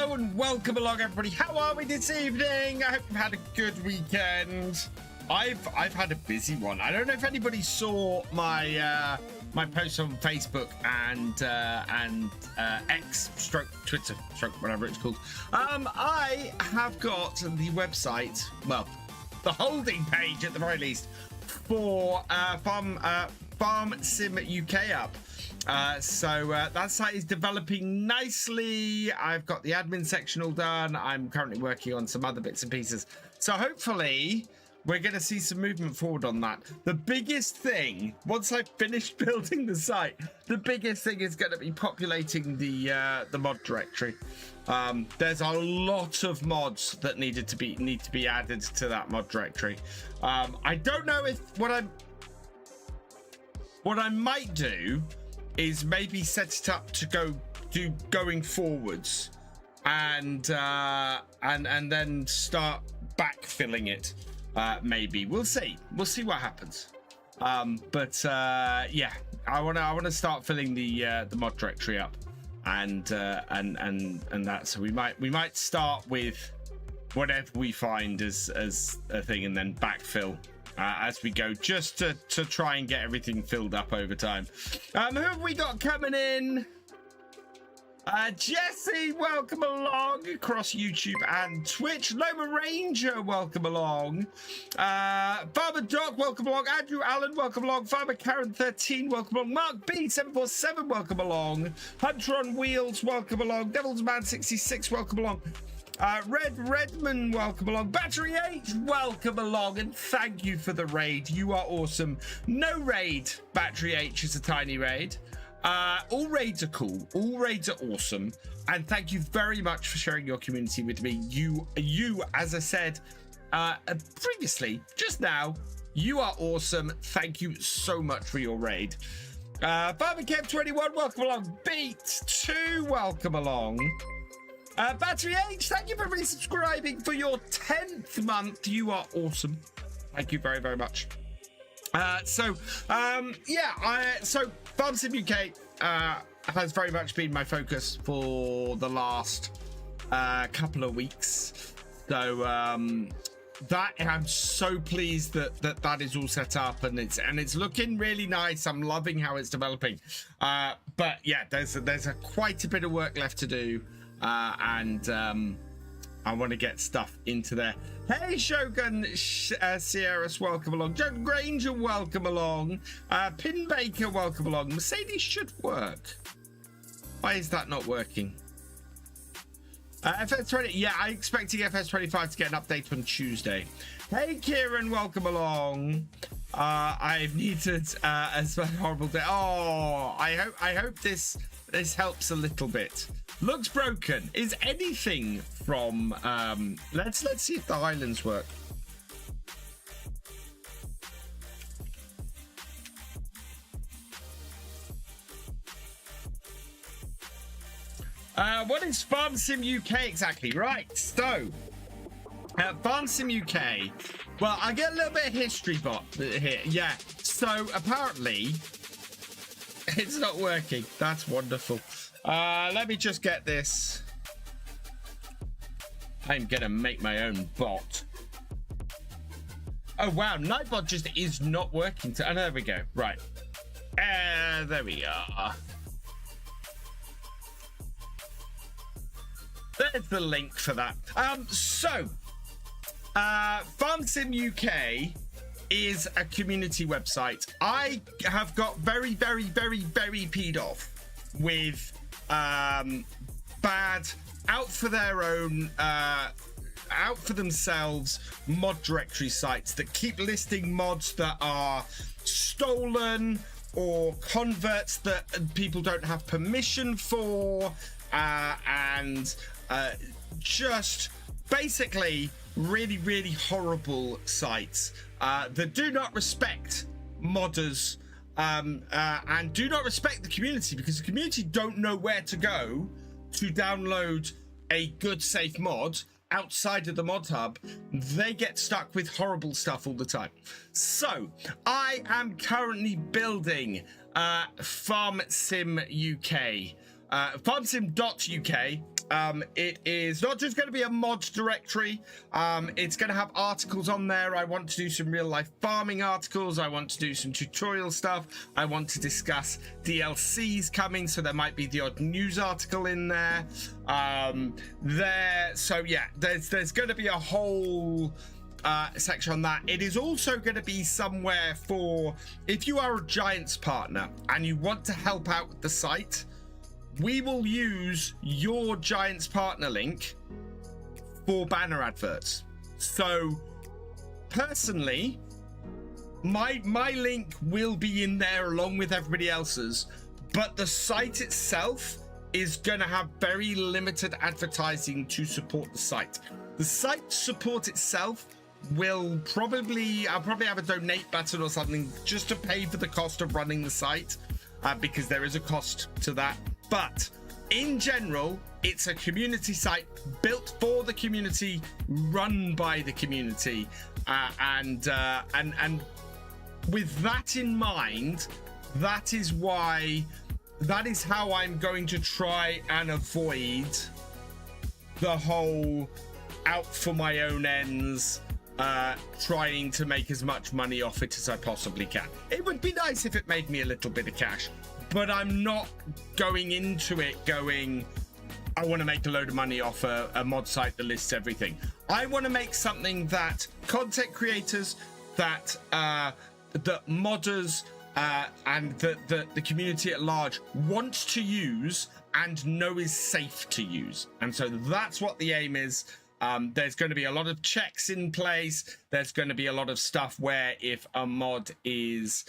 Hello and welcome along, everybody. How are we this evening? I hope you've had a good weekend. I've had a busy one. I don't know if anybody saw my my post on Facebook and X stroke Twitter stroke whatever it's called. I have got the website, well, the holding page at the very least for Farmsim UK up. So that site is developing nicely. I've got the admin section all done. I'm currently working on some other bits and pieces. So hopefully we're going to see some movement forward on that. The biggest thing, once I've finished building the site, the biggest thing is going to be populating the mod directory. There's a lot of mods that need to be added to that mod directory. I don't know if what I might do is maybe set it up to do going forwards and then start backfilling it. Maybe we'll see what happens. Yeah, I want to start filling the mod directory up and that. So we might start with whatever we find as a thing and then backfill as we go, just to try and get everything filled up over time. Who have we got coming in? Jesse, welcome along across YouTube and Twitch. Loma Ranger, welcome along. Farmer Doc, welcome along. Andrew Allen, welcome along. Farmer Karen 13, welcome along. Mark B 747, welcome along. Hunter on Wheels, welcome along. Devil's Man 66, welcome along. Redman, welcome along. Battery H, welcome along, and thank you for the raid. You are awesome. No raid, Battery H is a tiny raid. All raids are cool. All raids are awesome, and thank you very much for sharing your community with me. You, as I said previously, just now, you are awesome. Thank you so much for your raid. Farmer Kev 21, welcome along. Beat 2, welcome along. Battery H, thank you for resubscribing for your 10th month. You are awesome. Thank you very, very much. So Farmsim UK has very much been my focus for the last couple of weeks. So that I'm so pleased that is all set up and it's looking really nice. I'm loving how it's developing. But yeah, there's quite a bit of work left to do. And I want to get stuff into there. Hey, Shogun Sierras, welcome along. John Granger, welcome along. Pin Baker, welcome along. Mercedes should work. Why is that not working? FS20, yeah, I'm expecting FS25 to get an update on Tuesday. Hey, Kieran, welcome along. I've needed a horrible day. Oh, I hope this helps a little bit. Looks broken. Is anything from let's see if the islands work. What is Farmsim UK exactly? Right, so Farmsim UK. Well, I get a little bit of history bot here. Yeah, so apparently it's not working. That's wonderful. Let me just get this. I'm gonna make my own bot. Oh wow, Nightbot just is not working. Oh, there we go. Right. There we are. There's the link for that. Farmsim UK is a community website. I have got very, very, very, very peed off with bad out for themselves mod directory sites that keep listing mods that are stolen or converts that people don't have permission for, and just basically really, really horrible sites that do not respect modders and do not respect the community, because the community don't know where to go to download a good safe mod outside of the mod hub. They get stuck with horrible stuff all the time. So I am currently building Farmsim UK, farmsim.uk. it is not just going to be a mod directory. It's going to have articles on there. I want to do some real life farming articles. I want to do some tutorial stuff. I want to discuss DLCs coming, so there might be the odd news article in there. So yeah, there's going to be a whole section on that. It is also going to be somewhere for if you are a Giants partner and you want to help out with the site. We will use your Giants partner link for banner adverts. So personally, my link will be in there along with everybody else's, but the site itself is going to have very limited advertising to support the site. The site support itself will probably, I'll probably have a donate button or something just to pay for the cost of running the site, because there is a cost to that. But in general, it's a community site built for the community, run by the community, and with that in mind, that is how I'm going to try and avoid the whole out for my own ends, trying to make as much money off it as I possibly can. It would be nice if it made me a little bit of cash, but I'm not going into it going, I want to make a load of money off a mod site that lists everything. I want to make something that content creators, that modders, and the community at large wants to use and know is safe to use. And so that's what the aim is. There's going to be a lot of checks in place. There's going to be a lot of stuff where if a mod is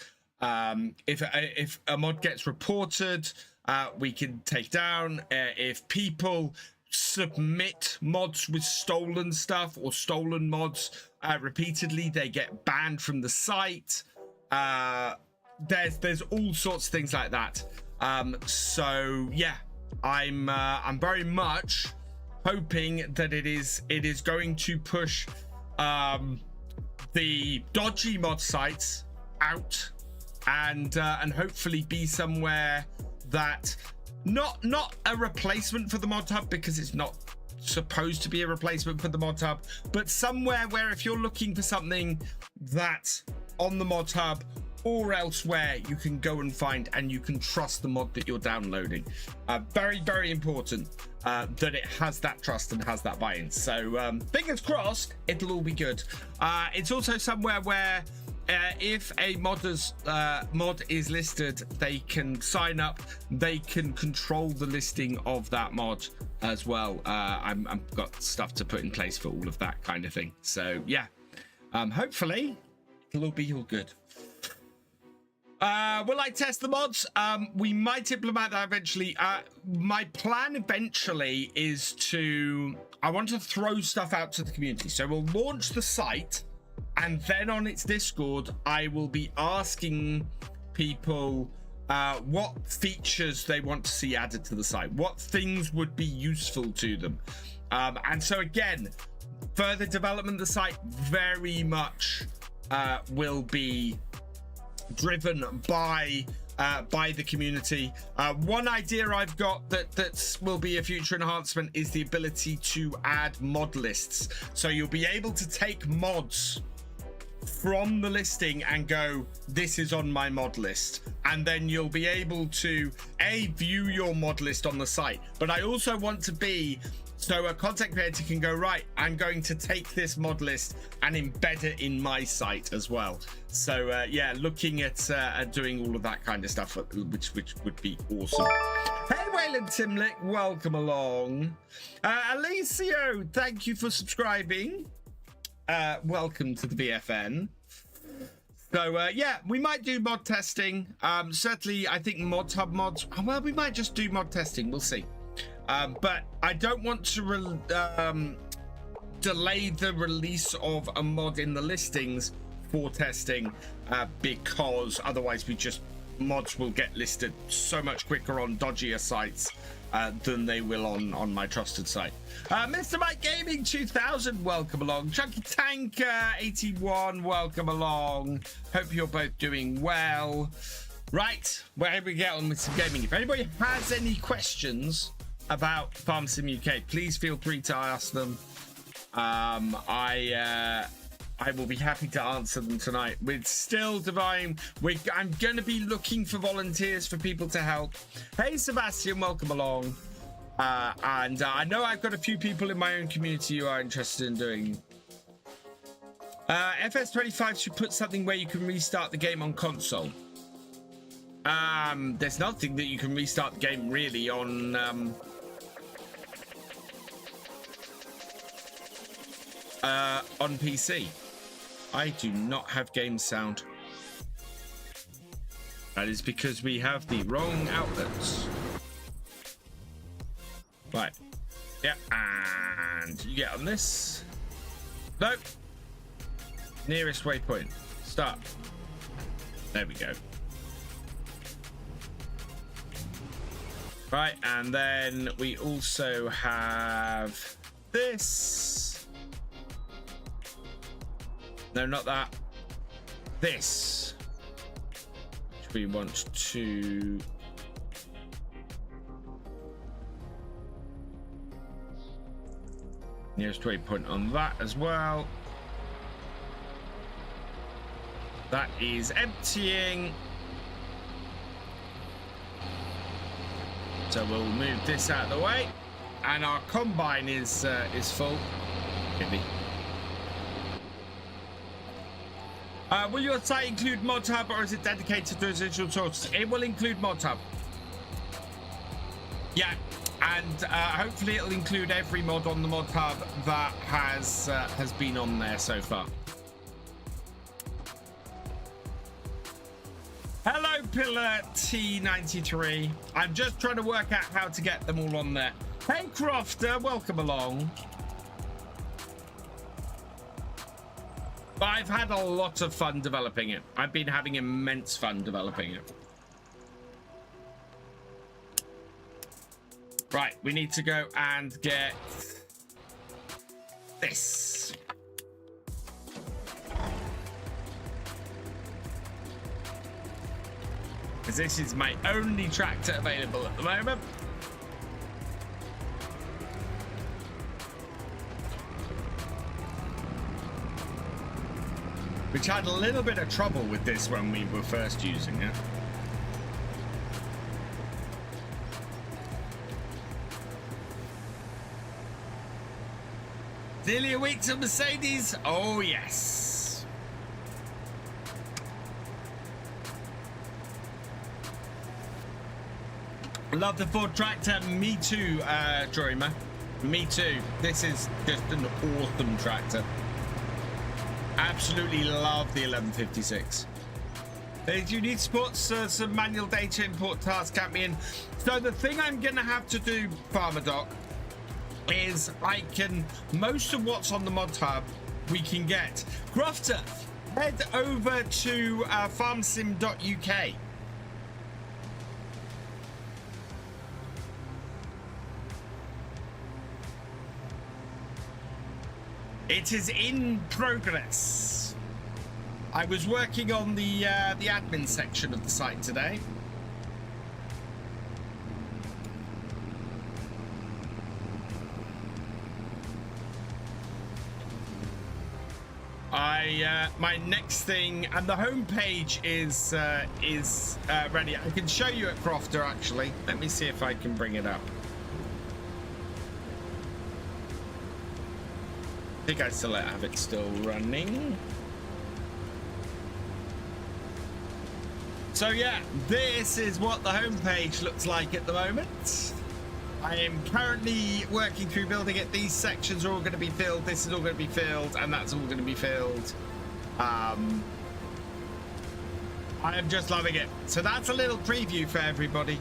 if a mod gets reported, we can take down. If people submit mods with stolen stuff or stolen mods repeatedly, they get banned from the site. There's all sorts of things like that. So yeah, I'm very much hoping that it is going to push the dodgy mod sites out, and hopefully be somewhere that not a replacement for the mod hub, because it's not supposed to be a replacement for the mod hub, but somewhere where if you're looking for something that's on the mod hub or elsewhere, you can go and find, and you can trust the mod that you're downloading. Very, very important that it has that trust and has that buy-in. So fingers crossed, it'll all be good. It's also somewhere where if a modder's mod is listed, they can sign up, they can control the listing of that mod as well. I've got stuff to put in place for all of that kind of thing. So yeah, hopefully it'll all be all good. Will I test the mods? We might implement that eventually. My plan eventually is I want to throw stuff out to the community. So we'll launch the site, and then on its Discord, I will be asking people what features they want to see added to the site, what things would be useful to them. And so again, further development of the site very much will be driven by the community. One idea I've got that will be a future enhancement is the ability to add mod lists. So you'll be able to take mods from the listing and go, this is on my mod list, and then you'll be able to view your mod list on the site. But I also want to be so a content creator can go, right, I'm going to take this mod list and embed it in my site as well. So yeah, looking at doing all of that kind of stuff, which would be awesome. Hey, Wayland Timlick, welcome along. Alicio, thank you for subscribing. Welcome to the BFN. So yeah, we might do mod testing. Certainly, I think modhub mods. Well, we might just do mod testing. We'll see. But I don't want to delay the release of a mod in the listings for testing, because otherwise mods will get listed so much quicker on dodgier sites than they will on my trusted site. Mr. Mike Gaming 2000, welcome along. Chunky Tank 81, welcome along. Hope you're both doing well. Right, where we get on with some gaming. If anybody has any questions about Farmsim UK, please feel free to ask them. I will be happy to answer them tonight. We're still divine. I'm going to be looking for volunteers for people to help. Hey, Sebastian, welcome along. And I know I've got a few people in my own community who are interested in doing. FS25 should put something where you can restart the game on console. There's nothing that you can restart the game really on PC. I do not have game sound. That is because we have the wrong outlets. Right. Yeah, and you get on this. Nope. Nearest waypoint. Start. There we go. Right, and then we also have this. No, not that. This. Which we want to... Nearest waypoint on that as well. That is emptying. So we'll move this out of the way. And our combine is full. Maybe. Will your site include modhub or is it dedicated to residual sources? It will include modhub. Yeah, and hopefully it'll include every mod on the modhub that has been on there so far. Hello, Pillar T93. I'm just trying to work out how to get them all on there. Hey, Crofter, welcome along. I've had a lot of fun developing it. I've been having immense fun developing it. Right, we need to go and get this. Because this is my only tractor available at the moment. Which had a little bit of trouble with this when we were first using it. Nearly a week to Mercedes. Oh, yes. Love the Ford tractor. Me too, Dreamer. Me too. This is just an awesome tractor. Absolutely love the 1156. You need support, some manual data import tasks at me in. So the thing I'm going to have to do, Farmer Doc, is I can, most of what's on the mod hub we can get. Crofter, head over to farmsim.uk. It is in progress. I was working on the admin section of the site today. My next thing, and the homepage is ready. I can show you at Crofter actually. Let me see if I can bring it up. I think I still have it still running. So yeah, this is what the homepage looks like at the moment. I am currently working through building it. These sections are all going to be filled. This is all going to be filled, and that's all going to be filled. I am just loving it. So that's a little preview for everybody,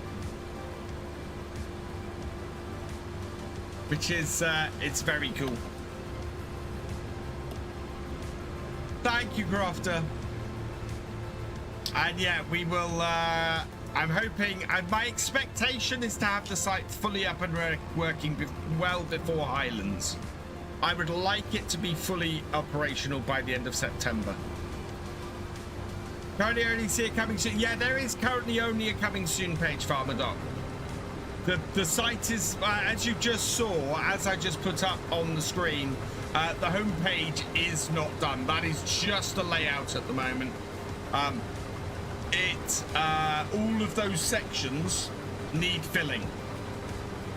which is it's very cool. Thank you, Crofter. And yeah, we will. I'm hoping, and my expectation is to have the site fully up and working well before Highlands. I would like it to be fully operational by the end of September. Currently only see it coming soon. Yeah, there is currently only a coming soon page, Farmer Doc. The site is, as you just saw, as I just put up on the screen, the homepage is not done. That is just a layout at the moment. All of those sections need filling.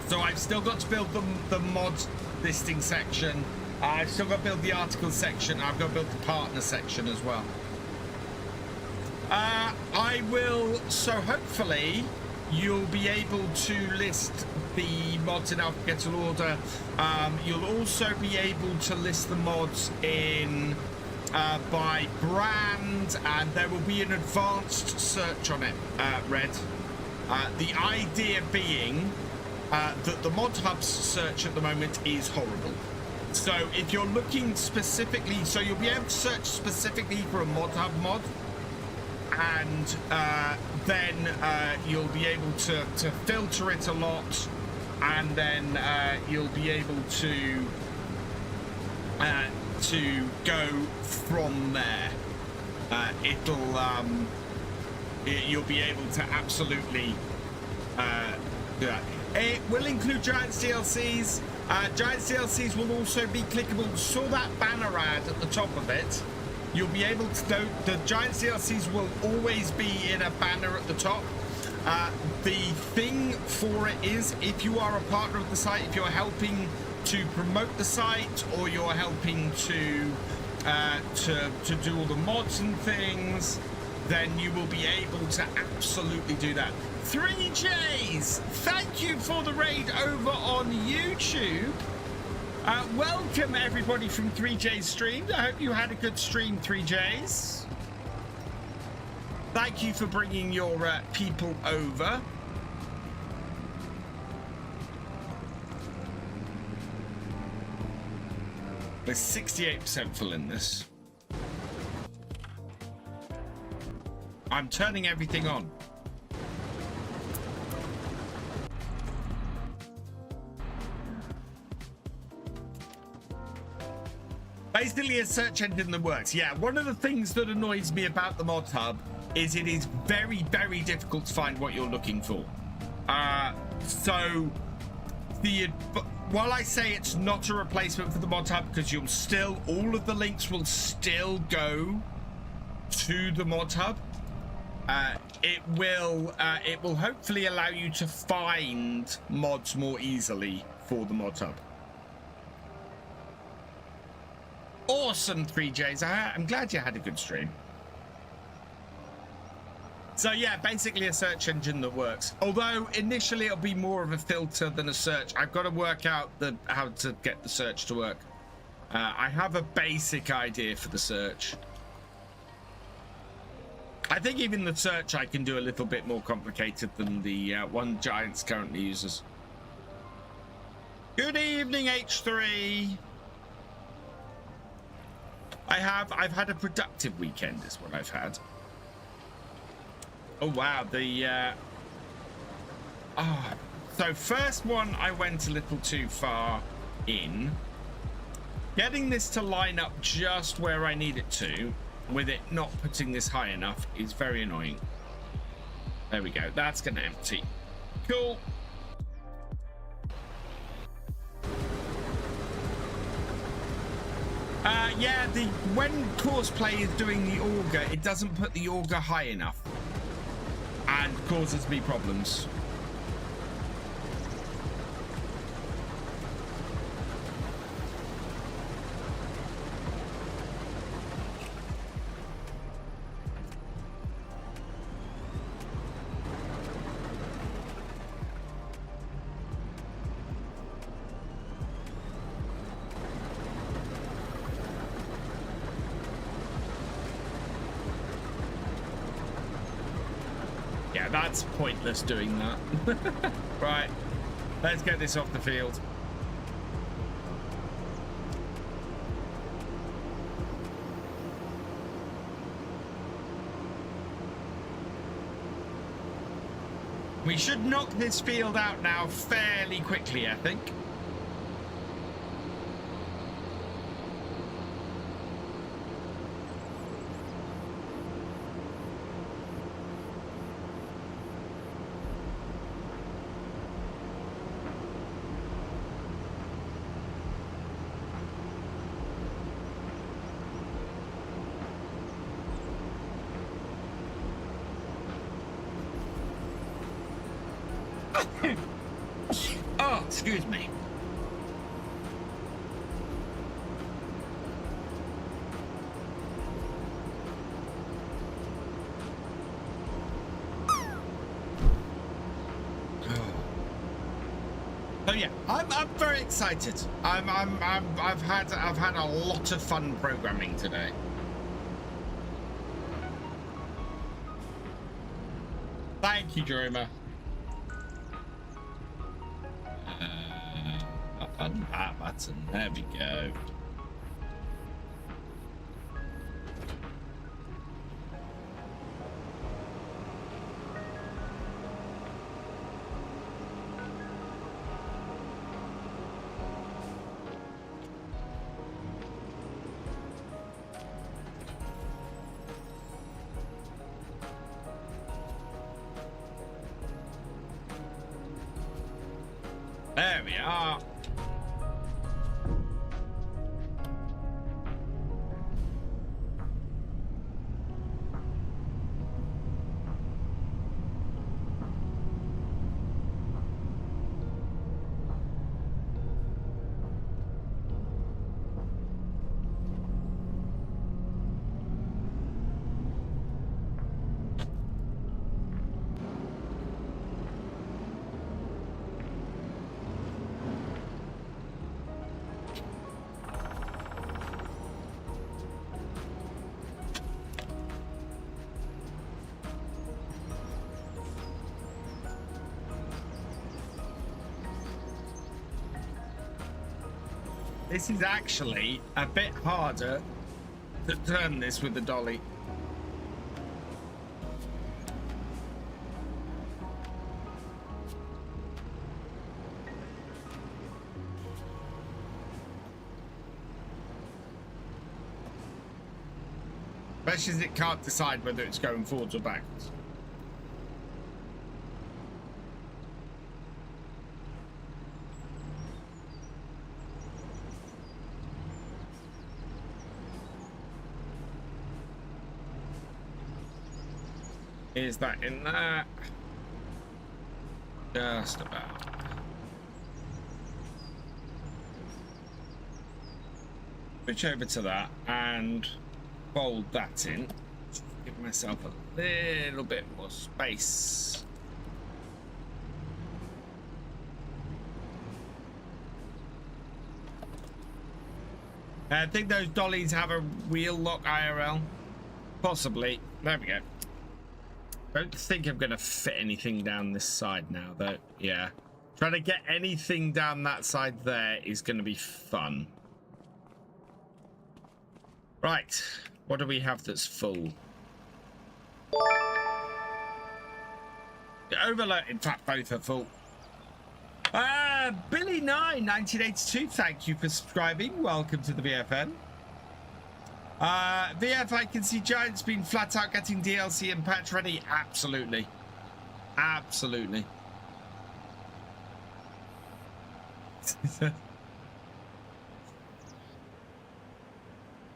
So I've still got to build the mod listing section. I've still got to build the article section. I've got to build the partner section as well. I will, so hopefully you'll be able to list the mods in alphabetical order. You'll also be able to list the mods in by brand, and there will be an advanced search on it, Red. The idea being that the modhub's search at the moment is horrible. So if you're looking specifically, so you'll be able to search specifically for a modhub mod, and then you'll be able to filter it a lot, and then you'll be able to go from there. You'll be able to absolutely do that. It will include Giants DLCs. Giants DLCs will also be clickable. Saw that banner ad at the top of it. You'll be able to know the Giants DLCs will always be in a banner at the top. The thing for it is, if you are a partner of the site, if you're helping to promote the site, or you're helping to do all the mods and things, then you will be able to absolutely do that. 3Js, thank you for the raid over on YouTube. Welcome everybody from 3J's stream. I hope you had a good stream, 3Js. Thank you for bringing your people over. We're 68% full in this. I'm turning everything on. Basically a search engine that works. Yeah, one of the things that annoys me about the mod hub is it is very, very difficult to find what you're looking for. So while I say it's not a replacement for the mod hub, because you'll still, all of the links will still go to the mod hub, it will hopefully allow you to find mods more easily for the mod hub. Awesome, 3Js. I'm glad you had a good stream. So yeah, basically a search engine that works. Although initially it'll be more of a filter than a search. I've got to work out how to get the search to work. I have a basic idea for the search. I think even the search I can do a little bit more complicated than the one Giants currently uses. Good evening, H3. I've had a productive weekend is what I've had. Oh wow, so first one I went a little too far in. Getting this to line up just where I need it to, with it not putting this high enough, is very annoying. There we go, that's gonna empty. Cool. Yeah, when Courseplay is doing the auger, it doesn't put the auger high enough and causes me problems. That's pointless doing that. Right, let's get this off the field. We should knock this field out now fairly quickly, I think. Oh, excuse me. So yeah, I'm very excited. I've had a lot of fun programming today. Thank you, Dreamer. On that button. There we go. There we are. This is actually a bit harder to turn this with the dolly. Especially as it can't decide whether it's going forwards or backwards. Is that in there? Just about. Switch over to that and fold that in. Give myself a little bit more space. I think those dollies have a wheel lock IRL. Possibly. There we go. Don't think I'm gonna fit anything down this side now though. Yeah, trying to get anything down that side there is gonna be fun. Right, what do we have that's full? Overload, in fact both are full. Billy9 1982, thank you for subscribing. Welcome to the VFN. VF, I can see Giant's been flat out getting DLC and patch ready. Absolutely. Absolutely.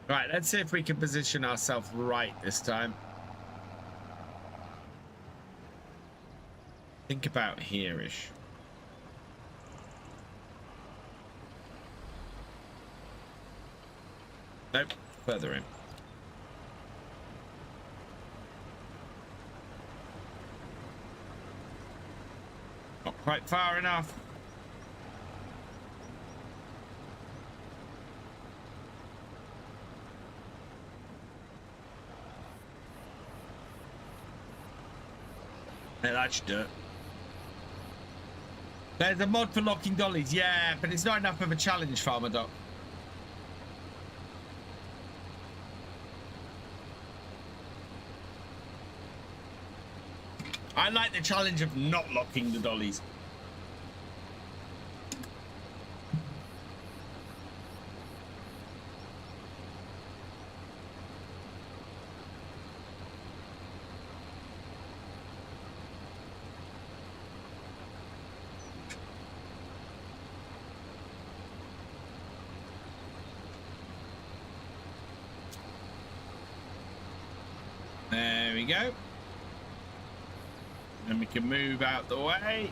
Right, let's see if we can position ourselves right this time. Think about here-ish. Nope. Further in. Not quite far enough. Yeah, that should do it. There's a mod for locking dollies, yeah, but it's not enough of a challenge, Farmer Doc. I like the challenge of not locking the dollies. There we go. And we can move out the way.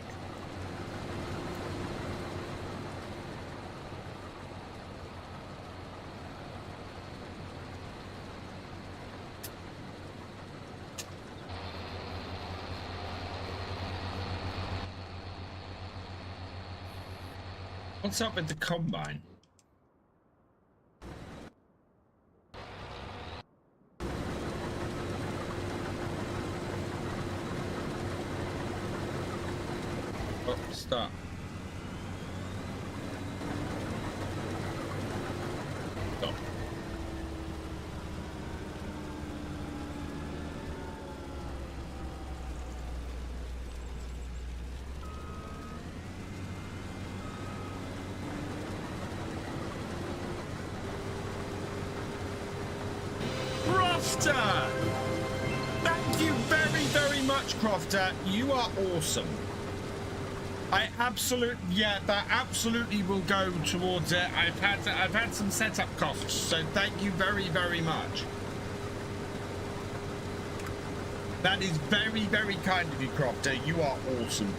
What's up with the combine? Oh, stop. Stop. Crofter! Thank you very, very much, Crofter. You are awesome. That absolutely will go towards it. I've had some setup costs, so thank you very, very much. That is very, very kind of you, Crofter. You are awesome.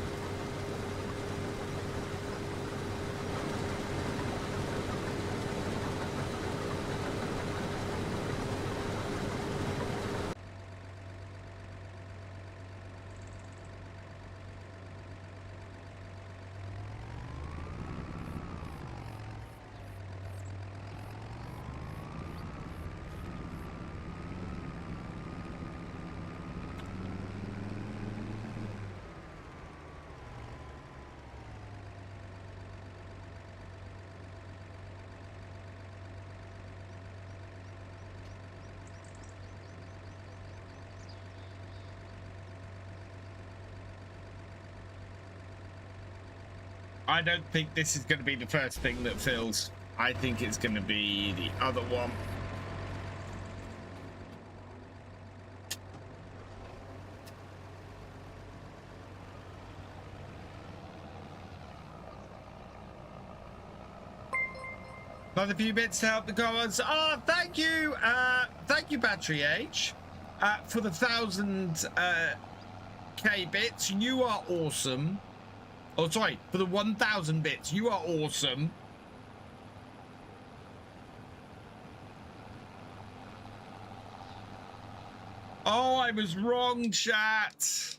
I don't think this is going to be the first thing that fills. I think it's going to be the other one. Another few bits to help the gods. Oh, thank you, Battery Age, for the 1,000 K bits. You are awesome. Oh, sorry, for the 1,000 bits. You are awesome. Oh, I was wrong, chat.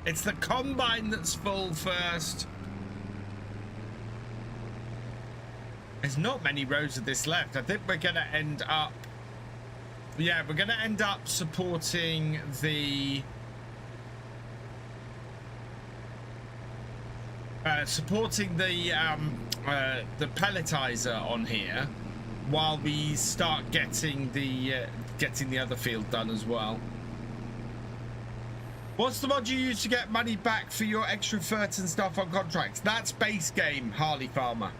It's the combine that's full first. There's not many rows of this left. I think we're going to end up... Yeah, we're going to end up supporting the... the pelletizer on here while we start getting the other field done as well. What's the mod you use to get money back for your extra fert and stuff on contracts? That's base game, Harley Farmer.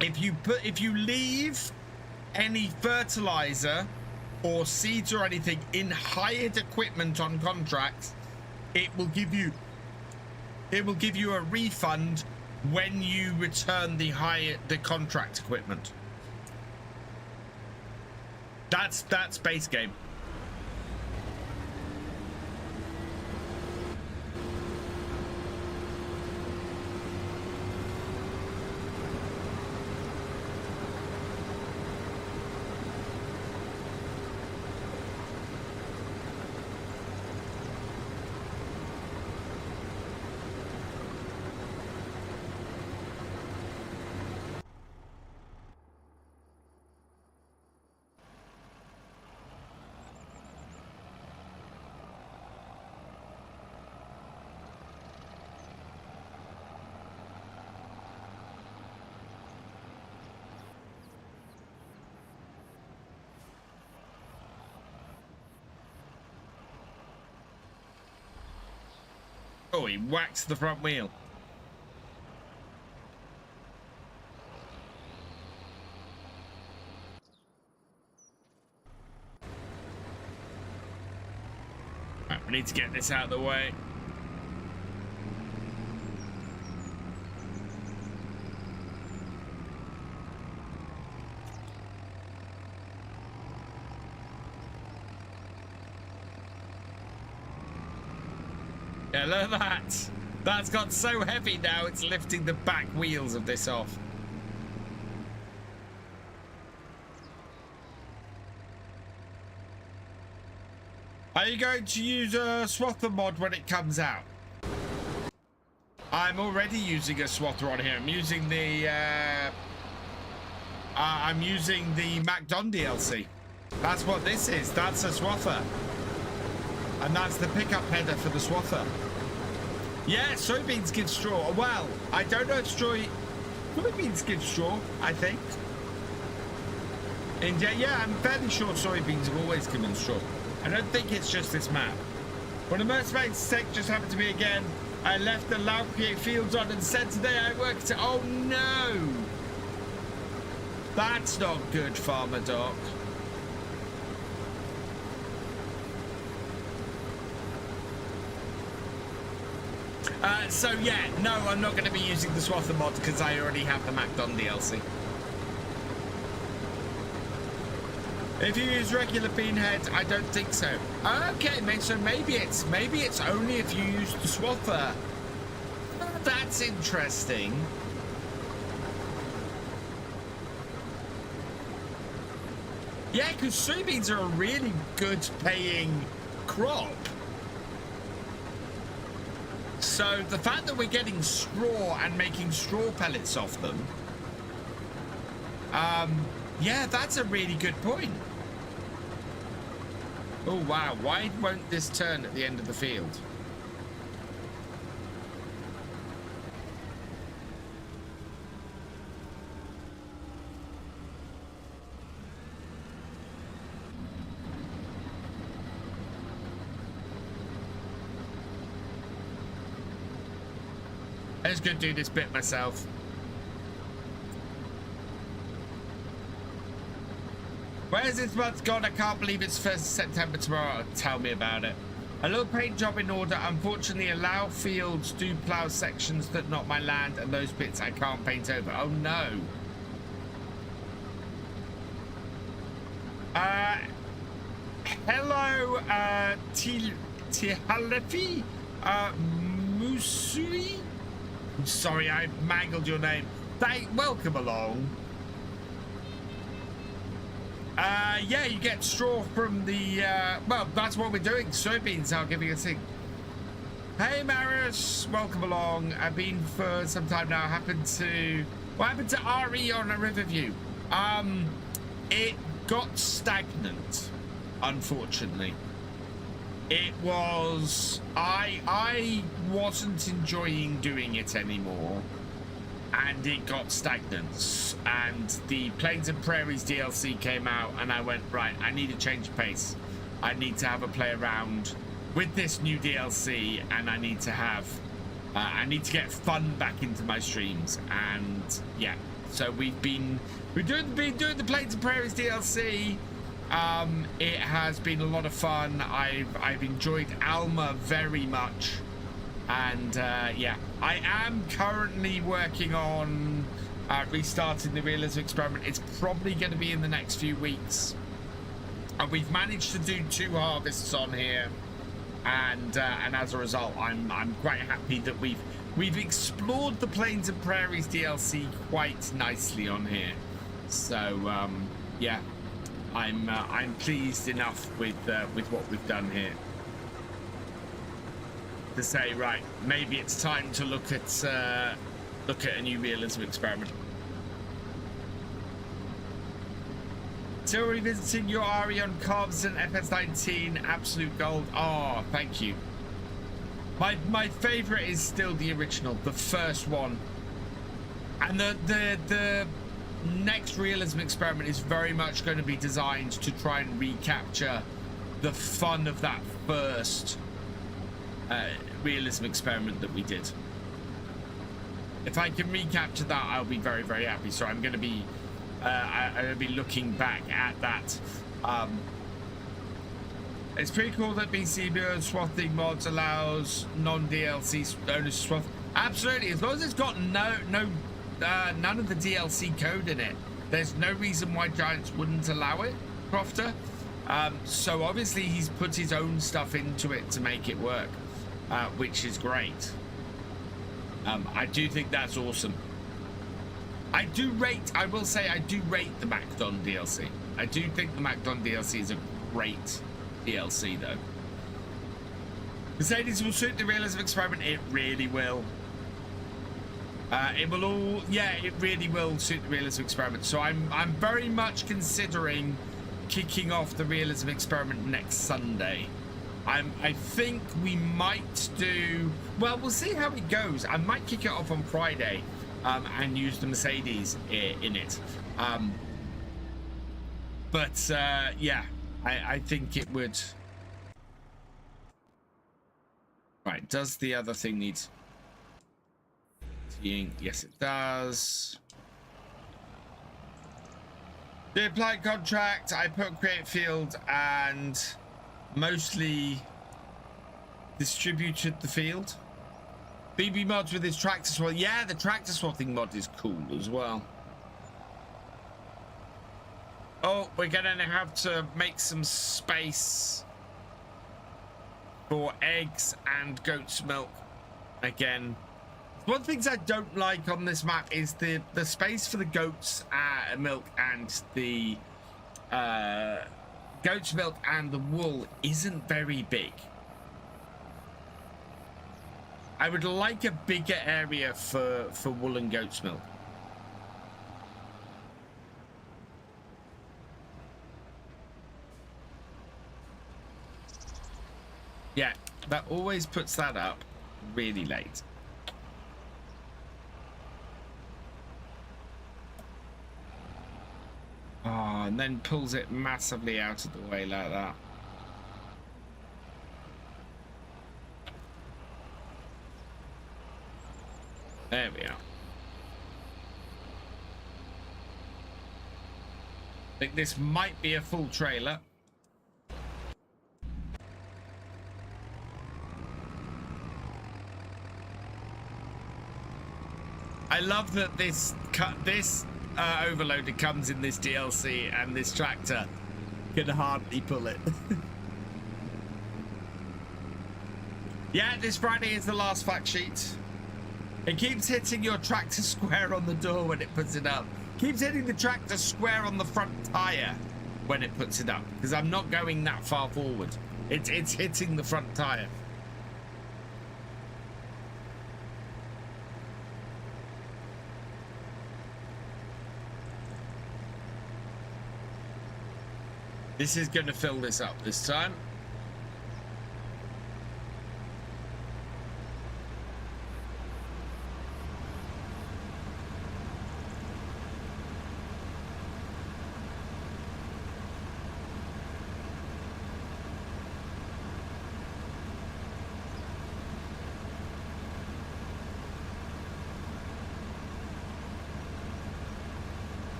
If you leave any fertilizer or seeds or anything in hired equipment on contracts, it will give you a refund when you return the contract equipment. That's base game. Oh, he whacks the front wheel. Right, we need to get this out of the way. Yeah, look at that. That's got so heavy now, it's lifting the back wheels of this off. Are you going to use a Swather mod when it comes out? I'm already using a swather on here. I'm using the Madgin DLC. That's what this is. That's a swather. And that's the pickup header for the swather. Yeah, soybeans give straw. Well, I don't know if soybeans give straw, I think. And yeah, I'm fairly sure soybeans have always given straw. I don't think it's just this map. When the mercenary sec just happened to me again, I left the loud create fields on and said today I worked it. Oh no! That's not good, Farmer Doc. So yeah, no, I'm not going to be using the swather mod because I already have the Madgin DLC. If you use regular beanhead, I don't think so. Okay, so maybe it's only if you use the swather. That's interesting. Yeah, because soybeans are a really good paying crop. So the fact that we're getting straw and making straw pellets off them, yeah, that's a really good point. Oh wow, why won't this turn at the end of the field? I'm just gonna do this bit myself. Where's this month gone? I can't believe it's 1st of September tomorrow. Tell me about it. A little paint job in order. Unfortunately, allow fields do plow sections that not my land, and those bits I can't paint over. Oh no. Hello, Tihalefi, Musui. I'm sorry, I mangled your name. Welcome along. Yeah, you get straw from the, well, that's what we're doing. Soybeans are giving us a thing. Hey, Marius, welcome along. I've been for some time now. What happened to RE on a Riverview? It got stagnant, unfortunately. It was, I wasn't enjoying doing it anymore. And it got stagnant, and the Plains and Prairies DLC came out, and I went, right, I need a change of pace. I need to have a play around with this new DLC, and I need to have, I need to get fun back into my streams. And yeah, so we've been doing the Plains and Prairies DLC. It has been a lot of fun. I've enjoyed Alma very much. And yeah, I am currently working on restarting the realism experiment. It's probably going to be in the next few weeks. And we've managed to do 2 harvests on here, and as a result, I'm quite happy that we've explored the Plains and Prairies DLC quite nicely on here. So yeah, I'm pleased enough with what we've done here to say, right, maybe it's time to look at a new realism experiment. Still revisiting your RE on Carbs and FS19, absolute gold. Oh, thank you. My favorite is still the original, the first one, and the next realism experiment is very much going to be designed to try and recapture the fun of that first realism experiment that we did. If I can recapture that, I'll be very, very happy. So I'm going to be looking back at that. It's pretty cool that BCB swathing mods allows non-DLC owners to swath. Absolutely, as long as it's got none of the DLC code in it, there's no reason why Giants wouldn't allow it, Crofter. So obviously he's put his own stuff into it to make it work. Which is great. I do think that's awesome. I will say I do rate the Madgin DLC. I do think the Madgin DLC is a great DLC though. Mercedes will suit the realism experiment. It really will. It will all, yeah, it really will suit the realism experiment. So I'm very much considering kicking off the realism experiment next Sunday. I think we might do, well, we'll see how it goes. I might kick it off on Friday and use the Mercedes in it. Yeah, I think it would. Right, does the other thing need teeing? Yes, it does. The applied contract, I put create field and mostly distributed the field. BB mods with his tractor swat. Yeah, the tractor swatting mod is cool as well. Oh, we're gonna have to make some space for eggs and goat's milk again. One of the things I don't like on this map is the space for the goat's milk and the goat's milk and the wool isn't very big. I would like a bigger area for wool and goat's milk. Yeah, that always puts that up really late. Oh, and then pulls it massively out of the way like that. There we are. I think this might be a full trailer. I love that this overloader comes in this DLC and this tractor can hardly pull it. Yeah, this Friday is the last fact sheet. It keeps hitting your tractor square on the door when it puts it up. Keeps hitting the tractor square on the front tire when it puts it up, because I'm not going that far forward. It's hitting the front tire. This is going to fill this up this time.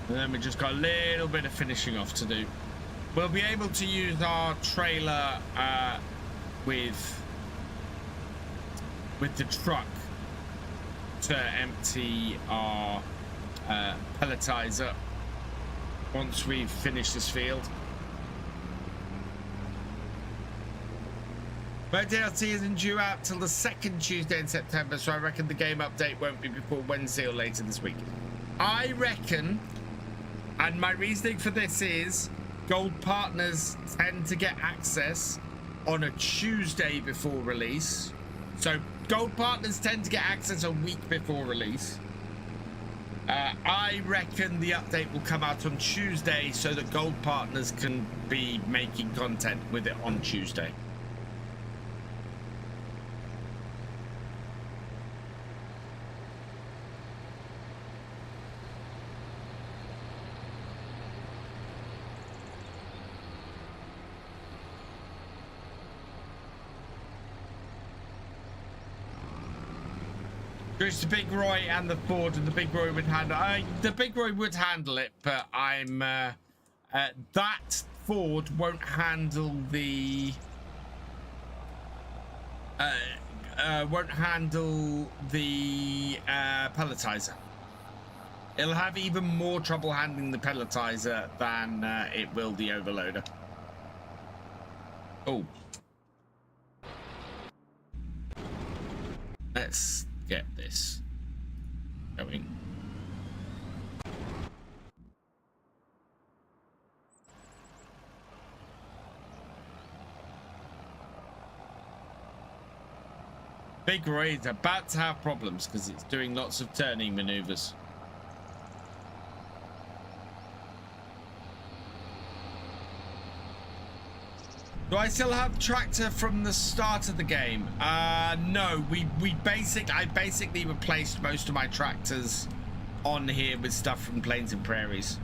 And then we just got a little bit of finishing off to do. We'll be able to use our trailer with the truck to empty our pelletizer once we've finished this field. But DLC isn't due out till the second Tuesday in September, so I reckon the game update won't be before Wednesday or later this week. I reckon, and my reasoning for this is, gold partners tend to get access on a Tuesday before release. So gold partners tend to get access a week before release. I reckon the update will come out on Tuesday so that gold partners can be making content with it on Tuesday. It's the Big Roy and the Ford, and the Big Roy would handle. The Big Roy would handle it, but that Ford won't handle the pelletizer. It'll have even more trouble handling the pelletizer than it will the overloader. Oh, let's get this going. Big Roy is about to have problems because it's doing lots of turning maneuvers. Do I still have tractor from the start of the game? No, I basically replaced most of my tractors on here with stuff from Plains and Prairies.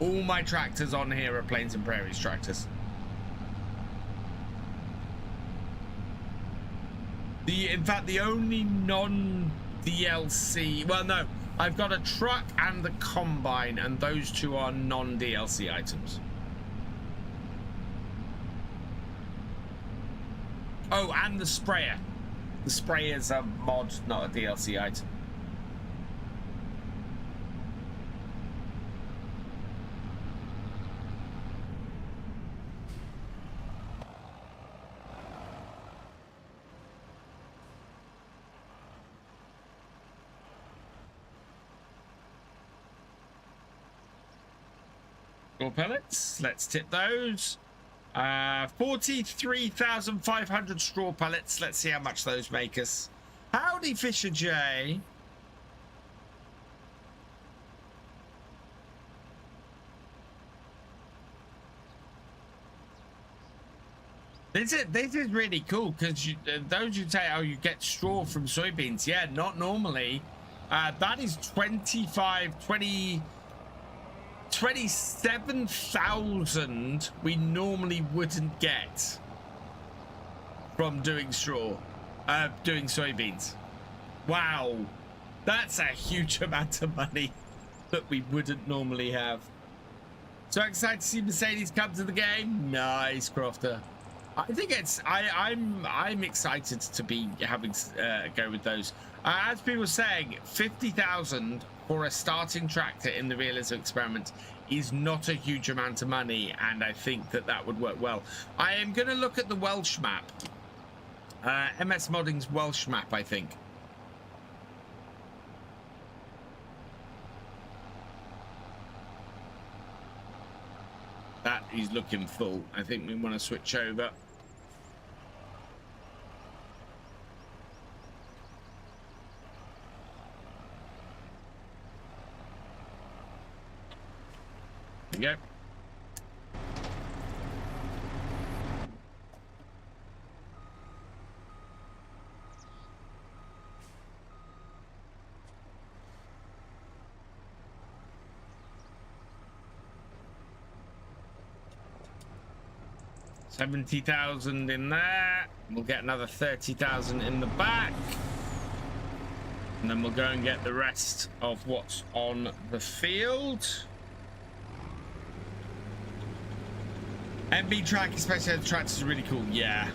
All my tractors on here are Plains and Prairies tractors. In fact, the only non-DLC, well, no, I've got a truck and the combine, and those two are non-DLC items. Oh, and the sprayer. The sprayer's a mod, not a DLC item. Straw pellets. Let's tip those. 43,500 straw pellets. Let's see how much those make us. Howdy, Thefisherj. This is really cool because those you say, oh, you get straw from soybeans. Yeah, not normally. That is 27,000 we normally wouldn't get from doing straw, doing soybeans. Wow, that's a huge amount of money that we wouldn't normally have. So excited to see Mercedes come to the game. Nice, Crofter. I think it's I'm excited to be having go with those. As people were saying, 50,000 for a starting tractor in the realism experiment is not a huge amount of money, and I think that would work well. I am going to look at the Welsh map, MS Modding's Welsh map, I think. That is looking full. I think we want to switch over. There we go. $70,000 in there. We'll get another 30,000 in the back. And then we'll go and get the rest of what's on the field. MB track, especially the tractors, is really cool. Yeah.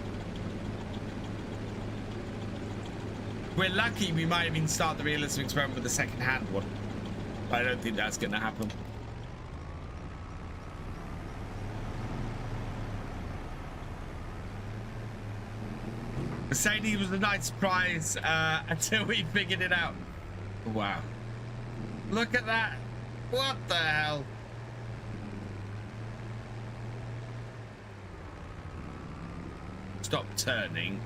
If we're lucky, we might even start the realism experiment with a second-hand one. But I don't think that's going to happen. Mercedes was a nice surprise until we figured it out. Wow. Look at that. What the hell? Stop turning.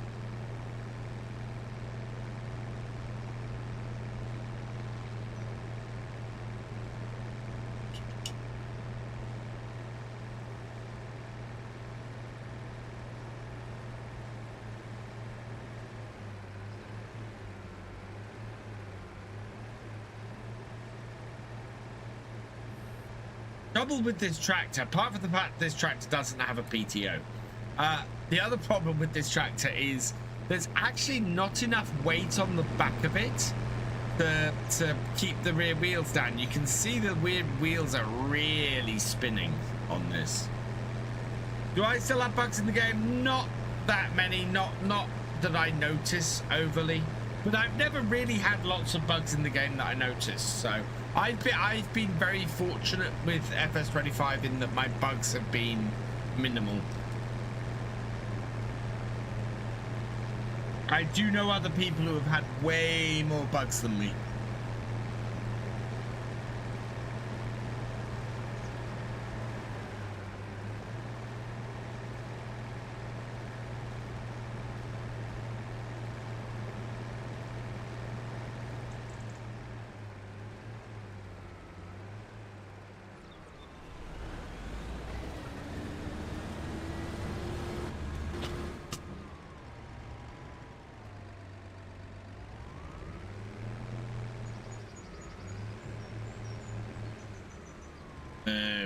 Trouble with this tractor, apart from the fact this tractor doesn't have a PTO, the other problem with this tractor is there's actually not enough weight on the back of it to keep the rear wheels down. You can see the rear wheels are really spinning on this. Do I still have bugs in the game? Not that many, not that I notice overly, but I've never really had lots of bugs in the game that I noticed. So I've been very fortunate with FS25 in that my bugs have been minimal. I do know other people who have had way more bugs than me.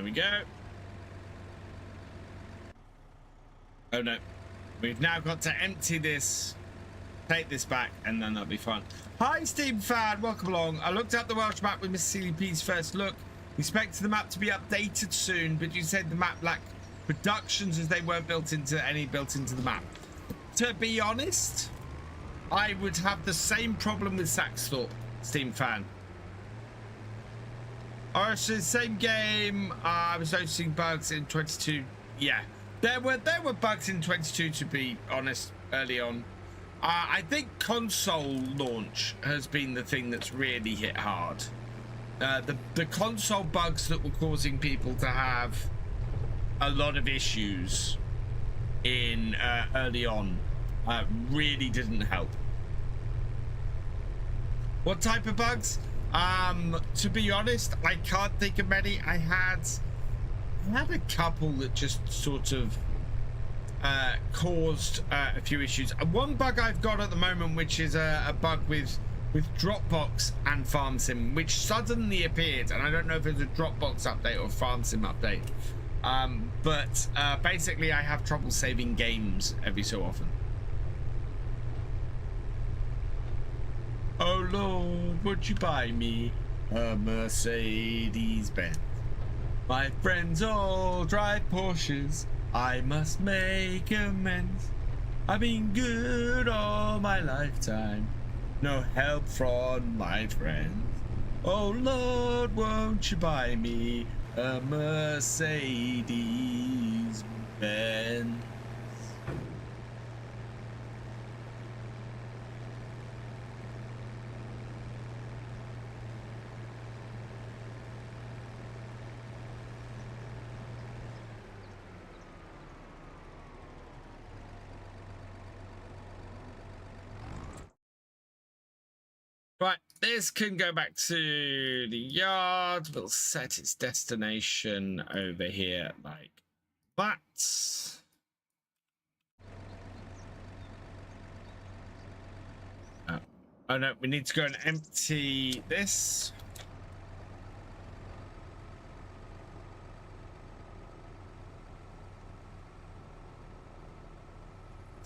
There we go. Oh no. We've now got to empty this, take this back, and then that'll be fun. Hi, Steam fan. Welcome along. I looked up the Welsh map with Miss CDP's first look. We expected the map to be updated soon, but you said the map lacked reductions as they weren't built into the map. To be honest, I would have the same problem with Saxthorpe, Steam fan. Origins, same game. I was noticing bugs in 22. Yeah, there were bugs in 22, to be honest, early on. I think console launch has been the thing that's really hit hard. The console bugs that were causing people to have a lot of issues in early on really didn't help. What type of bugs? To be honest, I can't think of many. I had a couple that just sort of caused a few issues. One bug I've got at the moment, which is a bug with Dropbox and Farmsim, which suddenly appeared, and I don't know if it's a Dropbox update or a Farmsim update, but basically I have trouble saving games every so often. Oh Lord, would you buy me a Mercedes-Benz? My friends all drive Porsches, I must make amends. I've been good all my lifetime, no help from my friends. Oh Lord, won't you buy me a Mercedes-Benz? Right, this can go back to the yard. We'll set its destination over here like that. Oh no, we need to go and empty this.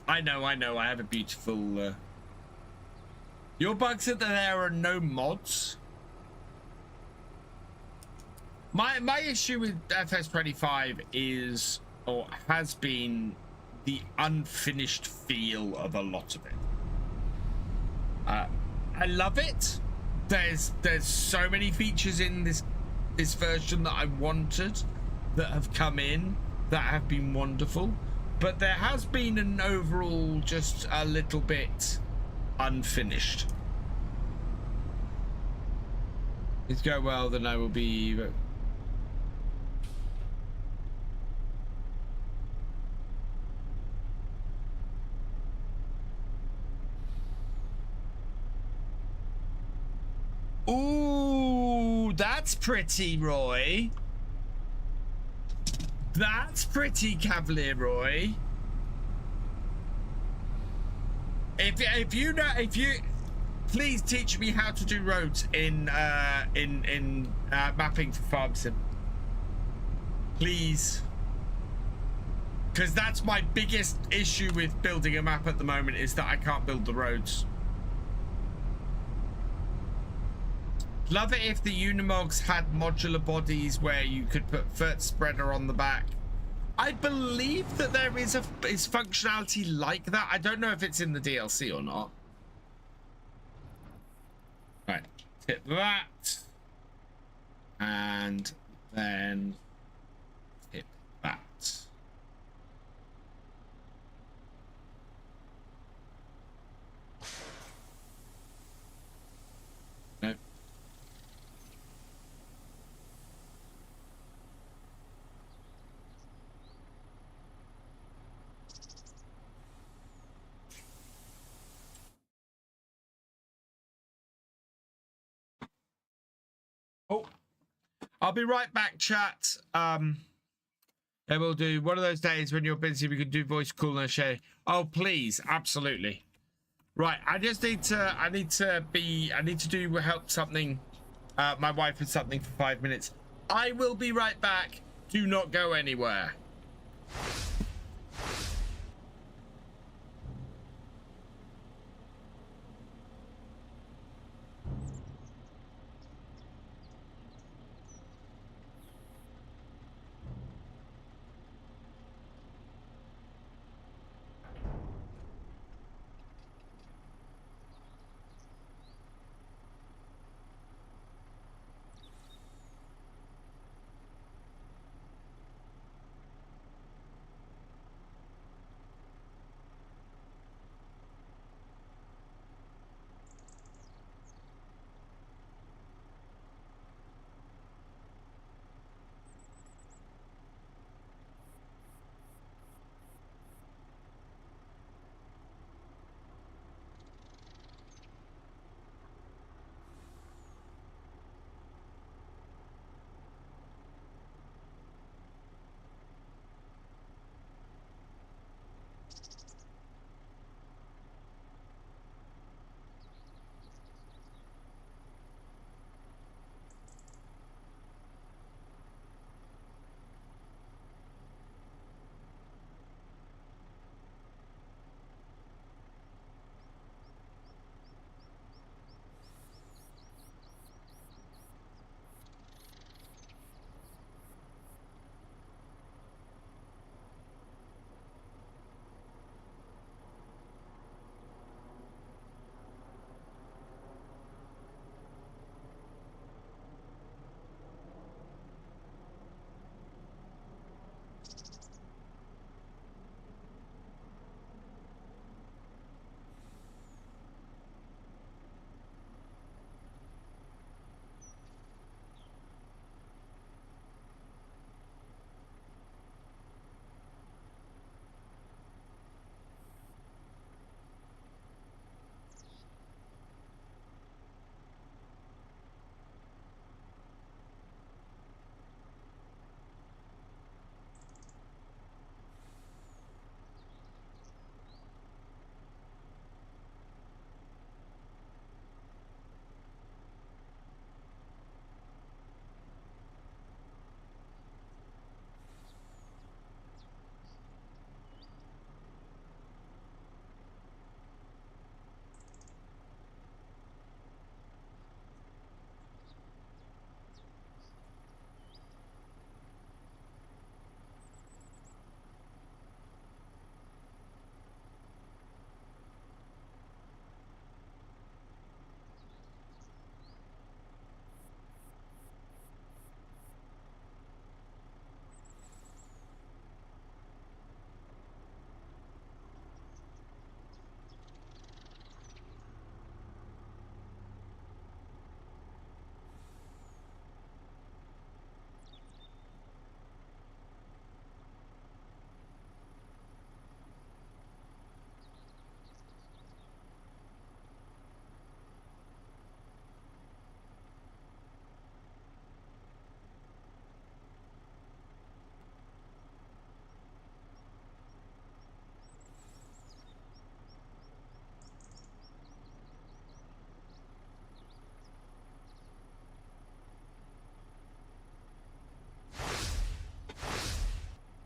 I know, I have a beautiful... Your bugs that there are no mods. My issue with FS25 is, or has been, the unfinished feel of a lot of it. I love it. There's so many features in this version that I wanted that have come in that have been wonderful, but there has been an overall just a little bit unfinished. If go well, then I will be. Ooh, that's pretty, Roy. That's pretty, Cavalier Roy. If you please teach me how to do roads in mapping for Farmsim, please, because that's my biggest issue with building a map at the moment, is that I can't build the roads. Love it if the Unimogs had modular bodies where you could put vert spreader on the back. I believe that there is functionality like that. I don't know if it's in the DLC or not. Right, hit that, and then hit that. Nope. Oh, I'll be right back, chat. And we'll do one of those days when you're busy. We can do voice call and share. Oh, please, absolutely. Right, I just need to. I need to do help something. My wife with something for 5 minutes. I will be right back. Do not go anywhere.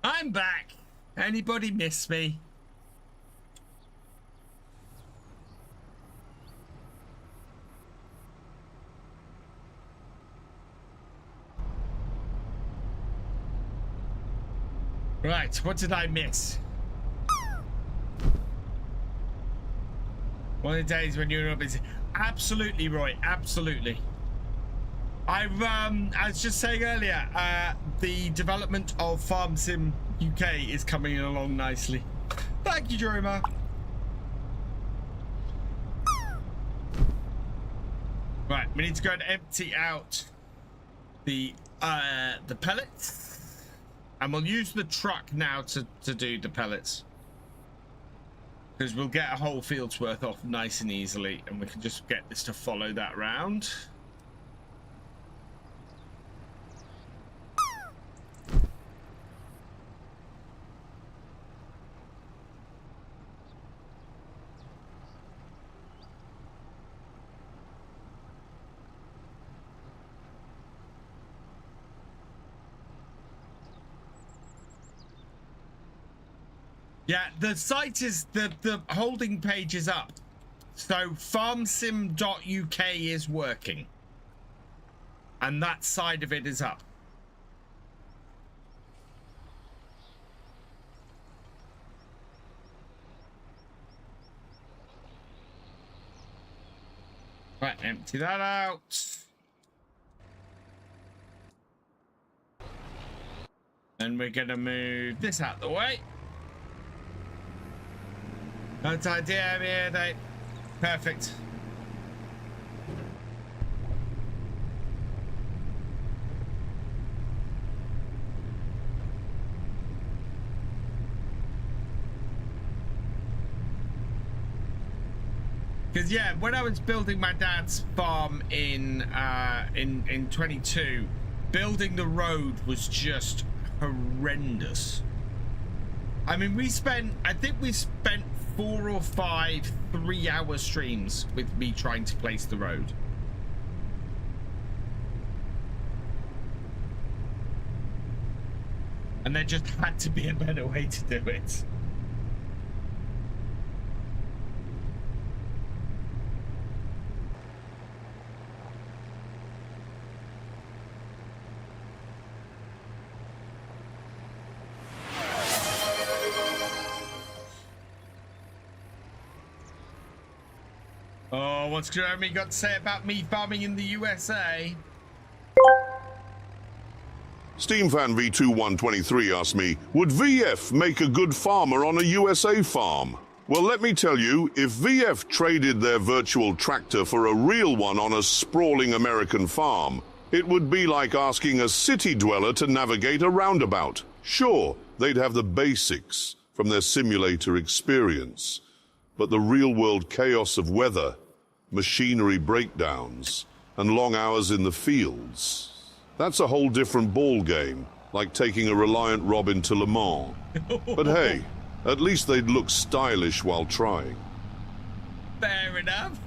I'm back. Anybody miss me? Right, what did I miss? One of the days when you're not busy. Absolutely, Roy. Absolutely. I was just saying earlier, the development of Farmsim UK is coming along nicely. Thank you, Jorima. Right, we need to go and empty out the pellets, and we'll use the truck now to do the pellets, because we'll get a whole field's worth off nice and easily, and we can just get this to follow that round. Yeah, the site is, the holding page is up. So farmsim.uk is working. And that side of it is up. Right, empty that out. And we're gonna move this out the way. Good idea, here, Dave. Perfect. Because yeah, when I was building my dad's farm in 22, building the road was just horrendous. I mean, I think we spent 4 or 5 3-hour streams with me trying to place the road. And there just had to be a better way to do it. Oh, what's Jeremy got to say about me farming in the USA? Steamfan V2123 asked me, would VF make a good farmer on a USA farm? Well, let me tell you, if VF traded their virtual tractor for a real one on a sprawling American farm, it would be like asking a city dweller to navigate a roundabout. Sure, they'd have the basics from their simulator experience, but the real-world chaos of weather, machinery breakdowns, and long hours in the fields, that's a whole different ball game, like taking a Reliant Robin to Le Mans. But hey, at least they'd look stylish while trying. Fair enough.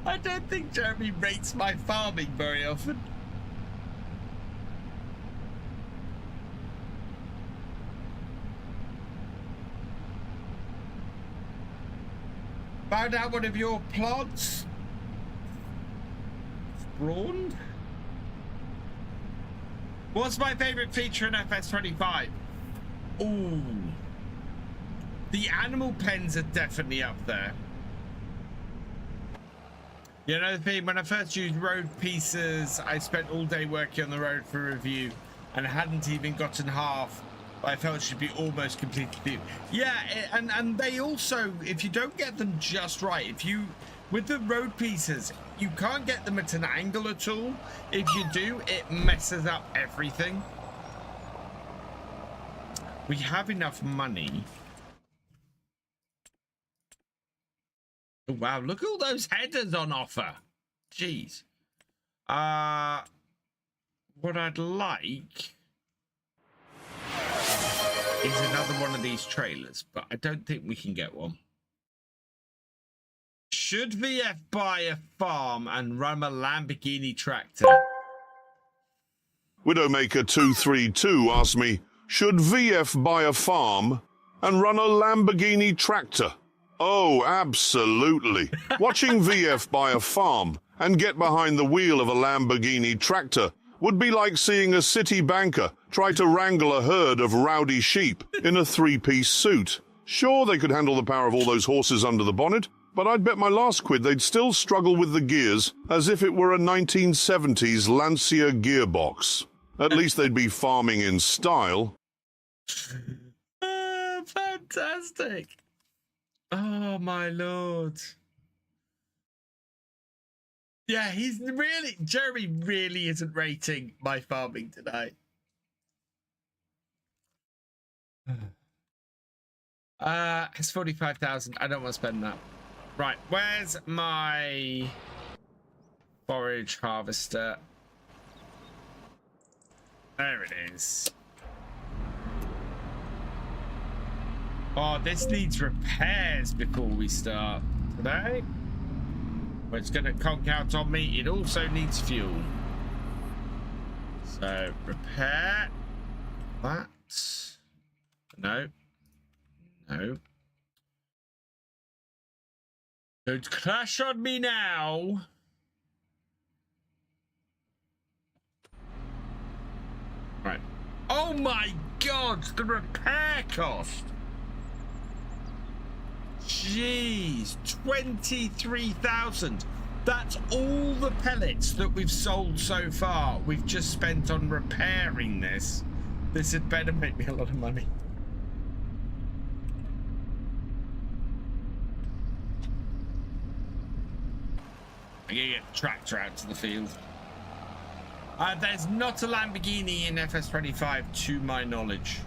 I don't think Jeremy rates my farming very often. Found out one of your plots spawned. What's my favorite feature in FS25? Ooh, the animal pens are definitely up there. You know the thing, when I first used road pieces, I spent all day working on the road for review and hadn't even gotten half. I felt it should be almost completely. Yeah, and they also, if you don't get them just right, if you, with the road pieces, you can't get them at an angle at all. If you do, it messes up everything. We have enough money. Oh, wow, look at all those headers on offer. Jeez. What I'd like is another one of these trailers, but I don't think we can get one. Should VF buy a farm and run a Lamborghini tractor? Widowmaker 232 asked me, should VF buy a farm and run a Lamborghini tractor? Oh, absolutely. Watching VF buy a farm and get behind the wheel of a Lamborghini tractor would be like seeing a city banker try to wrangle a herd of rowdy sheep in a 3-piece suit. Sure, they could handle the power of all those horses under the bonnet, but I'd bet my last quid they'd still struggle with the gears as if it were a 1970s Lancia gearbox. At least they'd be farming in style. Oh, fantastic. Oh, my Lord. Yeah, Jeremy really isn't rating my farming tonight. It's 45,000. I don't want to spend that. Right, where's my forage harvester? There it is. Oh, this needs repairs before we start today. But it's going to conk out on me. It also needs fuel. So, repair that. No. No. Don't crash on me now. Right. Oh my God, the repair cost. Jeez, 23,000. That's all the pellets that we've sold so far. We've just spent on repairing this. This had better make me a lot of money. I'm gonna get the tractor out to the field. There's not a Lamborghini in FS25 to my knowledge.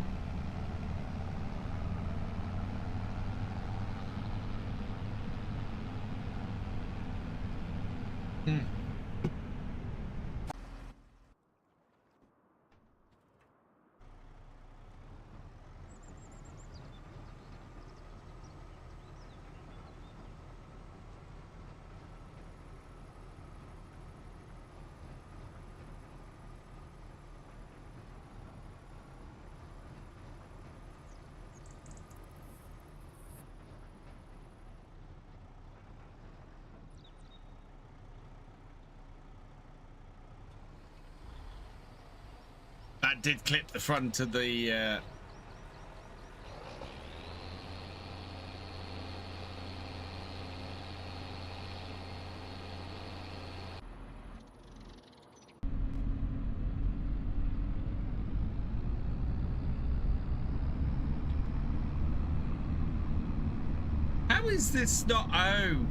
That did clip the front of the How is this not? Oh.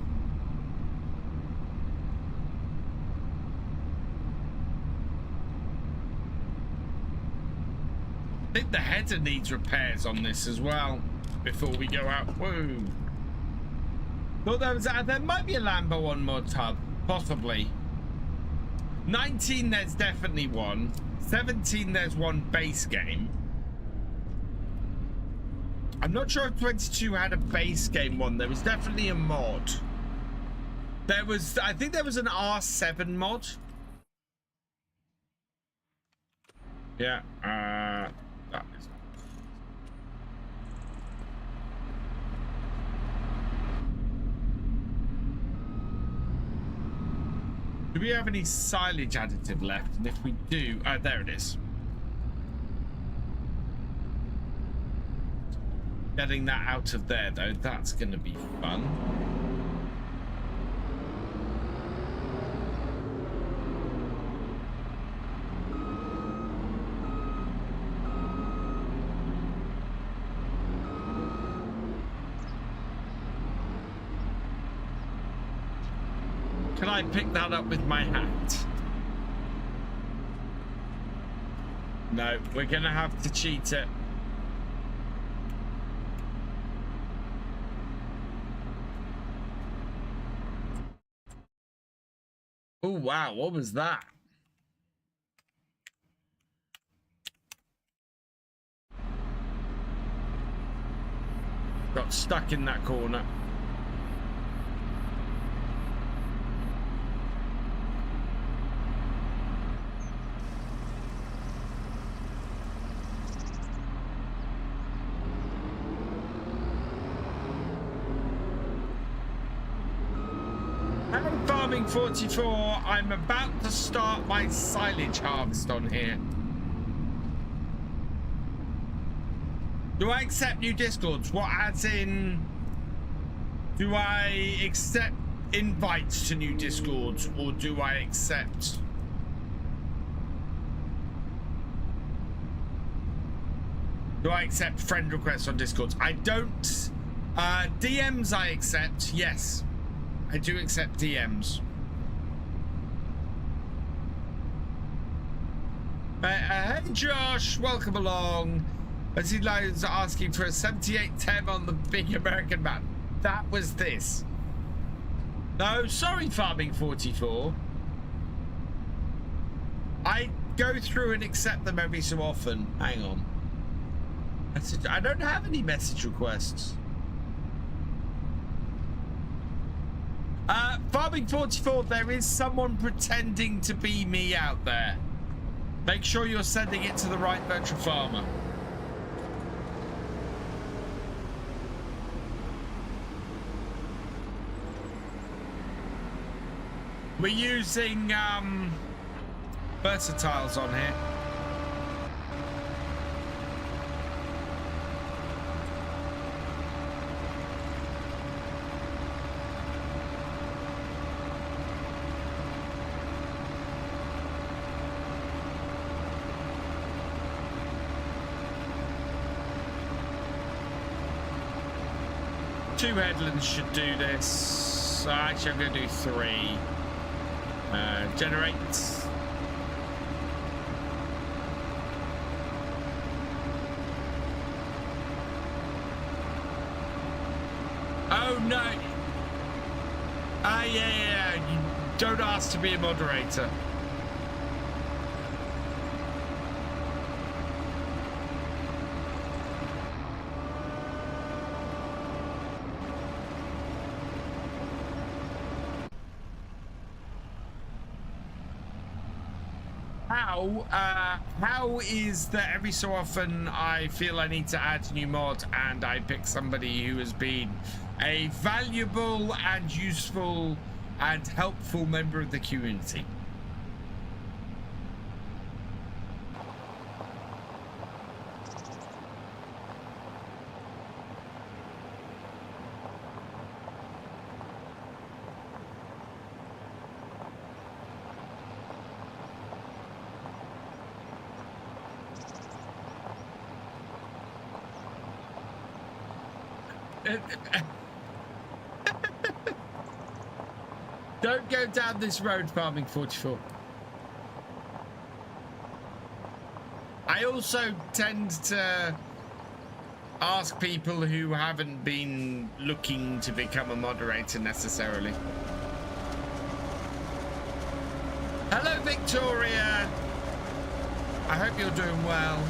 I think the header needs repairs on this as well before we go out. Whoa. Thought there might be a Lambo on modhub, possibly. 19, there's definitely one. 17, there's one base game. I'm not sure if 22 had a base game one. There was definitely a mod. There was, I think there was an R7 mod. Yeah, that is. Do we have any silage additive left? And if we do, there it is. Getting that out of there, though, that's going to be fun. Can I pick that up with my hat? No, we're going to have to cheat it. Oh, wow. What was that? Got stuck in that corner. Farming 44, I'm about to start my silage harvest on here. Do I accept new discords? What, as in, do I accept invites to new discords, or do I accept? Do I accept friend requests on discords? I don't. DMs I accept, yes. I do accept DMs. Hey Josh, welcome along. As he was asking for a 7810 on the big American map. That was this. No, sorry, Farming 44. I go through and accept them every so often. Hang on. I don't have any message requests. Farming 44, there is someone pretending to be me out there. Make sure you're sending it to the right virtual farmer. We're using versatiles on here. Two headlands should do this. Actually, I'm going to do 3. Generate. Oh no! Yeah. You don't ask to be a moderator. How is that every so often I feel I need to add a new mod and I pick somebody who has been a valuable and useful and helpful member of the community? Don't go down this road, Farming 44. I also tend to ask people who haven't been looking to become a moderator necessarily. Hello, Victoria. I hope you're doing well.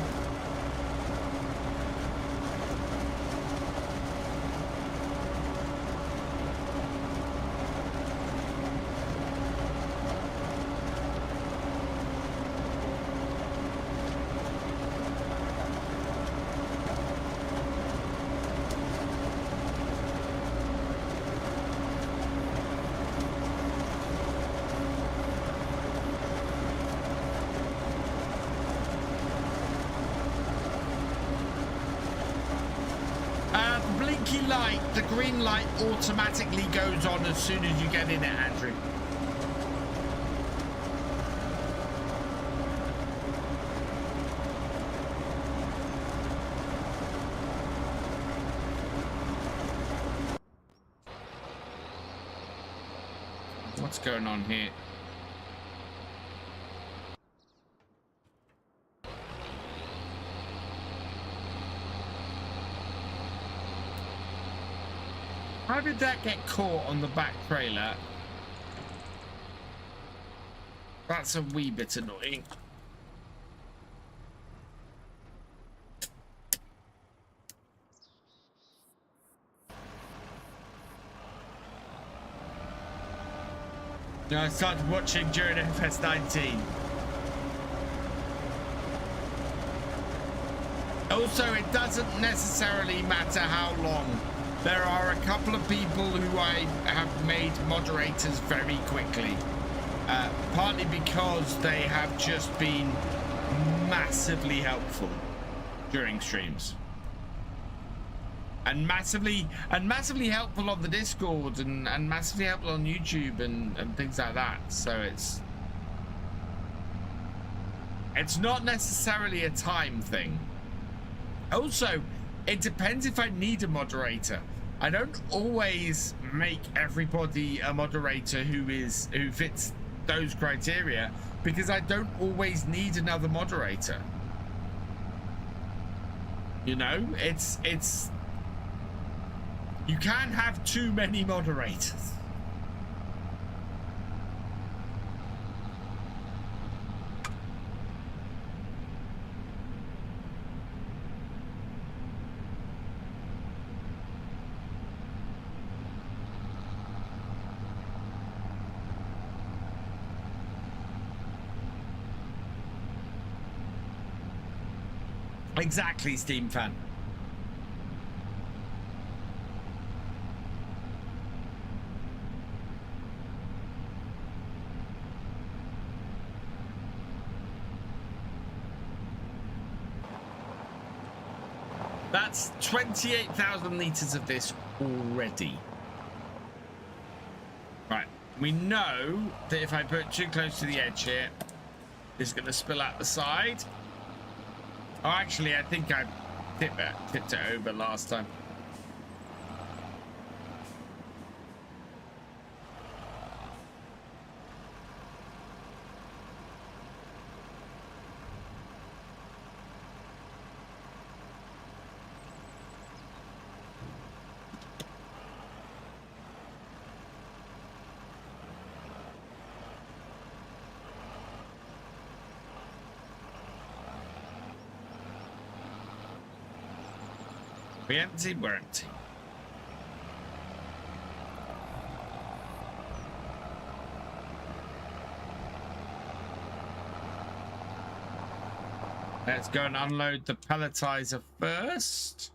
The green light automatically goes on as soon as you get in it, Andrew. What's going on here? How did that get caught on the back trailer? That's a wee bit annoying. No, I started watching during FS19. Also, it doesn't necessarily matter how long. There are a couple of people who I have made moderators very quickly, partly because they have just been massively helpful during streams, and massively helpful on the Discord and massively helpful on YouTube and things like that. So it's not necessarily a time thing. Also, it depends if I need a moderator. I don't always make everybody a moderator who fits those criteria, because I don't always need another moderator. You know, it's you can't have too many moderators. Exactly, Steam fan. That's 28,000 litres of this already. Right, we know that if I put too close to the edge here, it's going to spill out the side. Oh, actually, I think I tipped it over last time. We empty, we're empty. Let's go and unload the pelletizer first.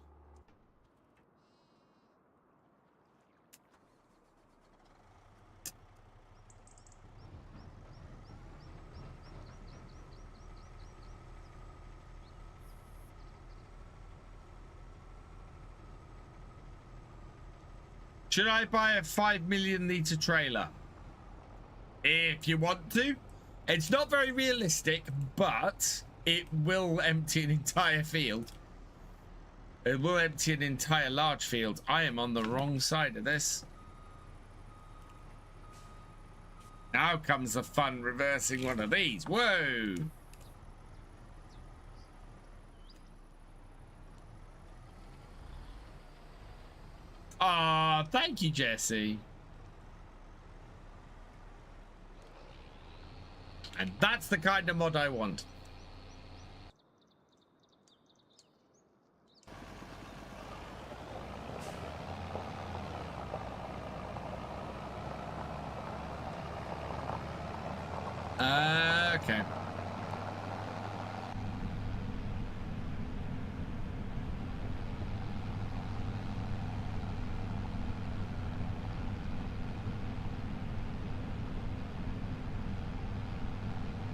Should I buy a 5 million litre trailer? If you want to. It's not very realistic, but it will empty an entire field. It will empty an entire large field. I am on the wrong side of this. Now comes the fun reversing one of these. Whoa! Ah, thank you, Jesse. And that's the kind of mod I want. Okay.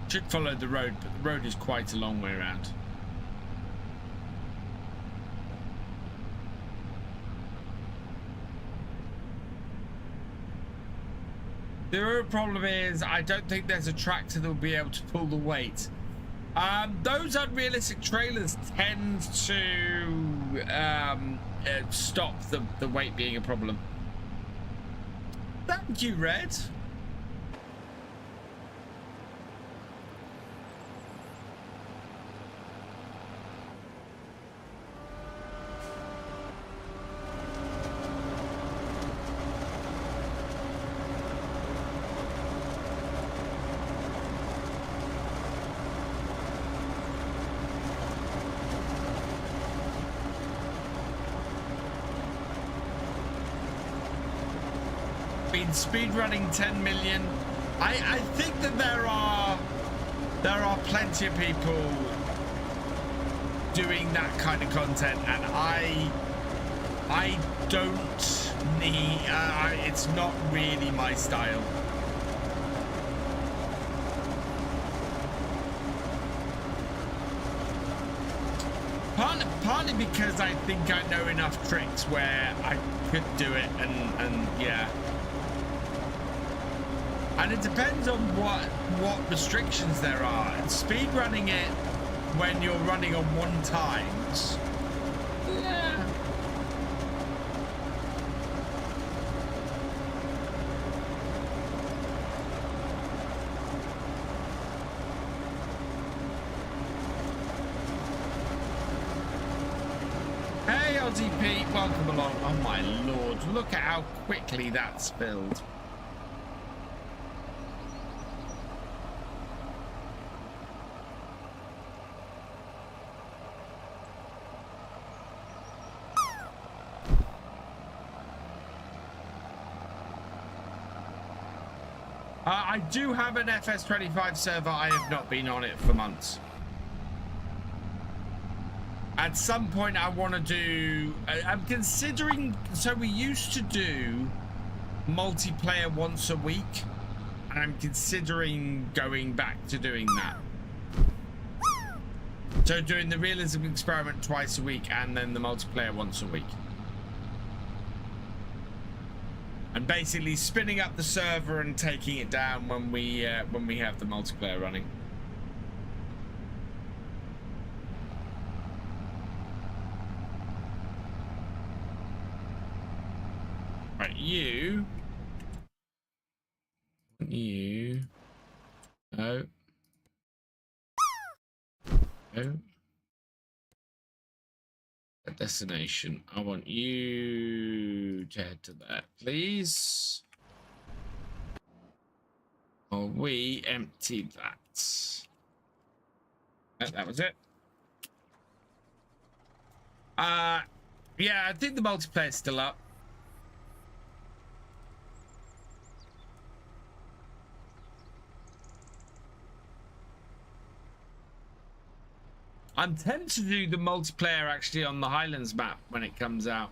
Should follow the road, but the road is quite a long way around. The real problem is I don't think there's a tractor that will be able to pull the weight. Those unrealistic trailers tend to stop the weight being a problem. Thank you, Red. Speed running 10 million. I think that there are plenty of people doing that kind of content, and I don't need it's not really my style. Partly because I think I know enough tricks where I could do it, and yeah. And it depends on what restrictions there are. Speed running it when you're running on 1 times. Yeah. Hey, Aussie Pete, welcome along. Oh my lord, look at how quickly that's filled. I do have an FS25 server. I have not been on it for months. At some point I want to do, I'm considering, so we used to do multiplayer once a week, and I'm considering going back to doing that. So doing the realism experiment twice a week and then the multiplayer once a week. And basically spinning up the server and taking it down when we have the multiplayer running. Right, you. Oh. Oh. A destination. I want you to head to that, please. Or we empty that. That was it. Yeah, I think the multiplayer's still up. I'm tempted to do the multiplayer actually on the Highlands map when it comes out.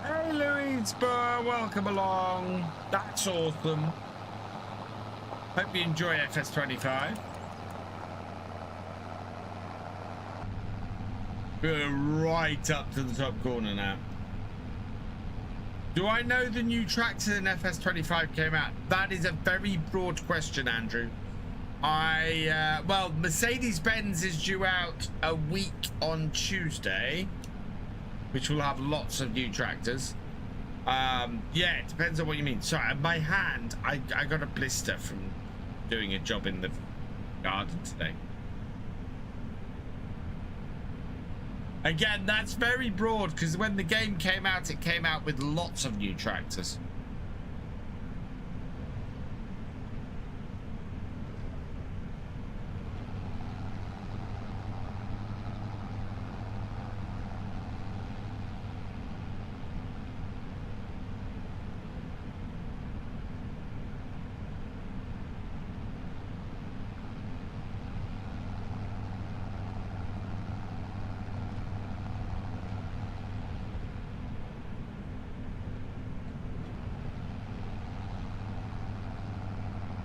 Hey, Louise Burr, welcome along. That's awesome. Hope you enjoy FS25. We're right up to the top corner now. Do I know the new tractor in FS25 came out? That is a very broad question, Andrew. Well, Mercedes-Benz is due out a week on Tuesday, which will have lots of new tractors. Yeah, it depends on what you mean. Sorry, my hand, I got a blister from doing a job in the garden today. Again, that's very broad because when the game came out, it came out with lots of new tractors.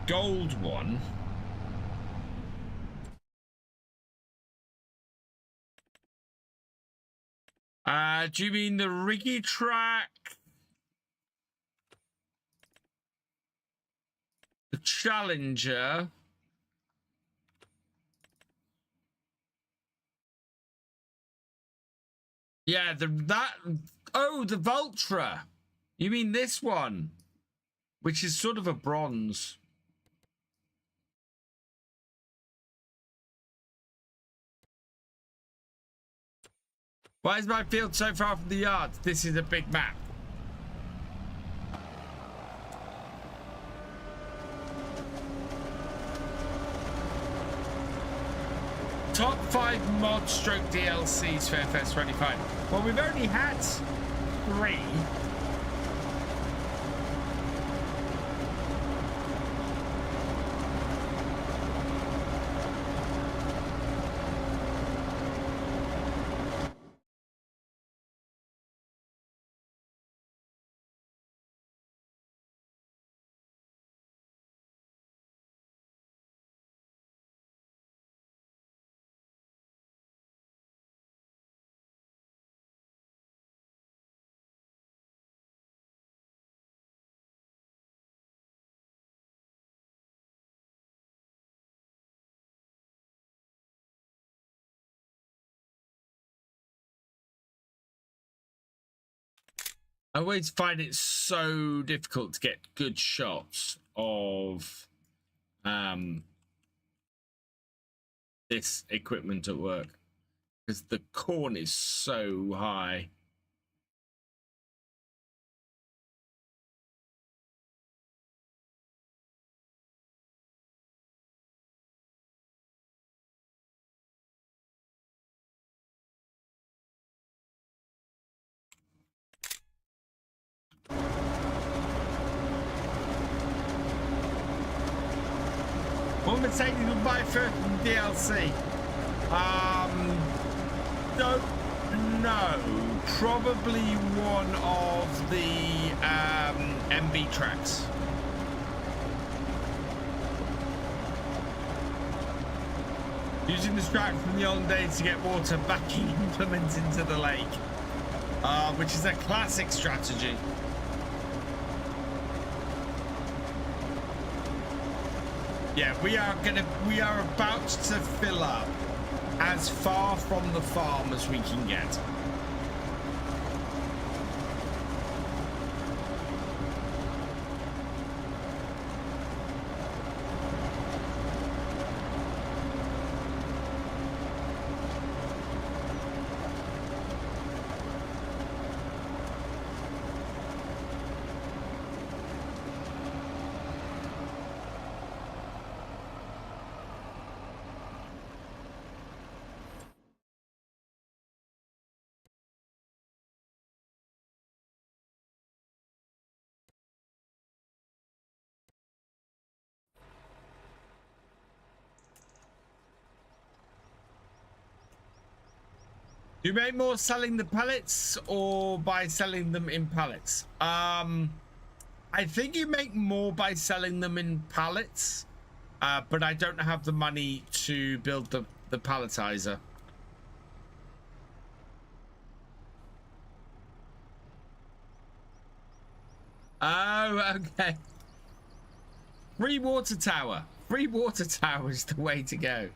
Gold one. Do you mean the Riggy track? The Challenger? Yeah, the Vultra. You mean this one, which is sort of a bronze. Why is my field so far from the yard? This is a big map. Top 5 mod stroke DLCs for FS25. Well, we've only had 3. always find it so difficult to get good shots of this equipment at work because the corn is so high. What Mercedes will buy first in DLC? Don't know. Probably one of the MB tracks. Using this track from the old days to get water backing implements into the lake, which is a classic strategy. Yeah, we are about to fill up as far from the farm as we can get. Do you make more selling the pellets or by selling them in pallets? I think you make more by selling them in pallets, but I don't have the money to build the palletizer. Oh, okay. Free water tower. Free water tower is the way to go.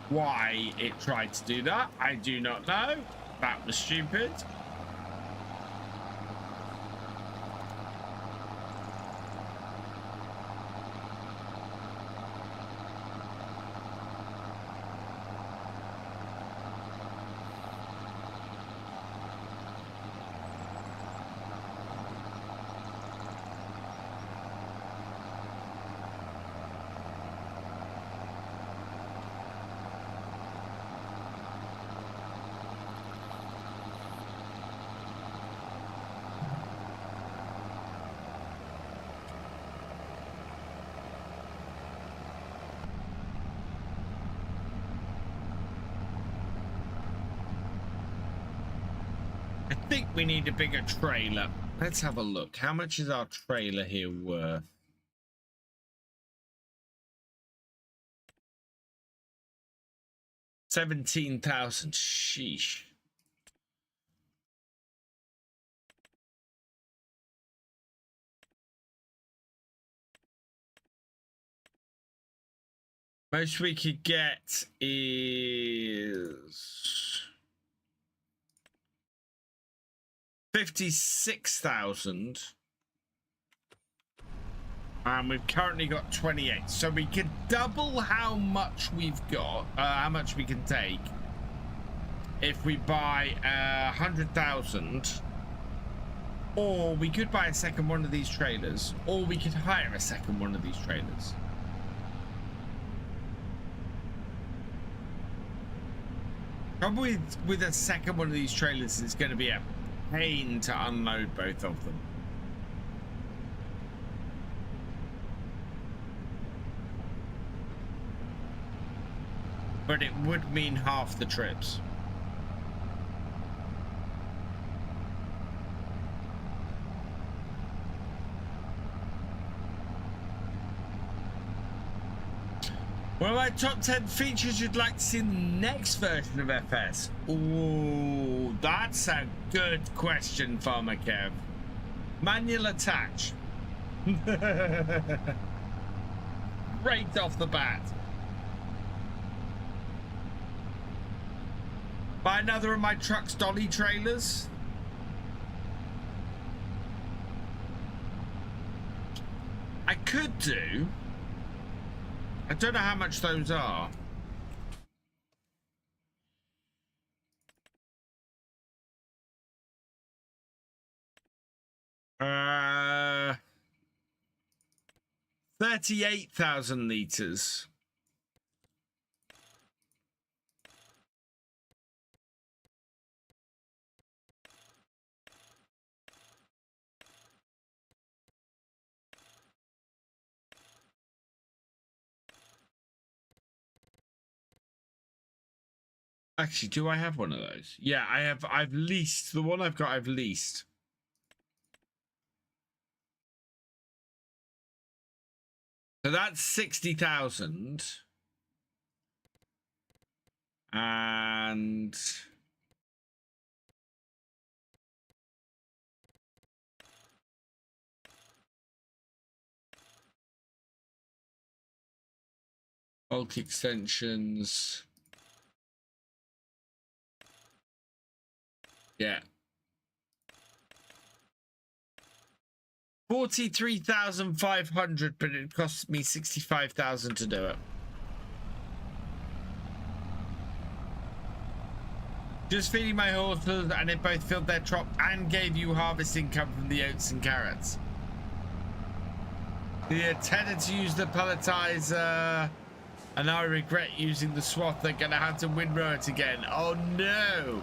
Why it tried to do that, I do not know. That was stupid. I think we need a bigger trailer. Let's have a look. How much is our trailer here worth? $17,000. Sheesh. Most we could get is 56,000. And we've currently got 28. So we could double how much we've got, how much we can take if we buy 100,000. Or we could buy a second one of these trailers, or we could hire a second one of these trailers. Probably with a second one of these trailers, it's going to be a pain to unload both of them. But it would mean half the trips. What are my top 10 features you'd like to see in the next version of FS? Oh, that's a good question, Farmer Kev. Manual attach. Right off the bat. Buy another of my truck's dolly trailers. I could do. I don't know how much those are. 38,000 litres. Actually, do I have one of those? Yeah, I have. I've leased the one I've got. I've leased. So that's 60,000. And bulk extensions. Yeah. 43,500, but it costs me 65,000 to do it. Just feeding my horses, and it both filled their crop and gave you harvest income from the oats and carrots. The intended to use the pelletizer, and I regret using the swath. They're gonna have to windrow it again. Oh no!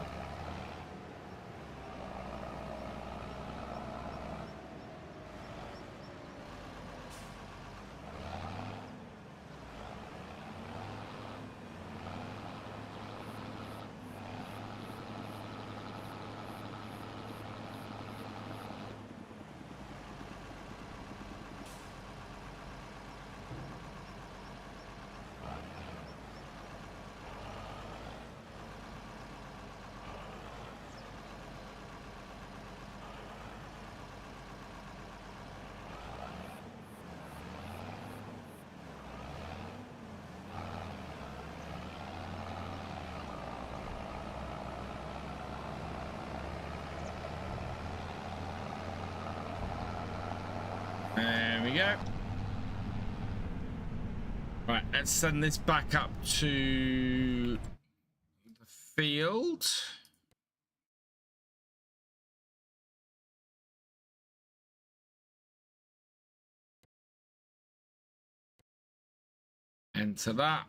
There we go. Right, let's send this back up to the field. Enter that.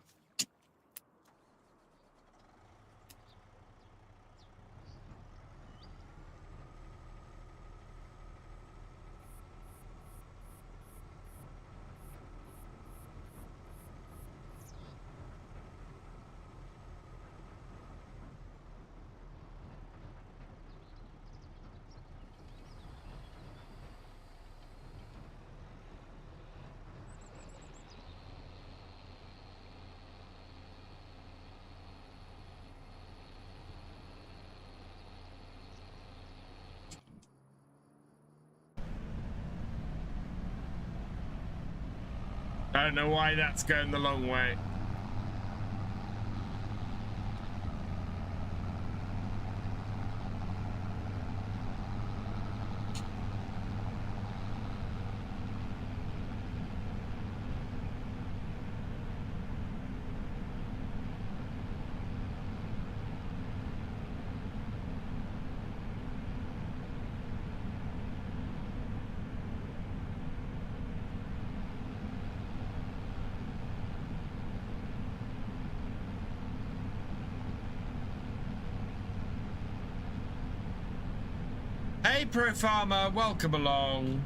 I don't know why that's going the long way. Hey, Pro Farmer, welcome along.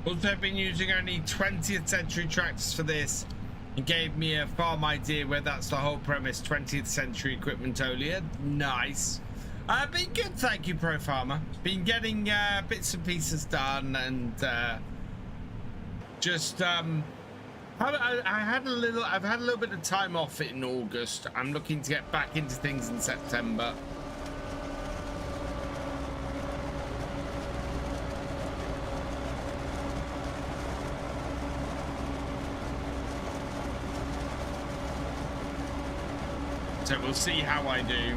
Also been using only 20th century tractors for this. It gave me a farm idea where that's the whole premise. 20th century equipment only. Nice. Been good, thank you, Pro Farmer. Been getting bits and pieces done, and just I've had a little bit of time off in August. I'm looking to get back into things in September. So we'll see how I do.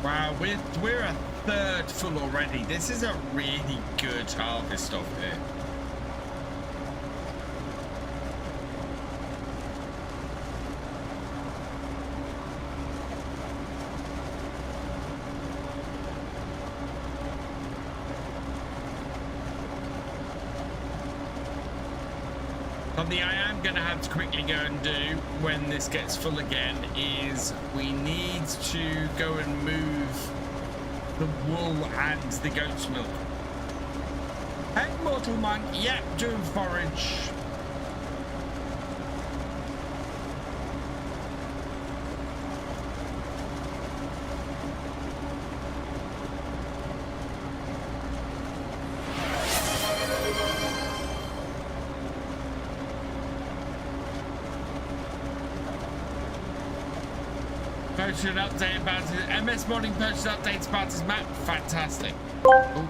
Wow, we're a third full already. This is a really good harvest of it. Something I am going to have to quickly go and do when this gets full again is we need to go and move the wool and the goat's milk. Hey, Mortal Monk. Yep, doing forage. Posted an update about it. MS Modding posted updates about his map. Fantastic. Ooh.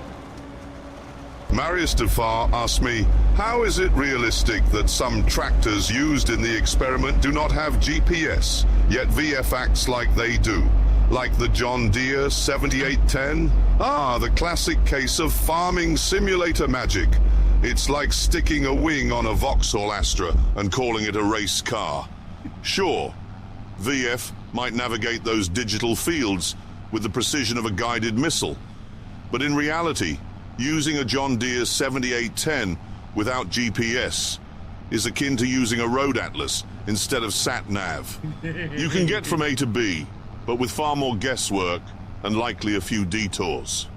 Marius Defar asked me, how is it realistic that some tractors used in the experiment do not have GPS, yet VF acts like they do? Like the John Deere 7810? Ah, the classic case of farming simulator magic. It's like sticking a wing on a Vauxhall Astra and calling it a race car. Sure, VF might navigate those digital fields with the precision of a guided missile. But in reality, using a John Deere 7810 without GPS is akin to using a road atlas instead of sat-nav. You can get from A to B, but with far more guesswork and likely a few detours.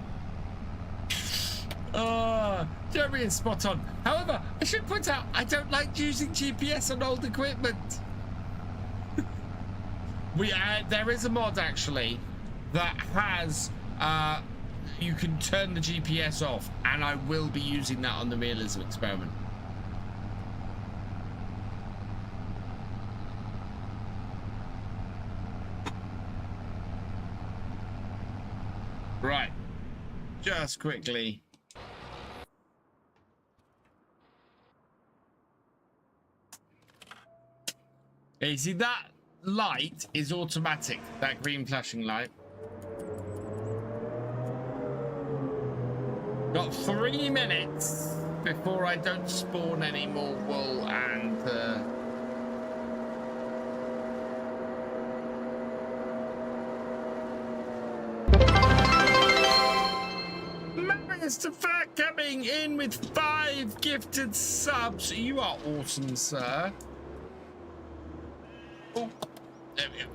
Jeremy is spot on. However, I should point out, I don't like using GPS on old equipment. There is a mod actually that has you can turn the GPS off, and I will be using that on the realism experiment. Right, just quickly. You see that light is automatic, that green flashing light. Got 3 minutes before I don't spawn any more wool and Mr. Fat coming in with 5 gifted subs. You are awesome, sir. Oh, there we go.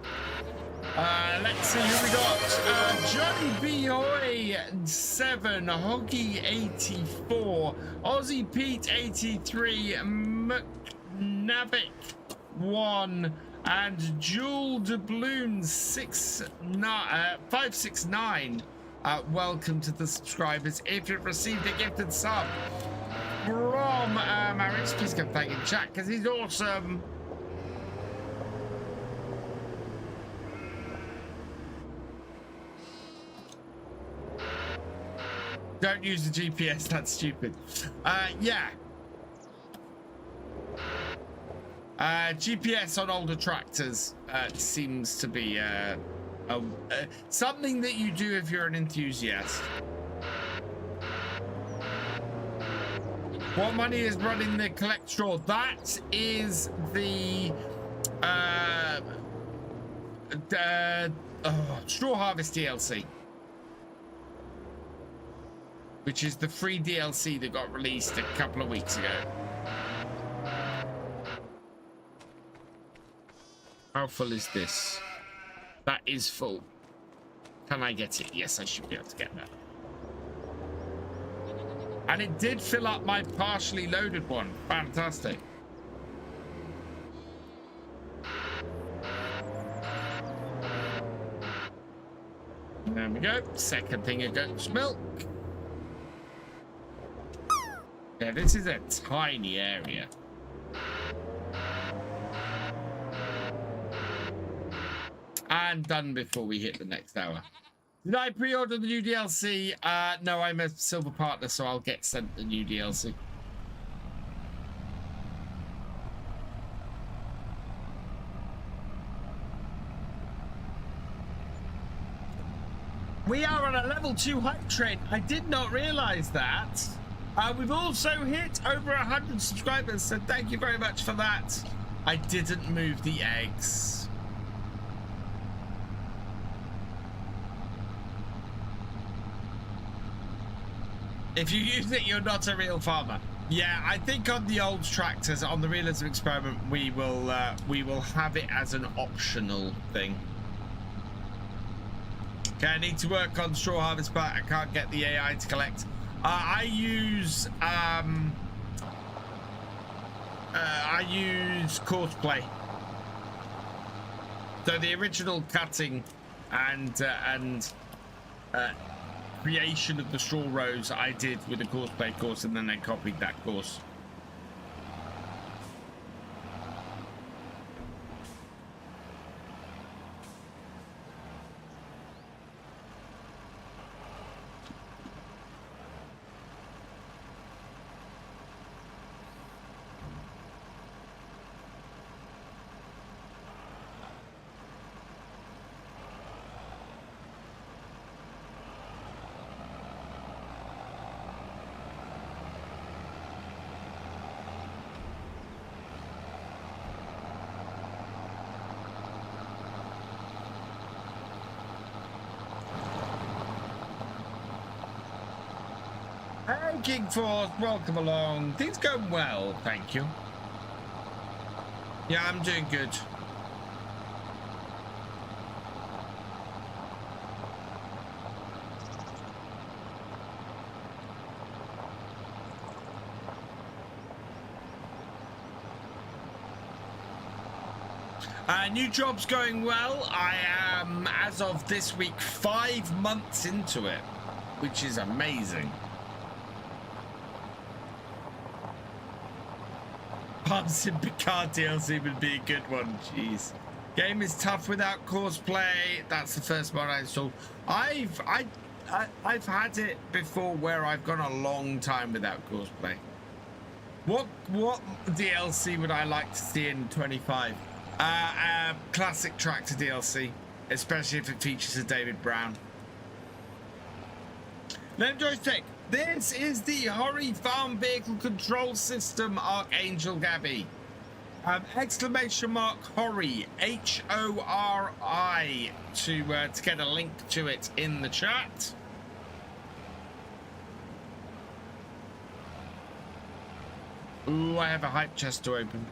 Let's see who we got. Johnny B-Hoy 7, Hoggy 84, Aussie Pete 83, McNavic 1, and Jewel Doubloon 569. Welcome to the subscribers. If you've received a gifted sub from Marius, please go thank him in chat because he's awesome. Don't use the GPS, that's stupid. Yeah. GPS on older tractors seems to be something that you do if you're an enthusiast. What money is running the collect straw? That is the straw harvest DLC. Which is the free DLC that got released a couple of weeks ago. How full is this? That is full. Can I get it? Yes, I should be able to get that. And it did fill up my partially loaded one. Fantastic. There we go. Second thing of goat's milk. Yeah, this is a tiny area. And done before we hit the next hour. Did I pre-order the new DLC? No, I'm a silver partner, so I'll get sent the new DLC. We are on a level 2 hype train. I did not realize that. We've also hit over 100 subscribers, so thank you very much for that. I didn't move the eggs. If you use it, you're not a real farmer. Yeah, I think on the old tractors, on the realism experiment, we will have it as an optional thing. Okay, I need to work on straw harvest, but I can't get the AI to collect. I use Courseplay. So the original cutting and creation of the straw rows I did with the Courseplay course, and then I copied that course. Hey, King Force, welcome along. Things going well, thank you. Yeah, I'm doing good. New job's going well. I am, as of this week, 5 months into it, which is amazing. Farmsim Picard DLC would be a good one. Jeez. Game is tough without courseplay. That's the first one I installed. I've had it before where I've gone a long time without courseplay. What DLC would I like to see in 25? Classic tractor DLC, especially if it features a David Brown. Let joystick. This is the Hori Farm Vehicle Control System, ArkAngil Gabby. Exclamation mark Hori, H-O-R-I, to get a link to it in the chat. Ooh, I have a hype chest to open.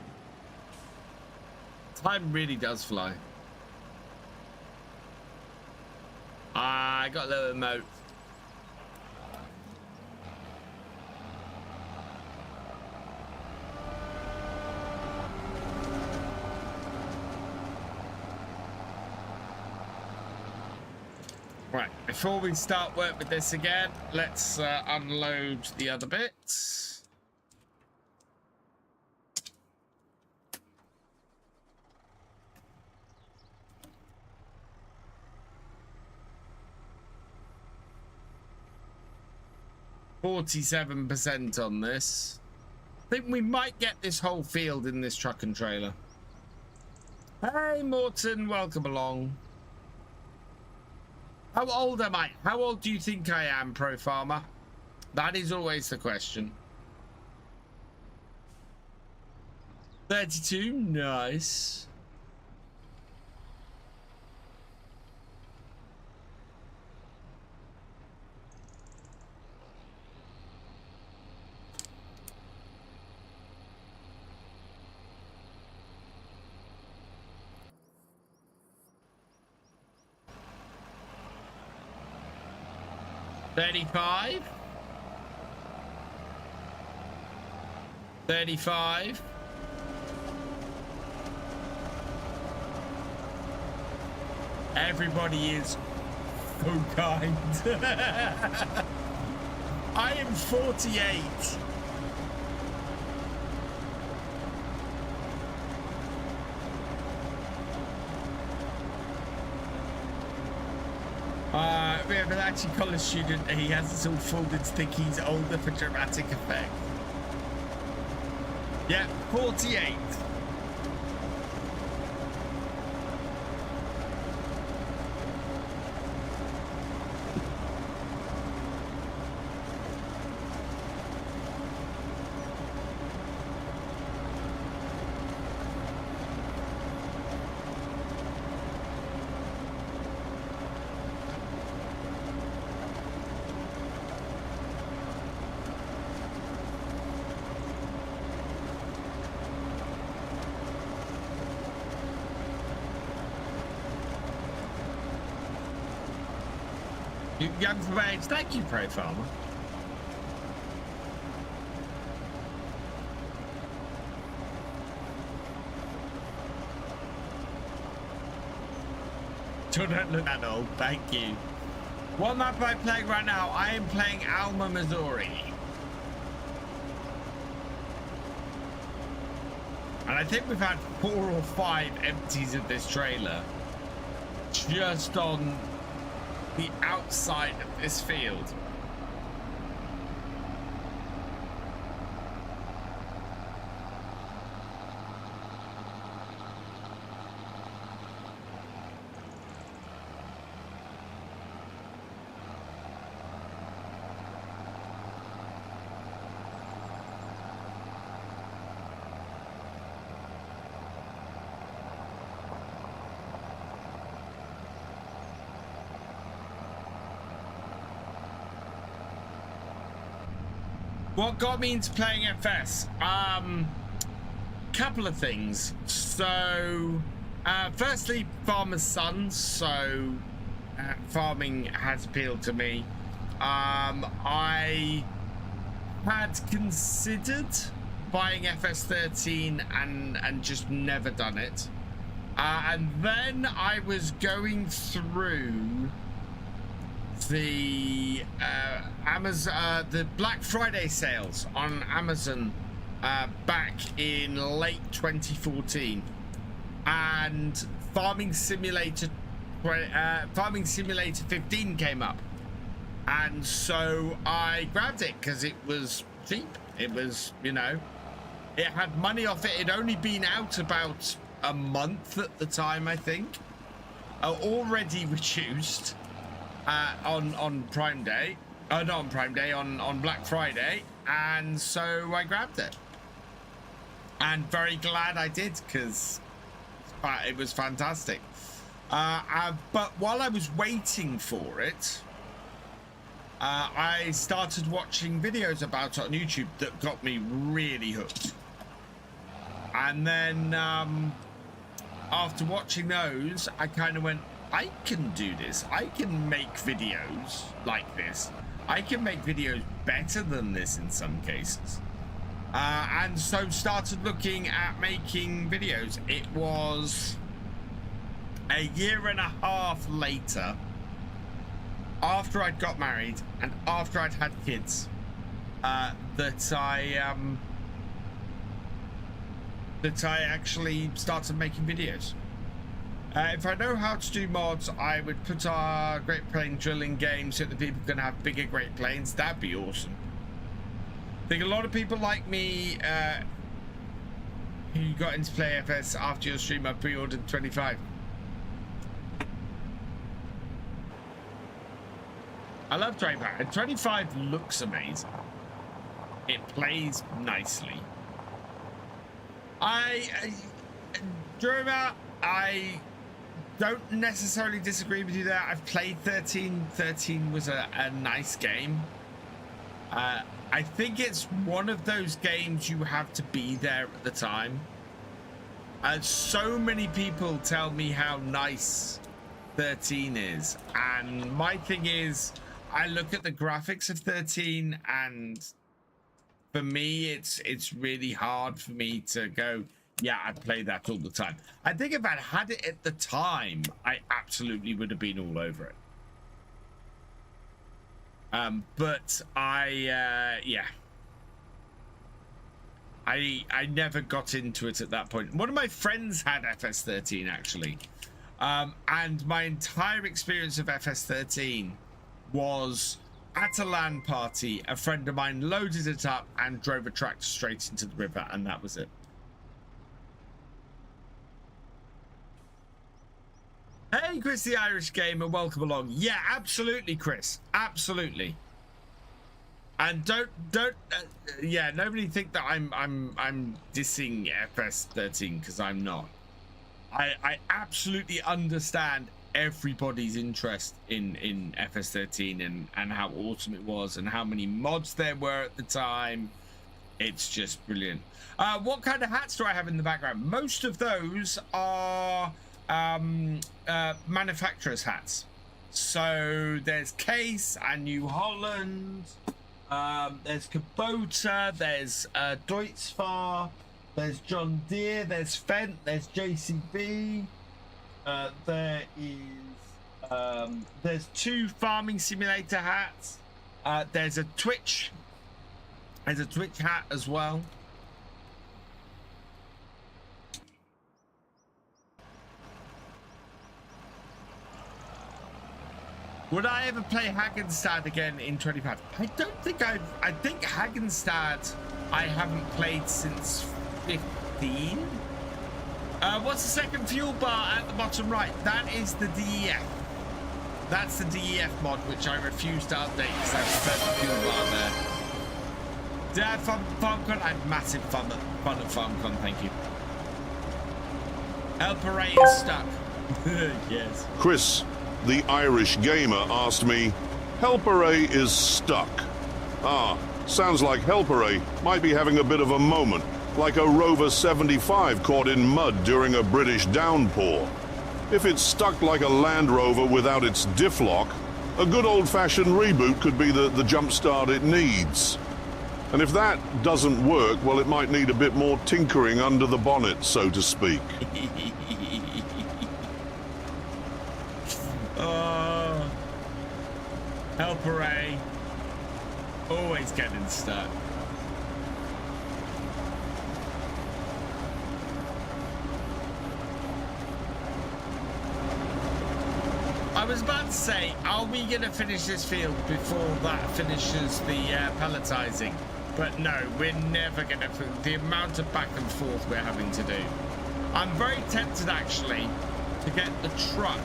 Time really does fly. I got a little emote. Right, before we start work with this again, let's unload the other bits. %47 on this. I think we might get this whole field in this truck and trailer. Hey, Morton, welcome along. How old am I? How old do you think I am, Pro Farmer? That is always the question. 32, nice. 35. 35. Everybody is so kind. I am 48. We have an actually college student. He has us all fooled into thinking he's older for dramatic effect. Yeah, 48. Young from age, thank you, Pro Farmer. Don't look that old, thank you. What map am I playing right now? I am playing Alma, Missouri. And I think we've had 4 or 5 empties of this trailer just on the outside of this field. What got me into playing FS? Couple of things. So, firstly, farmer's son. So, farming has appealed to me. I had considered buying FS13 and just never done it. And then I was going through the Amazon, the Black Friday sales on Amazon back in late 2014, and Farming Simulator 15 came up, and so I grabbed it because it was cheap. It was, you know, it had money off it. It'd only been out about a month at the time, I think. Already reduced. On Prime Day, not on Prime Day, on Black Friday, and so I grabbed it, and very glad I did, because it was fantastic. But while I was waiting for it, I started watching videos about it on YouTube that got me really hooked, and then after watching those, I kind of went, I can do this. I can make videos like this. I can make videos better than this in some cases. And so started looking at making videos. It was a year and a half later, after I'd got married and after I'd had kids, that I actually started making videos. If I know how to do mods, I would put our Great Plane drilling game so that people can have bigger Great Planes. That'd be awesome. I think a lot of people like me who got into play FS after your stream, I pre-ordered 25. I love 25. And 25 looks amazing. It plays nicely. Droma, I don't necessarily disagree with you there. I've played 13. 13 was a nice game. I think it's one of those games you have to be there at the time. So many people tell me how nice 13 is, and my thing is, I look at the graphics of 13, and for me, it's really hard for me to go, yeah, I'd play that all the time. I think if I'd had it at the time, I absolutely would have been all over it. But yeah. I never got into it at that point. One of my friends had FS13 actually. And my entire experience of FS13 was at a LAN party. A friend of mine loaded it up and drove a tractor straight into the river, and that was it. Hey, Chris the Irish Gamer, welcome along. Yeah, absolutely, Chris. Absolutely. And don't yeah, nobody think that I'm dissing FS13, because I'm not. I absolutely understand everybody's interest in FS13 and how awesome it was and how many mods there were at the time. It's just brilliant. What kind of hats do I have in the background? Most of those are manufacturers' hats. So there's Case and New Holland. There's Kubota. There's Deutzfahr. There's John Deere. There's Fendt. There's JCB. There is there's 2 farming simulator hats. There's a Twitch. There's a Twitch hat as well. Would I ever play Hagenstad again in 25? I don't think I think Hagenstad I haven't played since 15. What's the second fuel bar at the bottom right? That is the DEF. That's the DEF mod, which I refuse to update because I prefer the fuel bar there. Did I have FarmCon? I had massive fun at FarmCon, thank you. El Parade is stuck. Yes. Chris, the Irish Gamer, asked me, Helperay is stuck. Ah, sounds like Helperay might be having a bit of a moment, like a Rover 75 caught in mud during a British downpour. If it's stuck like a Land Rover without its diff lock, a good old-fashioned reboot could be the jump start it needs. And if that doesn't work, well, it might need a bit more tinkering under the bonnet, so to speak. Oh, Helperay, always getting stuck. I was about to say, are we going to finish this field before that finishes the pelletizing? But no, we're never going to. The amount of back and forth we're having to do. I'm very tempted, actually, to get the truck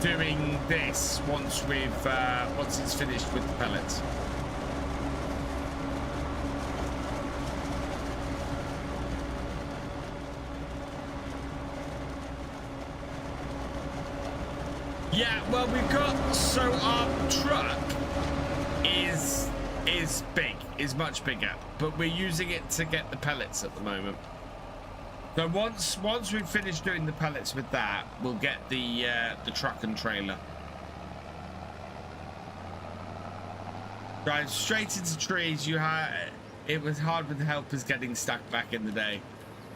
doing this once it's finished with the pellets. Yeah, well, we've got, so our truck is big, is much bigger, but we're using it to get the pellets at the moment. So once we've finished doing the pellets with that, we'll get the truck and trailer. Drive straight into trees. It was hard with the helpers getting stuck back in the day.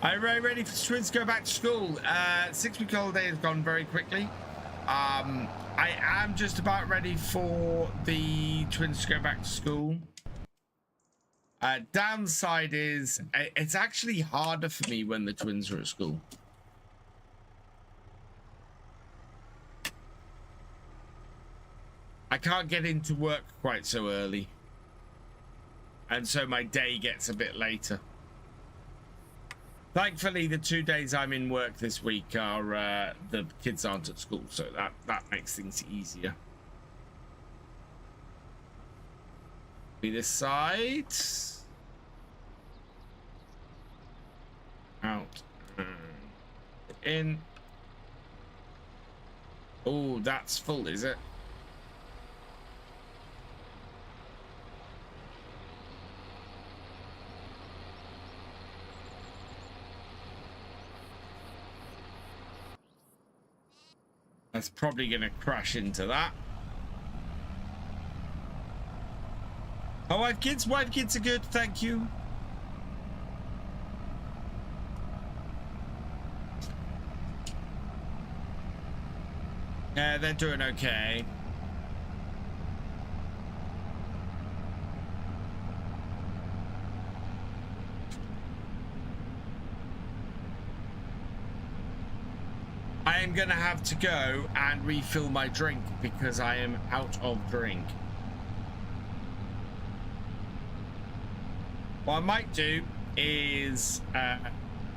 Are you ready for twins to go back to school? 6-week holiday has gone very quickly. I am just about ready for the twins to go back to school. Downside is it's actually harder for me when the twins are at school. I can't get into work quite so early, and so my day gets a bit later. Thankfully, the 2 days I'm in work this week are the kids aren't at school, so that makes things easier. Be this side. Out. In. Oh, that's full, is it? That's probably going to crash into that. Oh, wife kids are good, thank you. Yeah, they're doing okay. I am gonna have to go and refill my drink because I am out of drink. What I might do is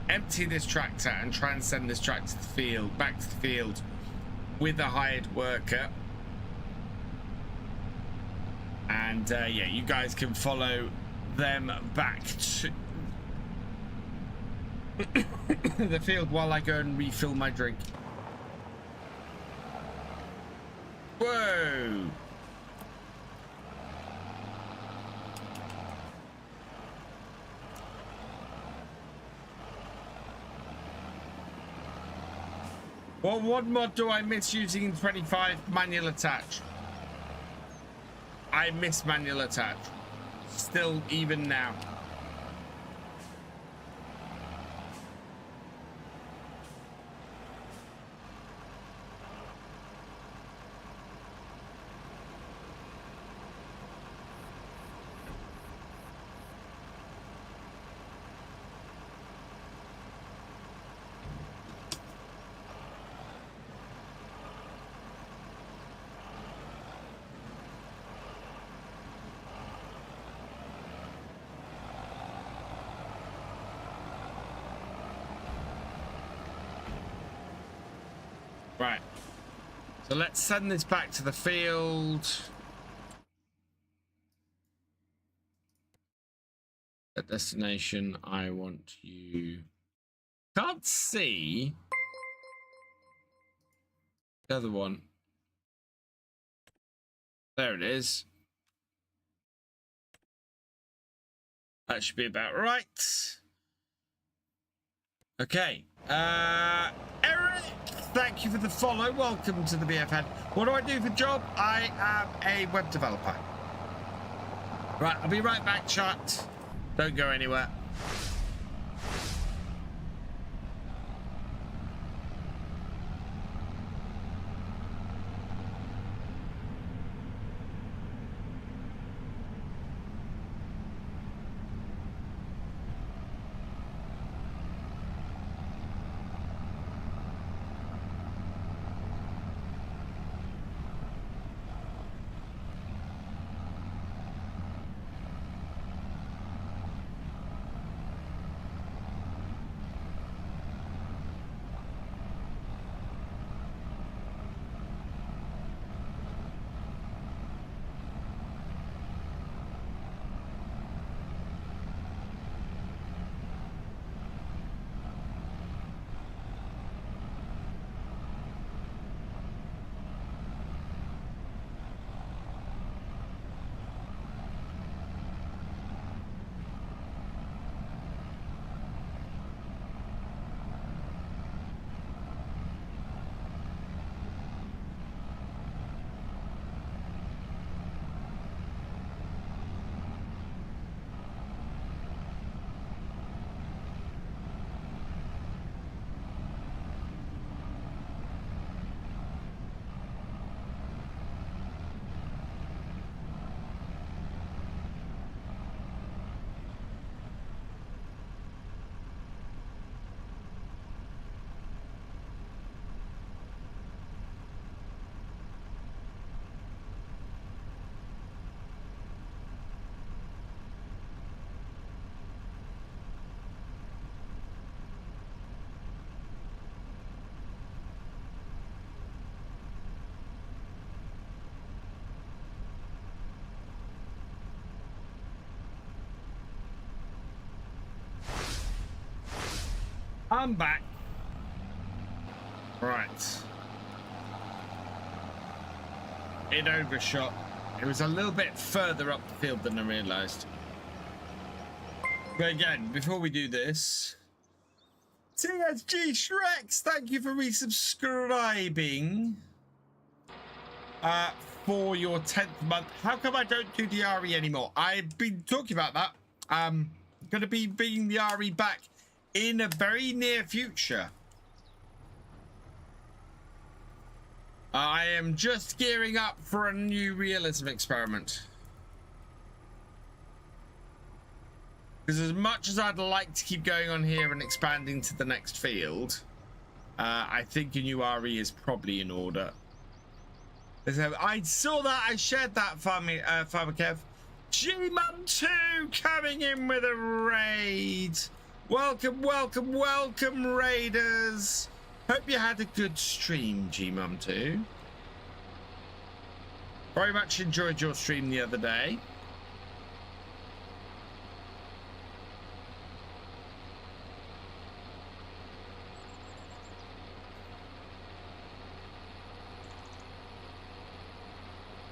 empty this tractor and try and send this tractor to the field, back to the field with a hired worker. And yeah, you guys can follow them back to the field while I go and refill my drink. Whoa! Well, what mod do I miss using in 25? Manual attach. I miss manual attach. Still, even now. Right, so let's send this back to the field. At destination, I want you. Can't see the other one. There it is. That should be about right. Okay. Eric, thank you for the follow. Welcome to the BFN. What do I do for job? I am a web developer. Right, I'll be right back, chat. Don't go anywhere. I'm back. Right. It overshot. It was a little bit further up the field than I realized. But again, before we do this, TSG Shreks, thank you for resubscribing. for your 10th month. How come I don't do the RE anymore? I've been talking about that. Going to be bringing the RE back in a very near future. I am just gearing up for a new realism experiment. Because as much as I'd like to keep going on here and expanding to the next field, I think a new RE is probably in order. So I saw that. I shared that, Farmer Kev. G-Mum2 coming in with a raid. Welcome, welcome, welcome, raiders. Hope you had a good stream, G-Mum2. Very much enjoyed your stream the other day.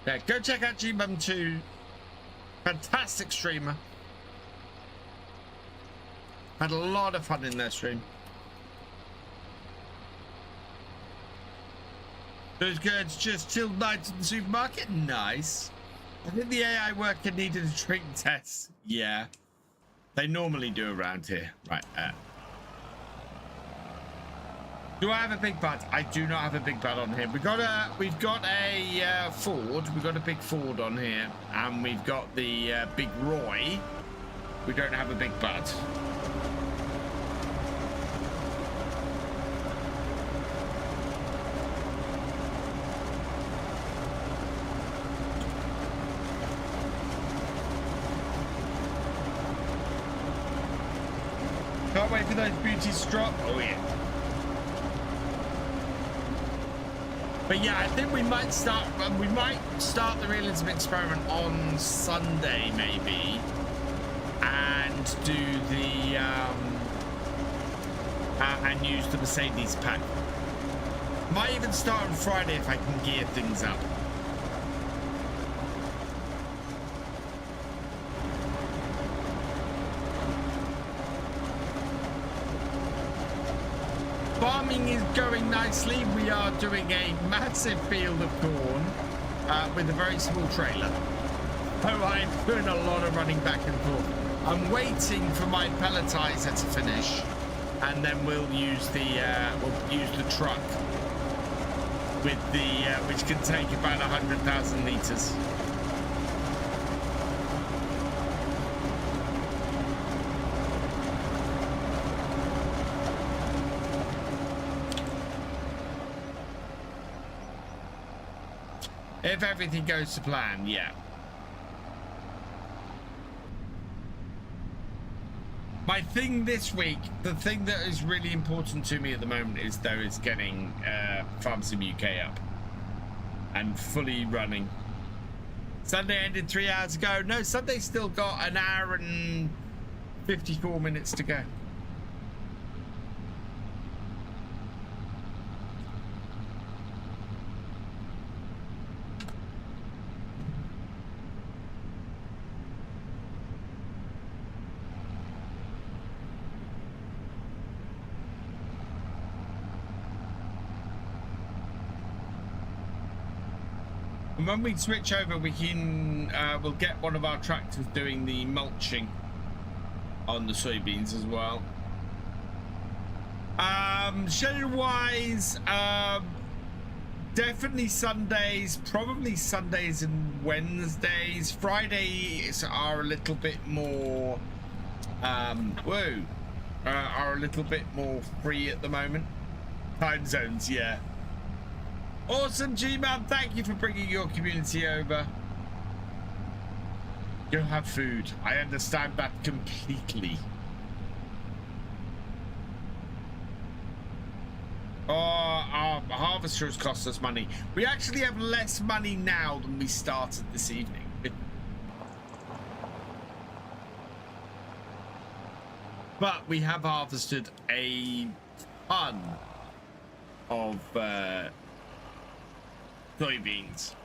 Yeah, go check out G-Mum2. Fantastic streamer. Had a lot of fun in their stream. Those goods just till night in the supermarket. Nice. I think the AI worker needed a drink test. Yeah. They normally do around here. Right. Do I have a big bud? I do not have a big bud on here. We've got a Ford. We've got a big Ford on here, and we've got the big Roy. We don't have a big bud. Can't wait for those beauties to drop. Oh yeah. But yeah, I think we might start the realism experiment on Sunday maybe, and do the and use the Mercedes pack. Might even start on Friday if I can gear things up. Farming is going nicely. We are doing a massive field of corn with a very small trailer. Oh, I'm doing a lot of running back and forth. I'm waiting for my pelletizer to finish, and then we'll use the truck with the which can take about 100,000 liters. If everything goes to plan, yeah. My thing this week, the thing that is really important to me at the moment is getting Farmsim UK up and fully running. Sunday ended 3 hours ago. No, Sunday's still got an hour and 54 minutes to go. And when we switch over, we can we'll get one of our tractors doing the mulching on the soybeans as well. Schedule wise, definitely Sundays, probably Sundays and Wednesdays. Fridays are a little bit more are a little bit more free at the moment. Time zones, yeah. Awesome, G-Man. Thank you for bringing your community over. You'll have food. I understand that completely. Oh, our harvesters cost us money. We actually have less money now than we started this evening. But we have harvested a ton of soybeans.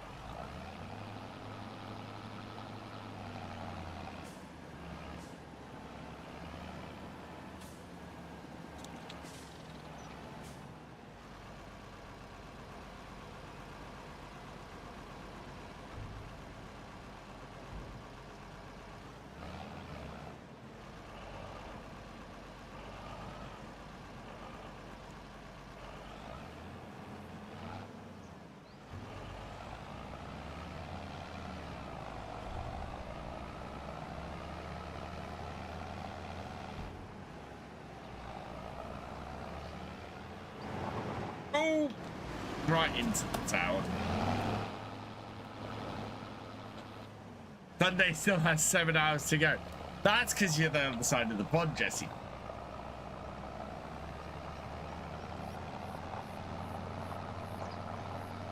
Oh, right into the tower. Sunday still has 7 hours to go. That's because you're the other side of the pond, Jesse.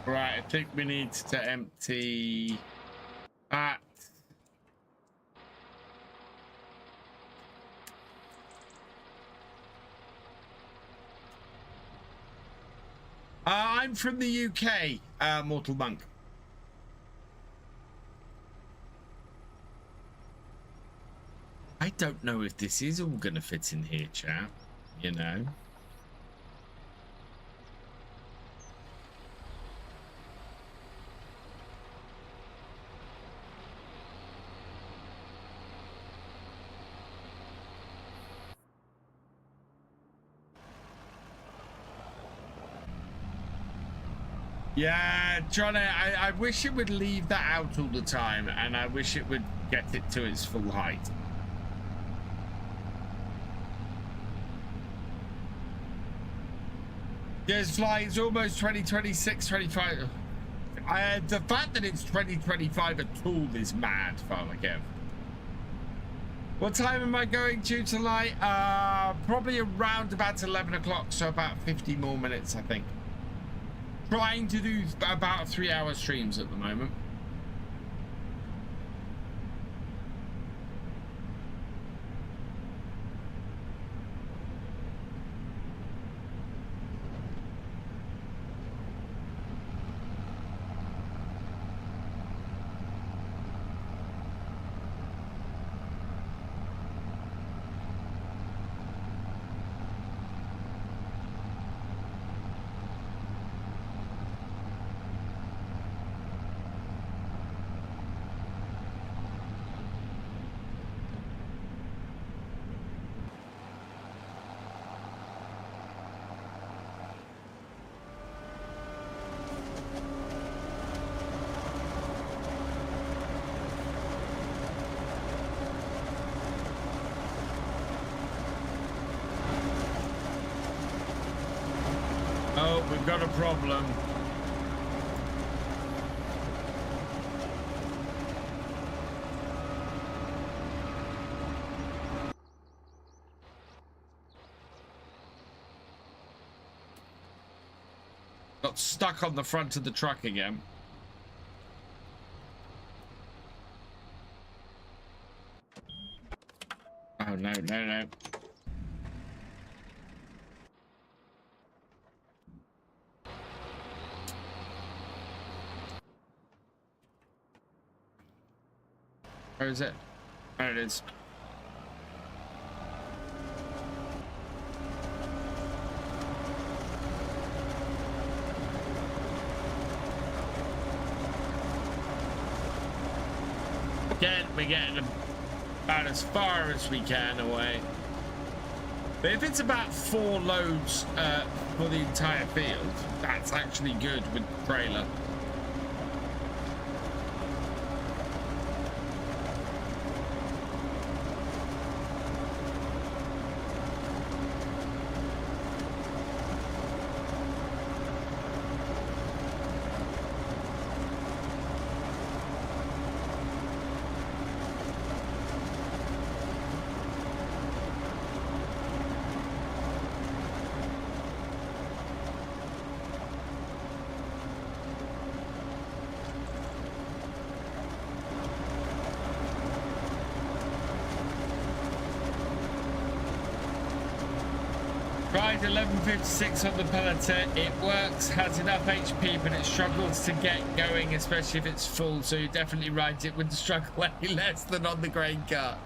Right, I think we need to empty that. I'm from the UK, Mortal Monk. I don't know if this is all going to fit in here, chap. You know. Yeah, John, I wish it would leave that out all the time, and I wish it would get it to its full height. Yes, flying, it's almost 2026, 25. The fact that it's 2025 at all is mad, Farmer Kev. What time am I going due to light? Probably around about 11 o'clock, so about 50 more minutes, I think. Trying to do about 3-hour streams at the moment. Oh, we've got a problem. Got stuck on the front of the truck again. Oh, no, no, no. Where is it? There it is. Again, we're getting about as far as we can away. But if it's about 4 loads for the entire field, that's actually good with the trailer. Tried 1156 on the pelleter, it works, has enough HP, but it struggles to get going, especially if it's full, so you're definitely right, it would struggle way less than on the grain cart.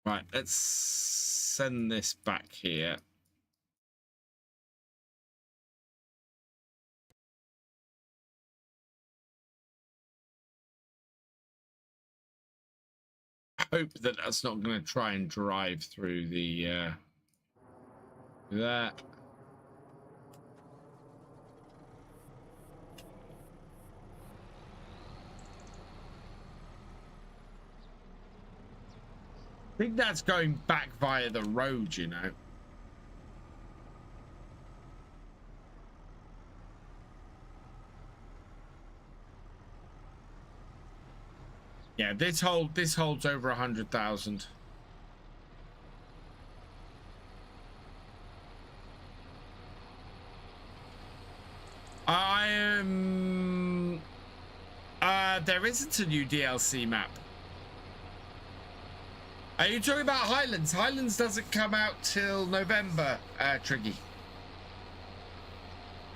Right, let's send this back here. Hope that that's not going to try and drive through the that. think that's going back via the road, you know. Yeah, this holds over 100,000. There isn't a new DLC map. Are you talking about Highlands? Highlands doesn't come out till November, Triggy.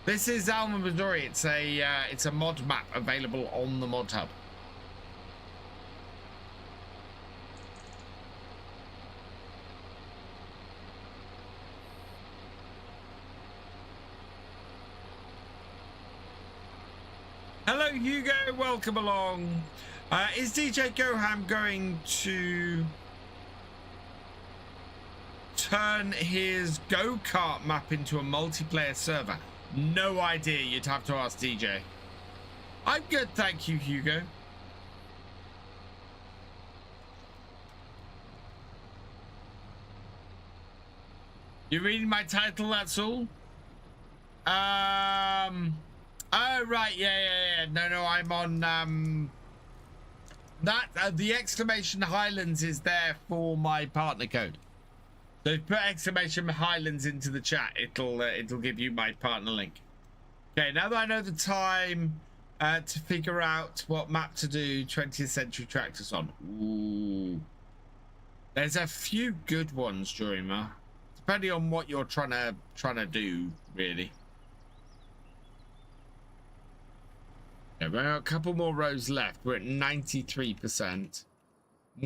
This is Alma, Missouri. It's a mod map available on the mod hub. Hello, Hugo. Welcome along. Is DJ Goham going to turn his go-kart map into a multiplayer server? No idea. You'd have to ask DJ. I'm good, thank you, Hugo. You're reading my title, that's all? Oh, right, yeah. No, I'm on, the exclamation Highlands is there for my partner code. So put exclamation Highlands into the chat, it'll give you my partner link. Okay, now that I know the time to figure out what map to do 20th century tractors on. Ooh. There's a few good ones, Joyma. Depending on what you're trying to do, really. Yeah, we've got a couple more rows left. We're at 93%.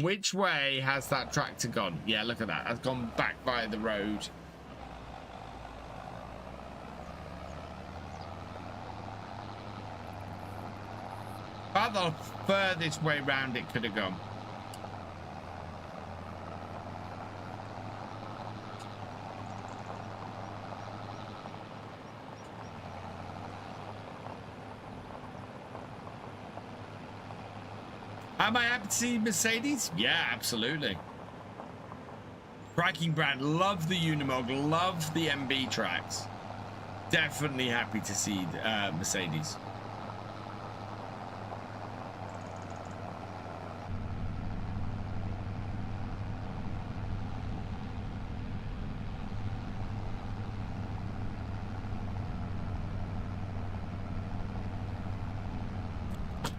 Which way has that tractor gone? Yeah, look at that. It's gone back via the road. About the furthest way round it could have gone. Am I happy to see Mercedes? Yeah, absolutely. Striking brand. Love the Unimog. Love the MB tracks. Definitely happy to see Mercedes.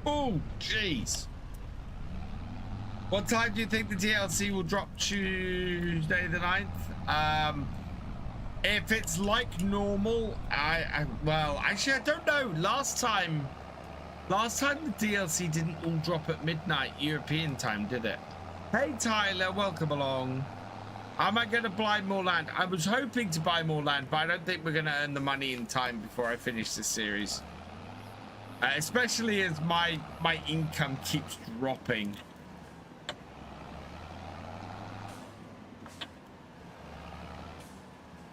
Oh, jeez. What time do you think the DLC will drop? Tuesday the 9th? If it's like normal, well, actually, I don't know. Last time the DLC didn't all drop at midnight European time, did it? Hey, Tyler, welcome along. Am I going to buy more land? I was hoping to buy more land, but I don't think we're going to earn the money in time before I finish this series. Especially as my income keeps dropping.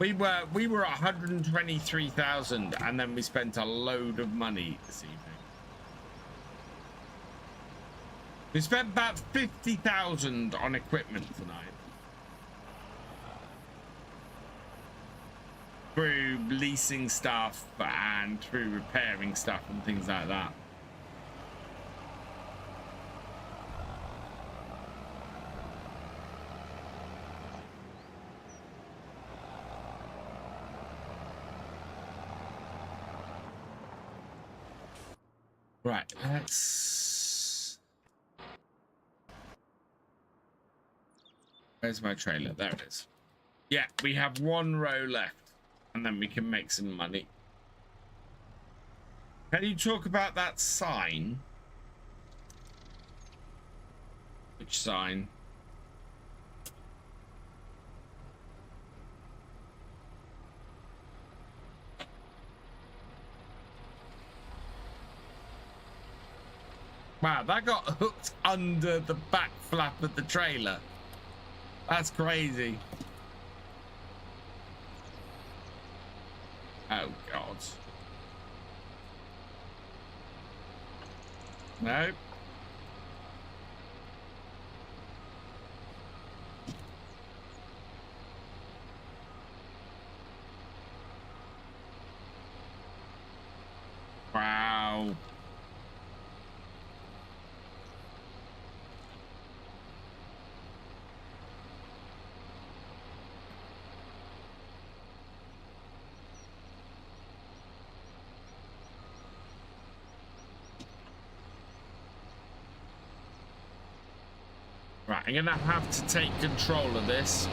We were at 123,000, and then we spent a load of money this evening. We spent about 50,000 on equipment tonight. Through leasing stuff and through repairing stuff and things like that. Right, let's... Where's my trailer? There it is. Yeah, we have one row left, and then we can make some money. Can you talk about that sign? Which sign? Wow, that got hooked under the back flap of the trailer. That's crazy. Oh, God. Nope. Right, I'm gonna have to take control of this.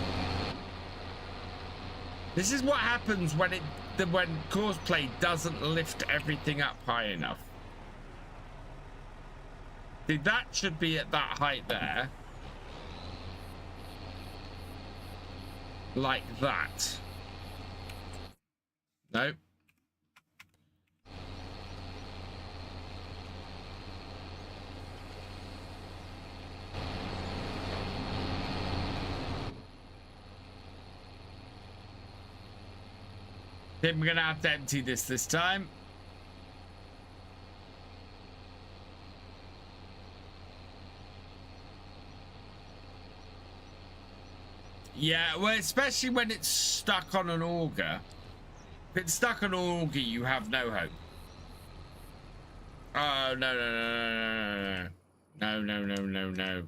This is what happens when when Cosplay doesn't lift everything up high enough. See, that should be at that height there. Like that. Nope. Then we're gonna have to empty this time. Yeah, well, especially when it's stuck on an auger. If it's stuck on an auger, you have no hope. Oh, no, no, no, no, no, no, no, no, no.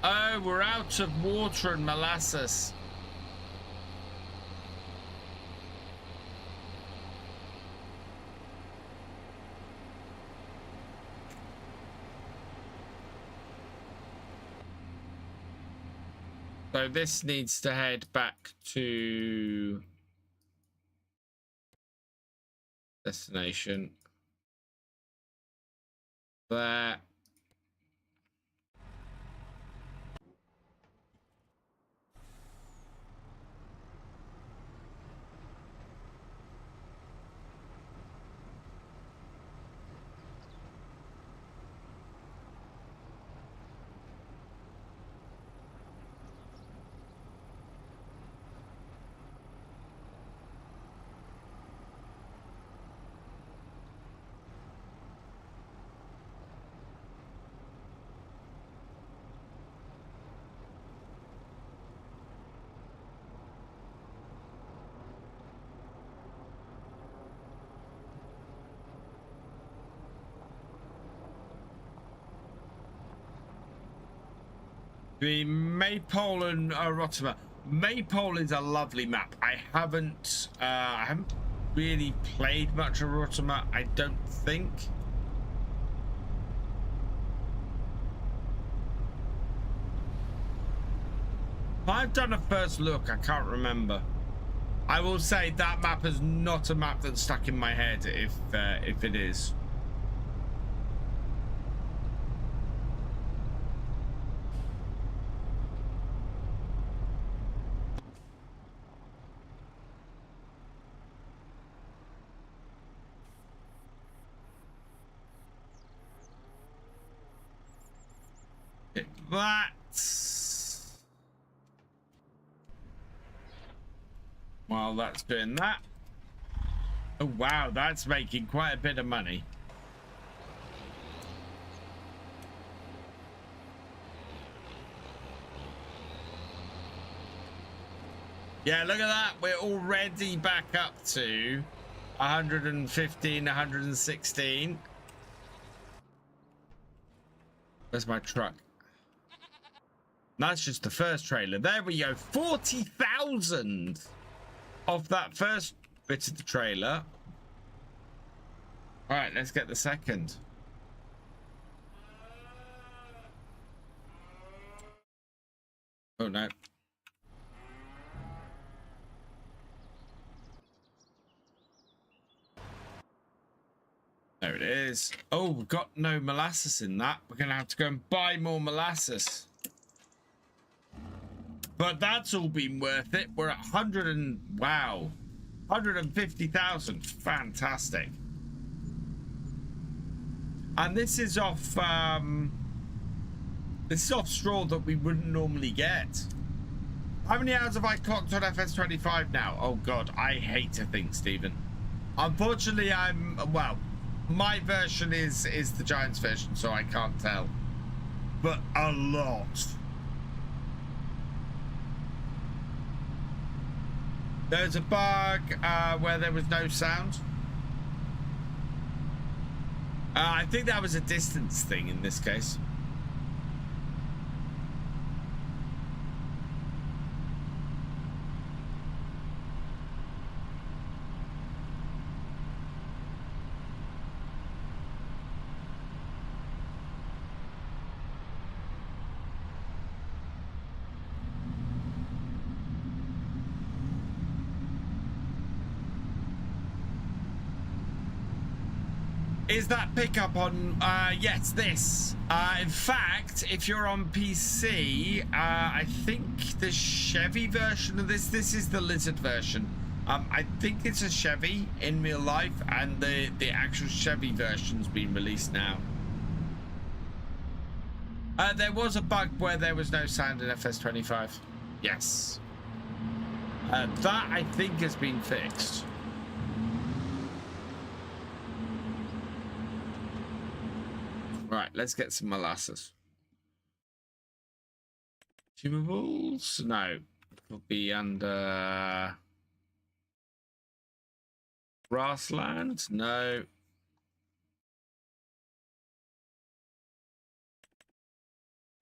Oh, we're out of water and molasses. So this needs to head back to destination. There. The Maypole and Mortimer. Maypole is a lovely map. I haven't really played much of Mortimer, I don't think. I've done a first look, I can't remember. I will say that map is not a map that's stuck in my head if it is. That's while that's doing that. Oh wow, that's making quite a bit of money. Yeah, look at that. We're already back up to 115, 116. Where's my truck? That's just the first trailer. There we go. 40,000 of that first bit of the trailer. All right, let's get the second. Oh, no. There it is. Oh, we've got no molasses in that. We're going to have to go and buy more molasses. But that's all been worth it. We're at 100 and wow, 150,000. Fantastic. And this is off straw that we wouldn't normally get. How many hours have I clocked on FS25 now? Oh God, I hate to think, Stephen. Unfortunately, well, my version is the Giants version, so I can't tell. But a lot. There's a bug where there was no sound. I think that was a distance thing in this case. Is that pickup on, yes, this. In fact, if you're on PC, I think the Chevy version of this is the Lizard version. I think it's a Chevy in real life, and the actual Chevy version's been released now. There was a bug where there was no sound in FS25. Yes. That, I think, has been fixed. Right, let's get some molasses. Consumables? No. It'll be under grassland? No.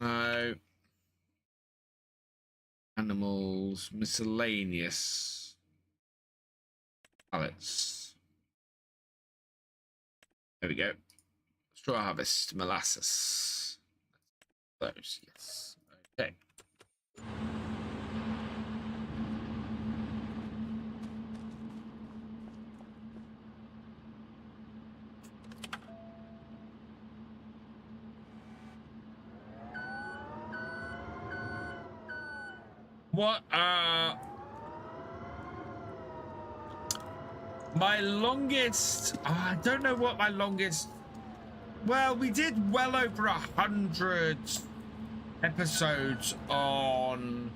No. Animals, miscellaneous pallets. There we go. Straw harvest, molasses. Those, yes. Okay. What my longest, I don't know what my longest, well, we did well over 100 episodes on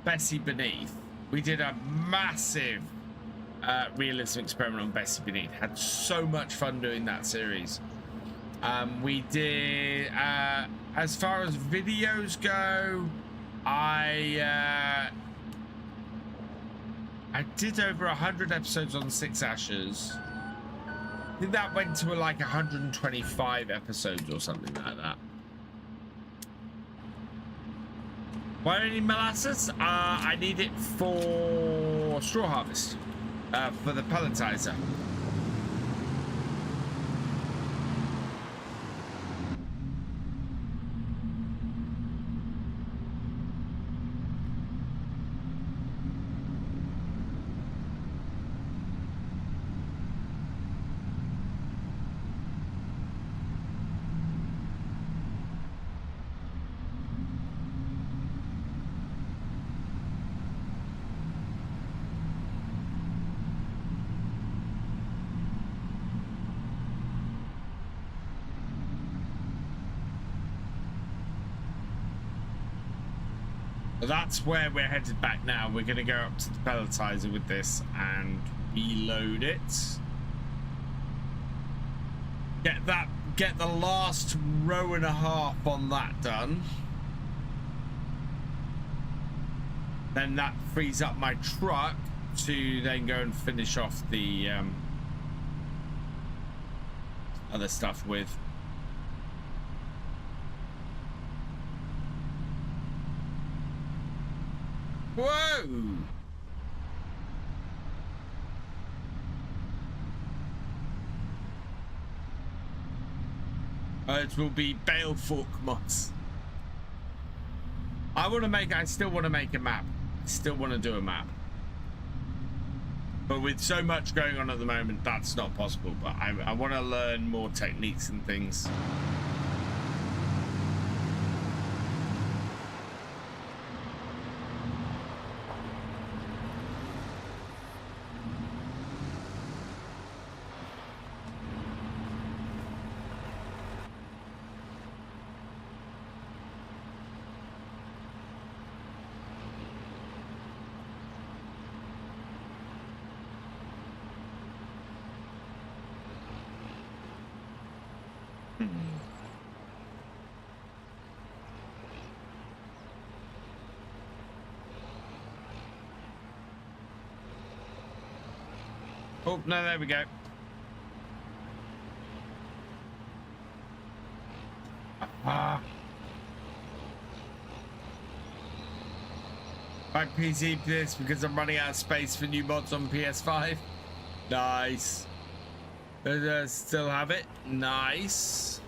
Bessie Beneath. We did a massive realism experiment on Bessie Beneath. Had so much fun doing that series. We did, as far as videos go, I did over 100 episodes on Six Ashes. I think that went to like 125 episodes or something like that. Why do I need molasses? I need it for straw harvest, for the pelletizer. That's where we're headed back now. We're going to go up to the pelletizer with this and reload it. Get the last row and a half on that done. Then that frees up my truck to then go and finish off the other stuff with. Whoa! It will be Baleful mods. I still want to make a map. I still want to do a map. But with so much going on at the moment, that's not possible. But I want to learn more techniques and things. Oh, no, there we go. Ah. I PC this because I'm running out of space for new mods on PS5. Nice. Still have it. Nice.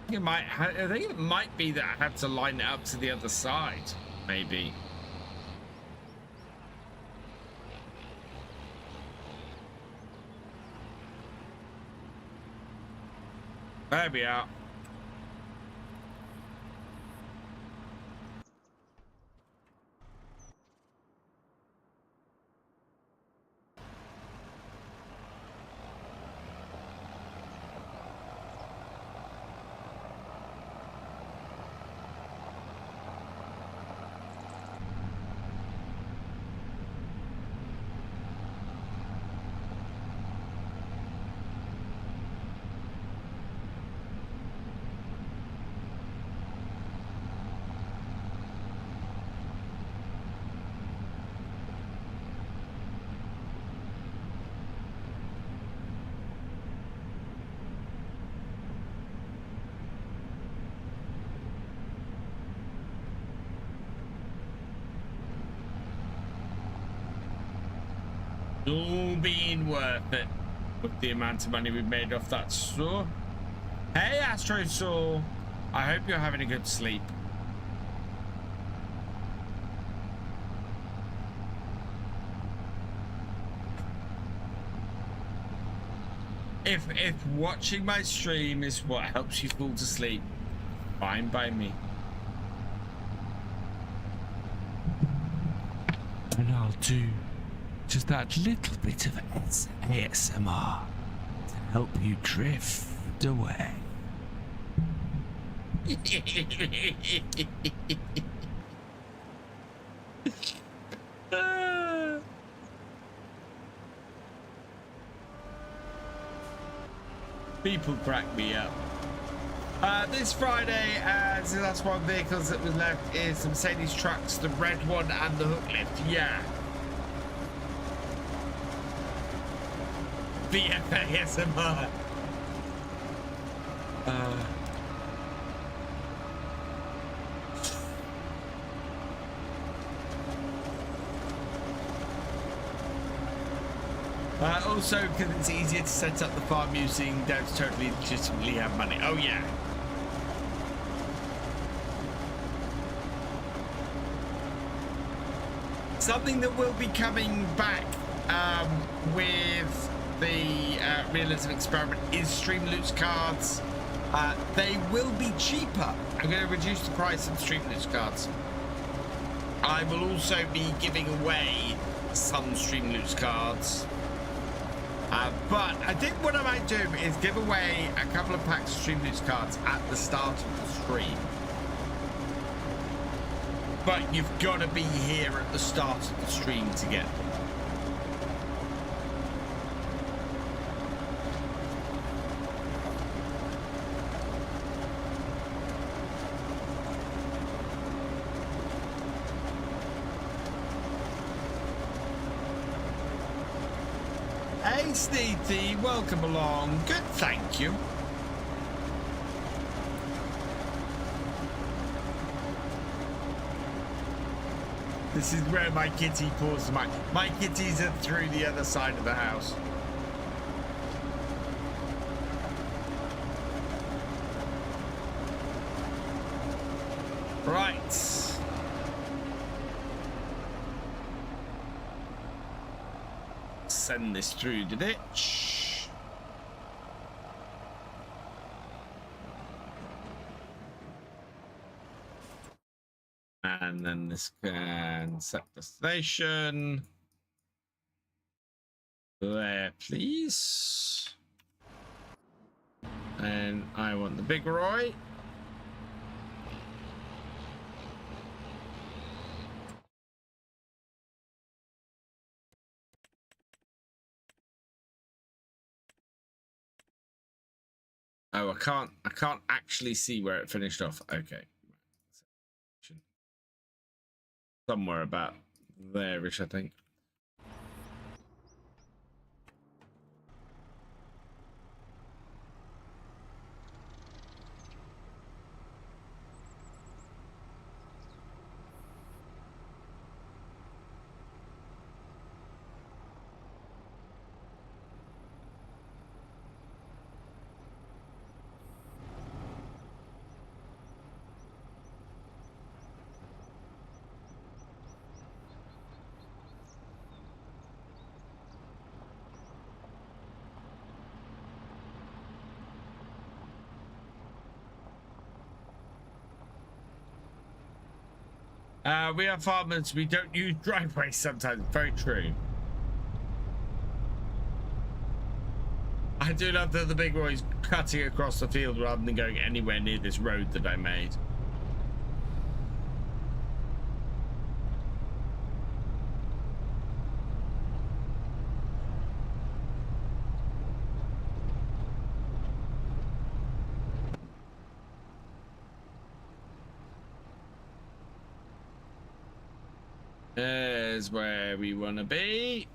I think it might be that I had to line it up to the other side. Maybe. There we are. All being worth it with the amount of money we've made off that store. Hey, Astro Saw. I hope you're having a good sleep. If watching my stream is what helps you fall to sleep, fine by me. And I'll do just that little bit of ASMR to help you drift away. People crack me up. This Friday, as the last one vehicles that was left is the Mercedes trucks, the red one and the hook lift. Yeah. VFASMR. Also, because it's easier to set up the farm using devs totally legitimately have money. Oh, yeah. Something that will be coming back with the realism experiment is stream loots cards. They will be cheaper. I'm going to reduce the price of stream loots cards. I will also be giving away some stream loots cards. But I think what I might do is give away a couple of packs of stream loots cards at the start of the stream. But you've got to be here at the start of the stream to get them. Hey, Sneethy, welcome along. Good, thank you. This is where my kitty paws my kitties are through the other side of the house. Right. Send this through the ditch. And then this can set the station. There, please. And I want the big Roy. Oh, I can't actually see where it finished off. Okay. Somewhere about there-ish, I think. We are farmers. We don't use driveways sometimes. Very true. I do love that the big boy's cutting across the field rather than going anywhere near this road that I made. There's where we want to be.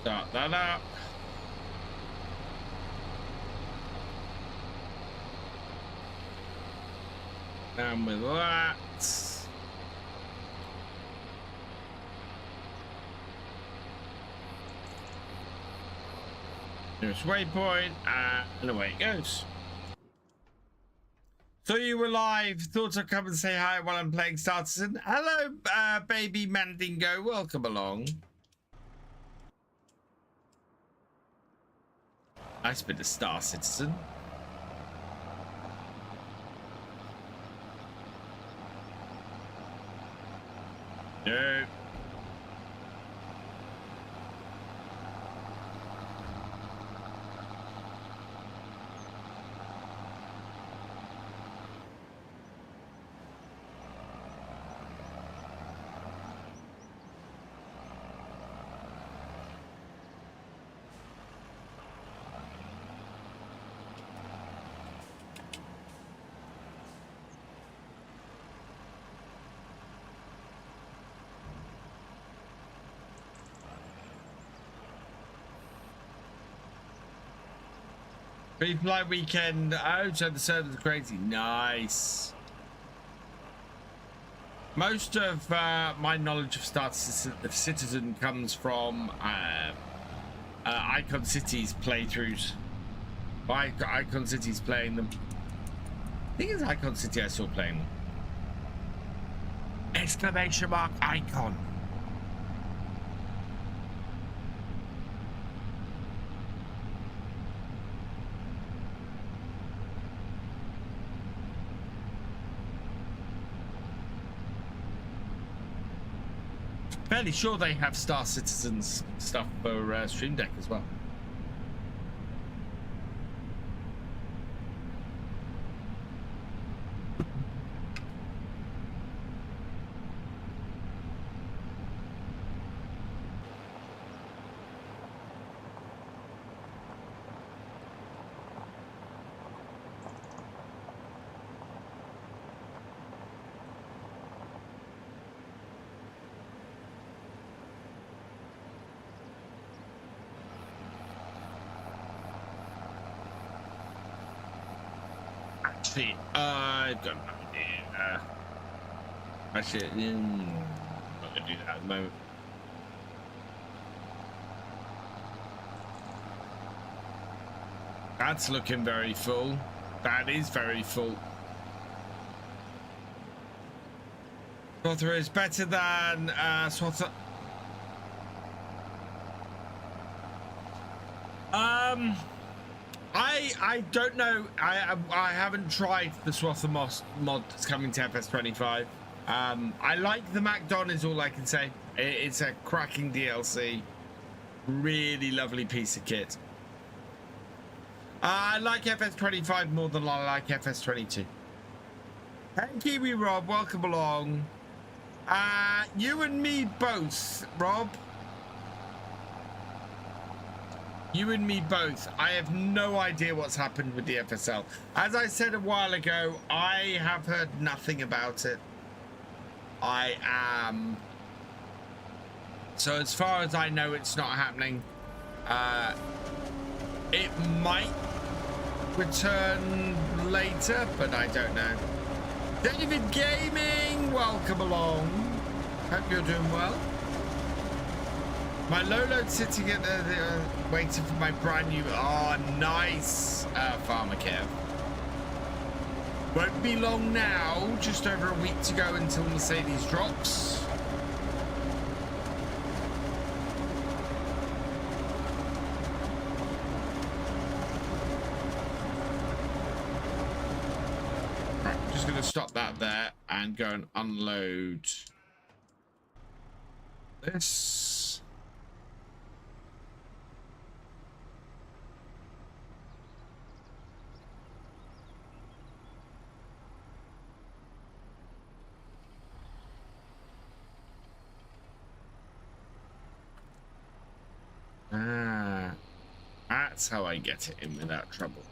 Start that up. Down with that. Nearest waypoint, and away it goes. So you were live. Thought I'd come and say hi while I'm playing Star Citizen. Hello, baby Mandingo. Welcome along. Nice bit of Star Citizen. No. Free flight weekend. Oh, so the server's crazy. Nice. Most of my knowledge of Star Citizen comes from Icon City's playthroughs. Icon City's playing them. I think it's Icon City I saw playing them. Exclamation mark Icon. Fairly sure they have Star Citizens stuff for Stream Deck as well. I've got no idea. Actually, I'm not going to do that at the moment. That's looking very full. That is very full. Swather is better than Swather. I don't know. I haven't tried the Swather mod that's coming to FS25. I like the MacDon is all I can say. It's a cracking DLC. Really lovely piece of kit. I like FS25 more than I like FS22. Hey, Kiwi Rob, welcome along. You and me both, Rob. You and me both. I have no idea what's happened with the FSL. As I said a while ago, I have heard nothing about it. So as far as I know, it's not happening. It might return later, but I don't know. David Gaming, welcome along. Hope you're doing well. My low load sitting at the waiting for my brand new. Oh, nice, Farmer Kev. Won't be long now. Just over a week to go until Mercedes drops. Right, just gonna stop that there and go and unload this. Ah, that's how I get it in without trouble.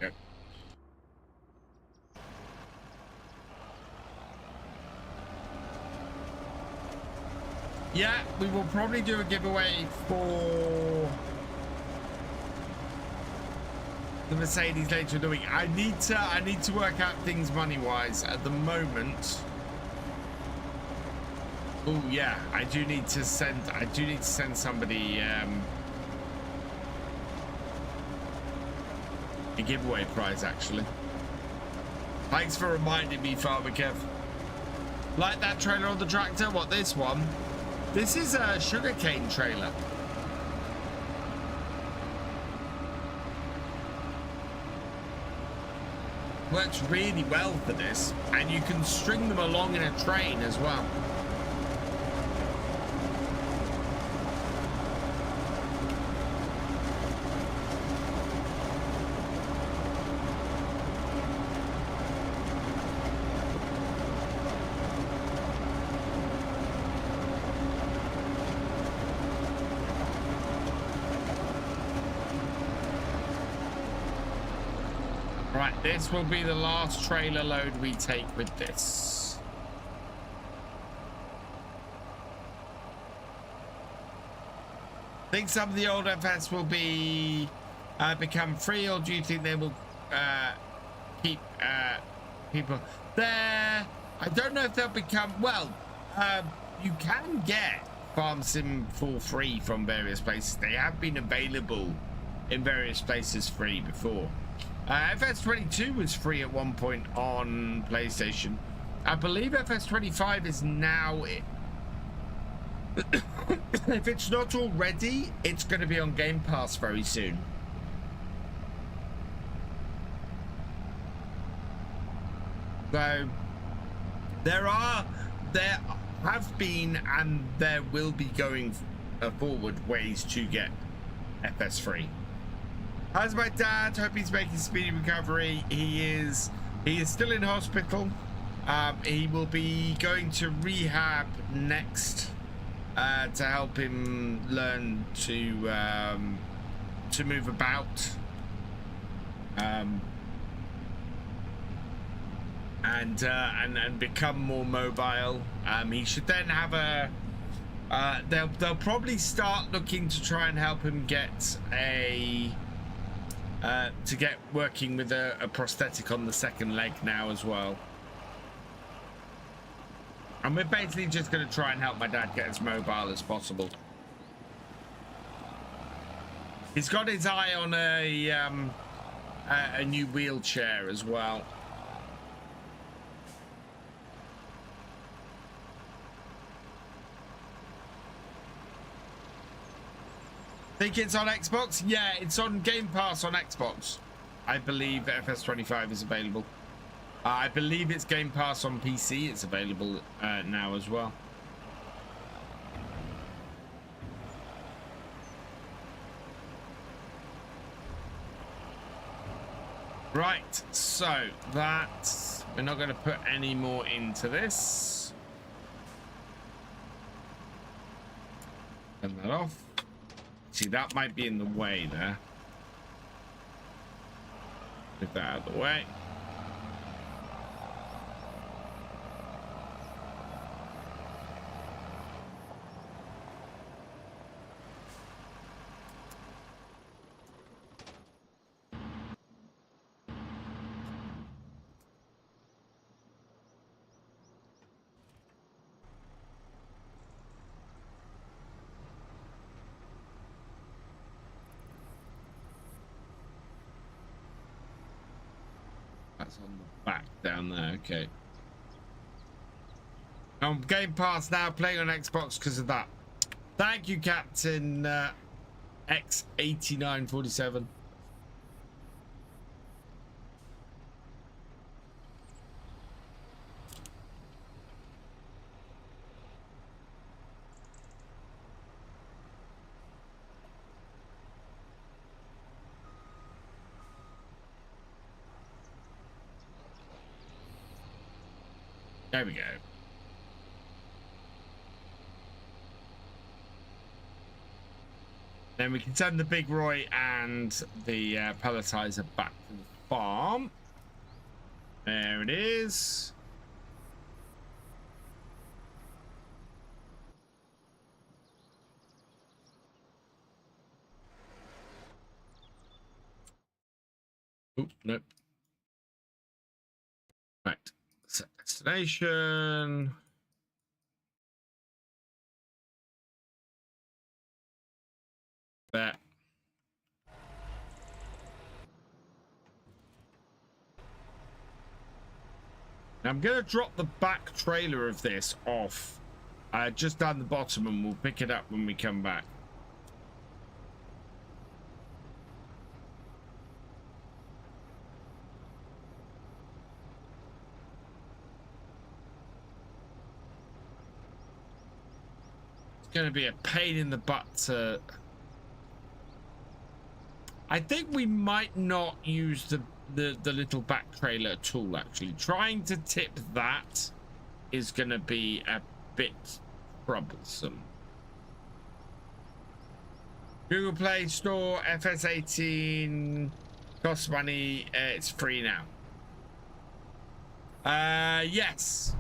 Yep. Yeah, we will probably do a giveaway for the Mercedes later in the week. I need to work out things money-wise at the moment. Oh yeah, I do need to send somebody a giveaway prize actually. Thanks for reminding me, Farmer Kev. Like that trailer on the tractor? What, this one? This is a sugarcane trailer. Works really well for this, and you can string them along in a train as well. This will be the last trailer load we take with this. Think some of the old FS will be become free, or do you think they will keep people there? I don't know if they'll become, well, you can get Farmsim for free from various places. They have been available in various places free before. FS22 was free at one point on PlayStation. I believe FS25 is now, if it's not already, it's going to be on Game Pass very soon. So there have been and there will be going forward ways to get FS free. How's my dad? Hope he's making speedy recovery. He is still in hospital. He will be going to rehab next to help him learn to move about and become more mobile. He should then have a. They'll probably start looking to try and help him get a. To get working with a prosthetic on the second leg now as well. And we're basically just going to try and help my dad get as mobile as possible. He's got his eye on a new wheelchair as well. Think it's on Xbox? Yeah, it's on Game Pass on Xbox. I believe FS25 is available. I believe it's Game Pass on PC. It's available now as well. Right, so that we're not going to put any more into this. Turn that off. See, that might be in the way there. Get that out of the way. That's on the back down there. Okay. Game Pass now, playing on Xbox because of that. Thank you, Captain X8947. There we go. Then we can send the Big Roy and the pelletizer back to the farm. There it is. Oop, nope. Right. Set destination. There. Now I'm going to drop the back trailer of this off just down the bottom, and we'll pick it up when we come back. It's going to be a pain in the butt to... I think we might not use the little back trailer tool. Actually, trying to tip that is going to be a bit troublesome. Google Play Store, FS18 costs money. It's free now. Yes,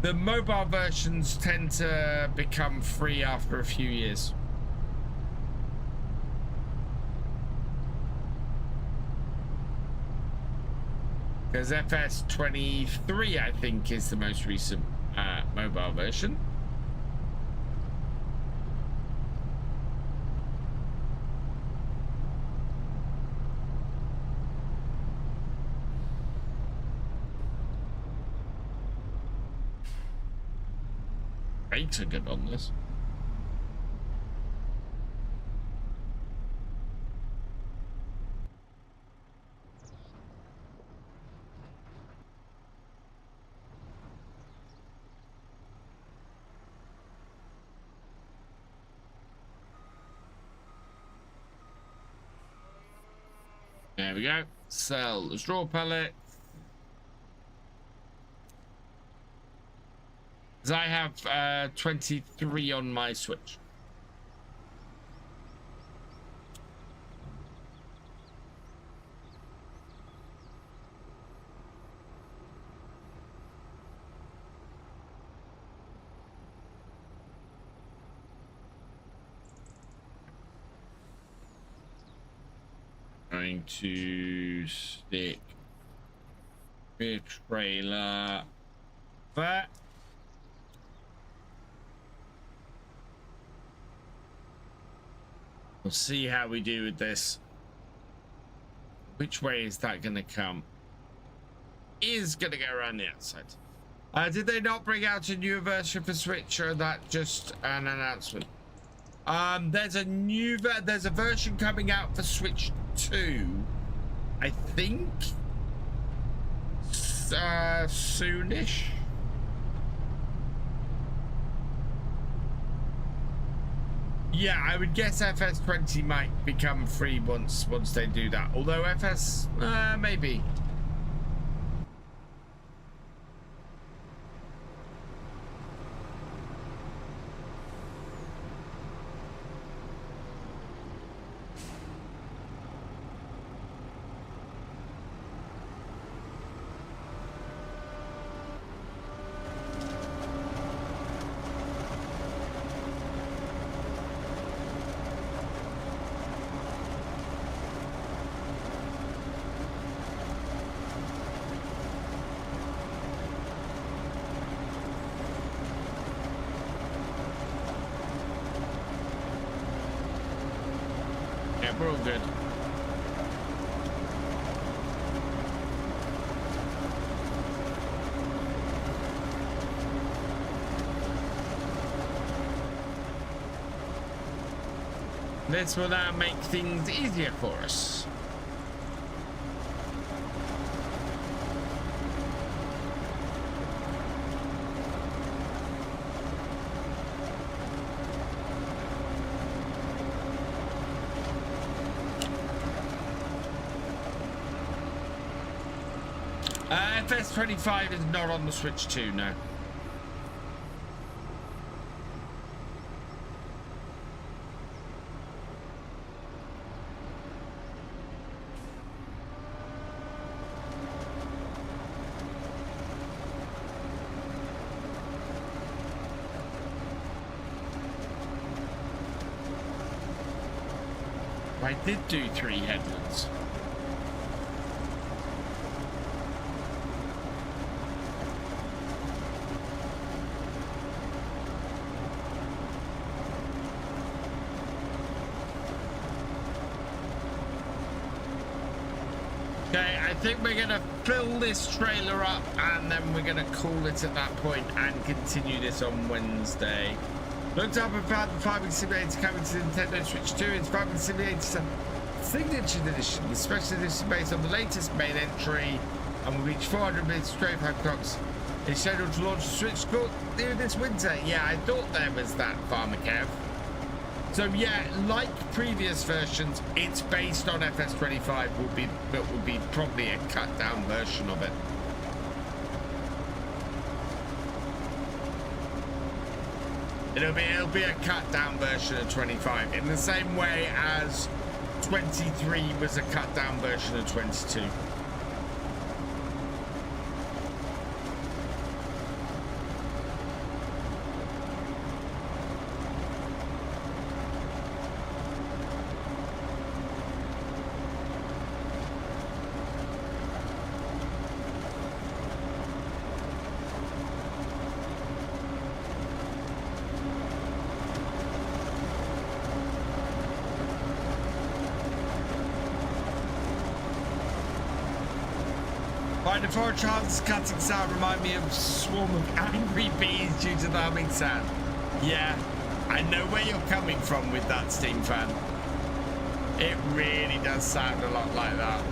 the mobile versions tend to become free after a few years. Because FS23, I think, is the most recent mobile version. Rates are good on this. There we go. Sell the straw pellet. As I have 23 on my Switch. Going to stick rear trailer there. We'll see how we do with this. Which way is that going to come? Is going to go around the outside. Did they not bring out a new version for Switch, or that just an announcement? There's a version coming out for Switch 2, I think, soonish. Yeah, I would guess FS20 might become free once they do that. Although FS, maybe. We're all good. This will now make things easier for us. FS25 is not on the Switch 2, no. I did do 3 headlands. Okay, I think we're going to fill this trailer up and then we're going to call it at that point and continue this on Wednesday. Looked up and found the Farming Simulator coming to the Nintendo Switch 2. It's Farming Simulator Signature Edition, the special edition based on the latest main entry and will reach 400 minutes straight five clocks. It's scheduled to launch the Switch School this winter. Yeah, I thought there was that, Farmer Kev. So yeah, like previous versions, it's based on FS25, but will be probably a cut down version of it. It'll be a cut down version of 25 in the same way as 23 was a cut down version of 22. The forage harvest cutting sound remind me of a swarm of angry bees due to the humming sound. Yeah, I know where you're coming from with that, Steam fan. It really does sound a lot like that.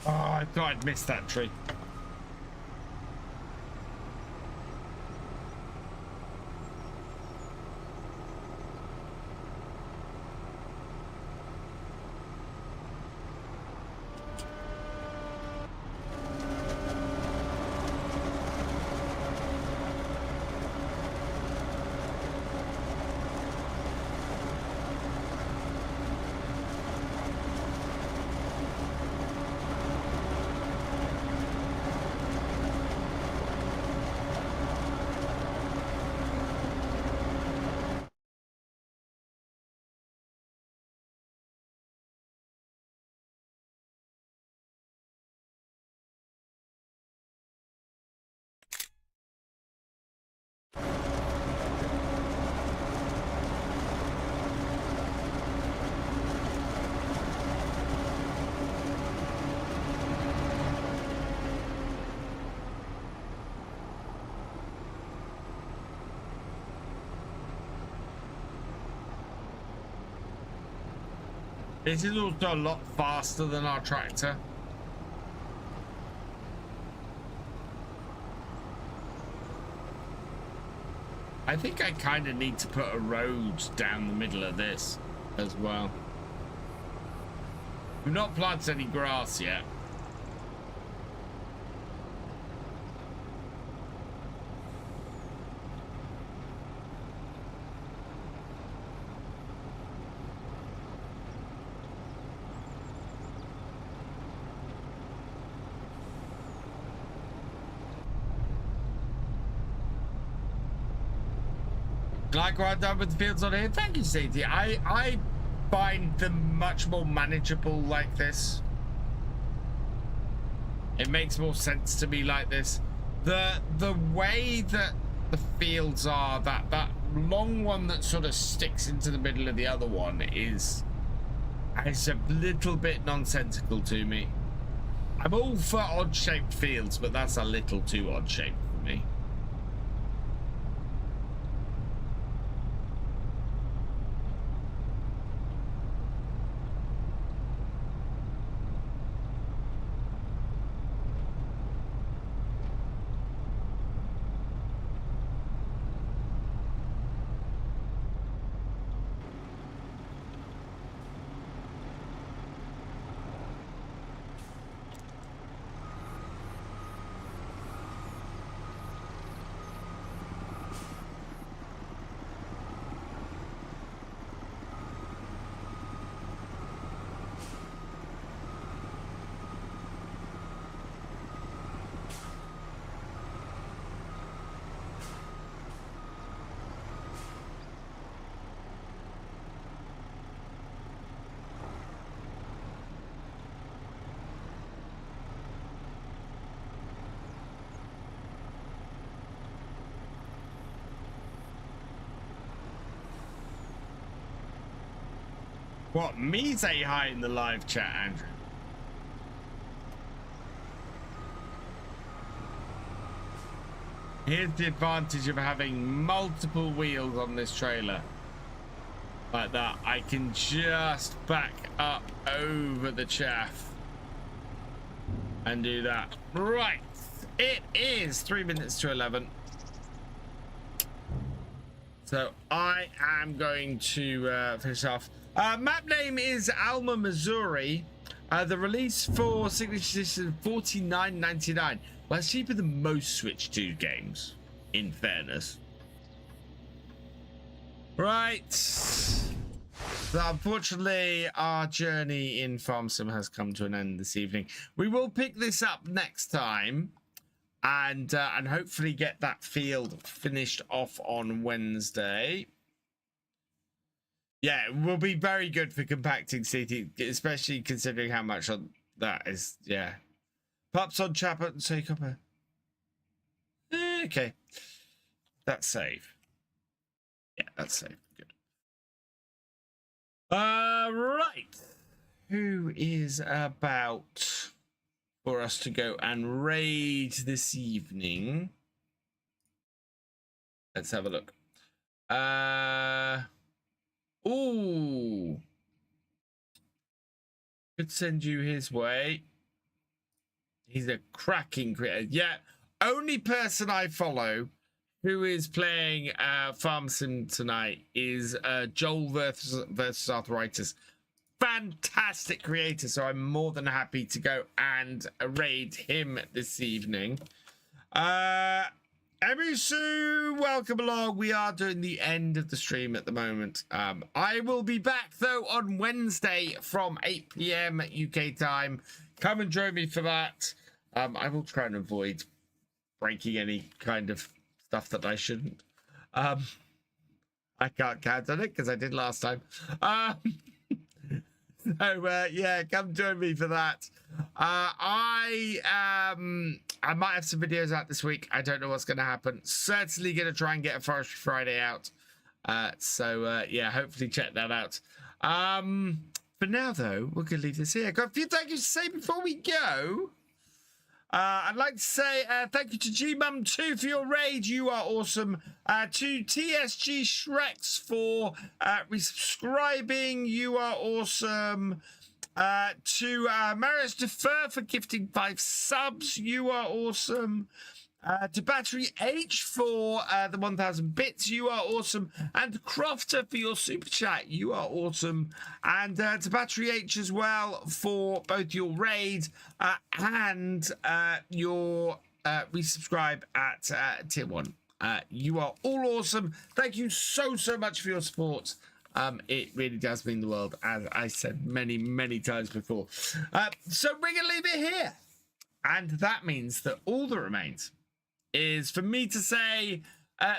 Oh, I thought I'd missed that tree. This is also a lot faster than our tractor. I think I kind of need to put a road down the middle of this as well. We've not planted any grass yet. Like what I've done with the fields on here. Thank you, Sadie. I find them much more manageable like this. It makes more sense to me like this. The way that the fields are, that long one that sort of sticks into the middle of the other one is a little bit nonsensical to me. I'm all for odd-shaped fields, but that's a little too odd-shaped for me. What, me say hi in the live chat, Andrew? Here's the advantage of having multiple wheels on this trailer. Like that, I can just back up over the chaff and do that. Right, it is 3 minutes to 11. So I am going to finish off. Map name is Alma, Missouri. The release for Signature Edition $49.99. Well, it's cheaper than most Switch 2 games, in fairness. Right. So unfortunately, our journey in Farmsim has come to an end this evening. We will pick this up next time and hopefully get that field finished off on Wednesday. Yeah, it will be very good for compacting city, especially considering how much on that is. Yeah. Pups on Chapel and say copper. Okay. That's safe. Yeah, that's safe. Good. Right. Who is about for us to go and raid this evening? Let's have a look. Ooh. Could send you his way. He's a cracking creator. Yeah, only person I follow who is playing Farmsim tonight is Joel versus Arthritis. Fantastic creator, so I'm more than happy to go and raid him this evening. Emisu, welcome along. We are doing the end of the stream at the moment. I will be back though on Wednesday from 8 p.m. UK time. Come and join me for that. I will try and avoid breaking any kind of stuff that I shouldn't. I can't count on it because I did last time. So yeah, come join me for that. I might have some videos out this week. I don't know what's going to happen. Certainly going to try and get a Forestry Friday out. So yeah, hopefully check that out. For now, though, we're going to leave this here. Got a few thank yous to say before we go. I'd like to say thank you to GMum2 for your raid. You are awesome. To TSG Shreks for resubscribing. You are awesome. To Marius Defer for gifting 5 subs. You are awesome. To Battery H for the 1,000 bits. You are awesome. And Crofter for your super chat. You are awesome. And to Battery H as well for both your raid and your resubscribe at tier 1. You are all awesome. Thank you so much for your support. It really does mean the world, as I said many times before. So we're going to leave it here. And that means that all that remains is for me to say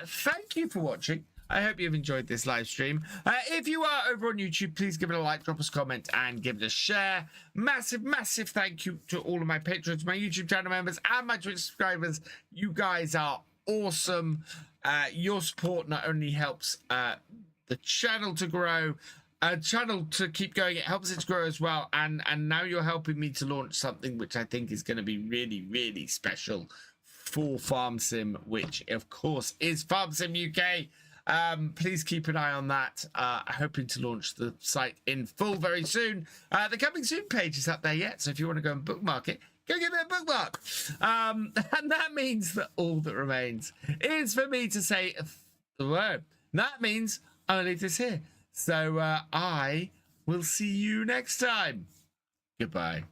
thank you for watching. I hope you've enjoyed this live stream. If you are over on YouTube, please give it a like, drop us a comment, and give it a share. Massive, massive thank you to all of my patrons, my YouTube channel members, and my Twitch subscribers. You guys are awesome. Your support not only helps the channel to grow, channel to keep going, it helps it to grow as well, and now you're helping me to launch something which I think is going to be really, really special for Farmsim, which of course is Farmsim UK. Please keep an eye on that. Hoping to launch the site in full very soon. The coming soon page is up there yet, so if you want to go and bookmark it, go give it a bookmark. And that means that all that remains is for me to say the word. That means I'll leave this here. So I will see you next time. Goodbye.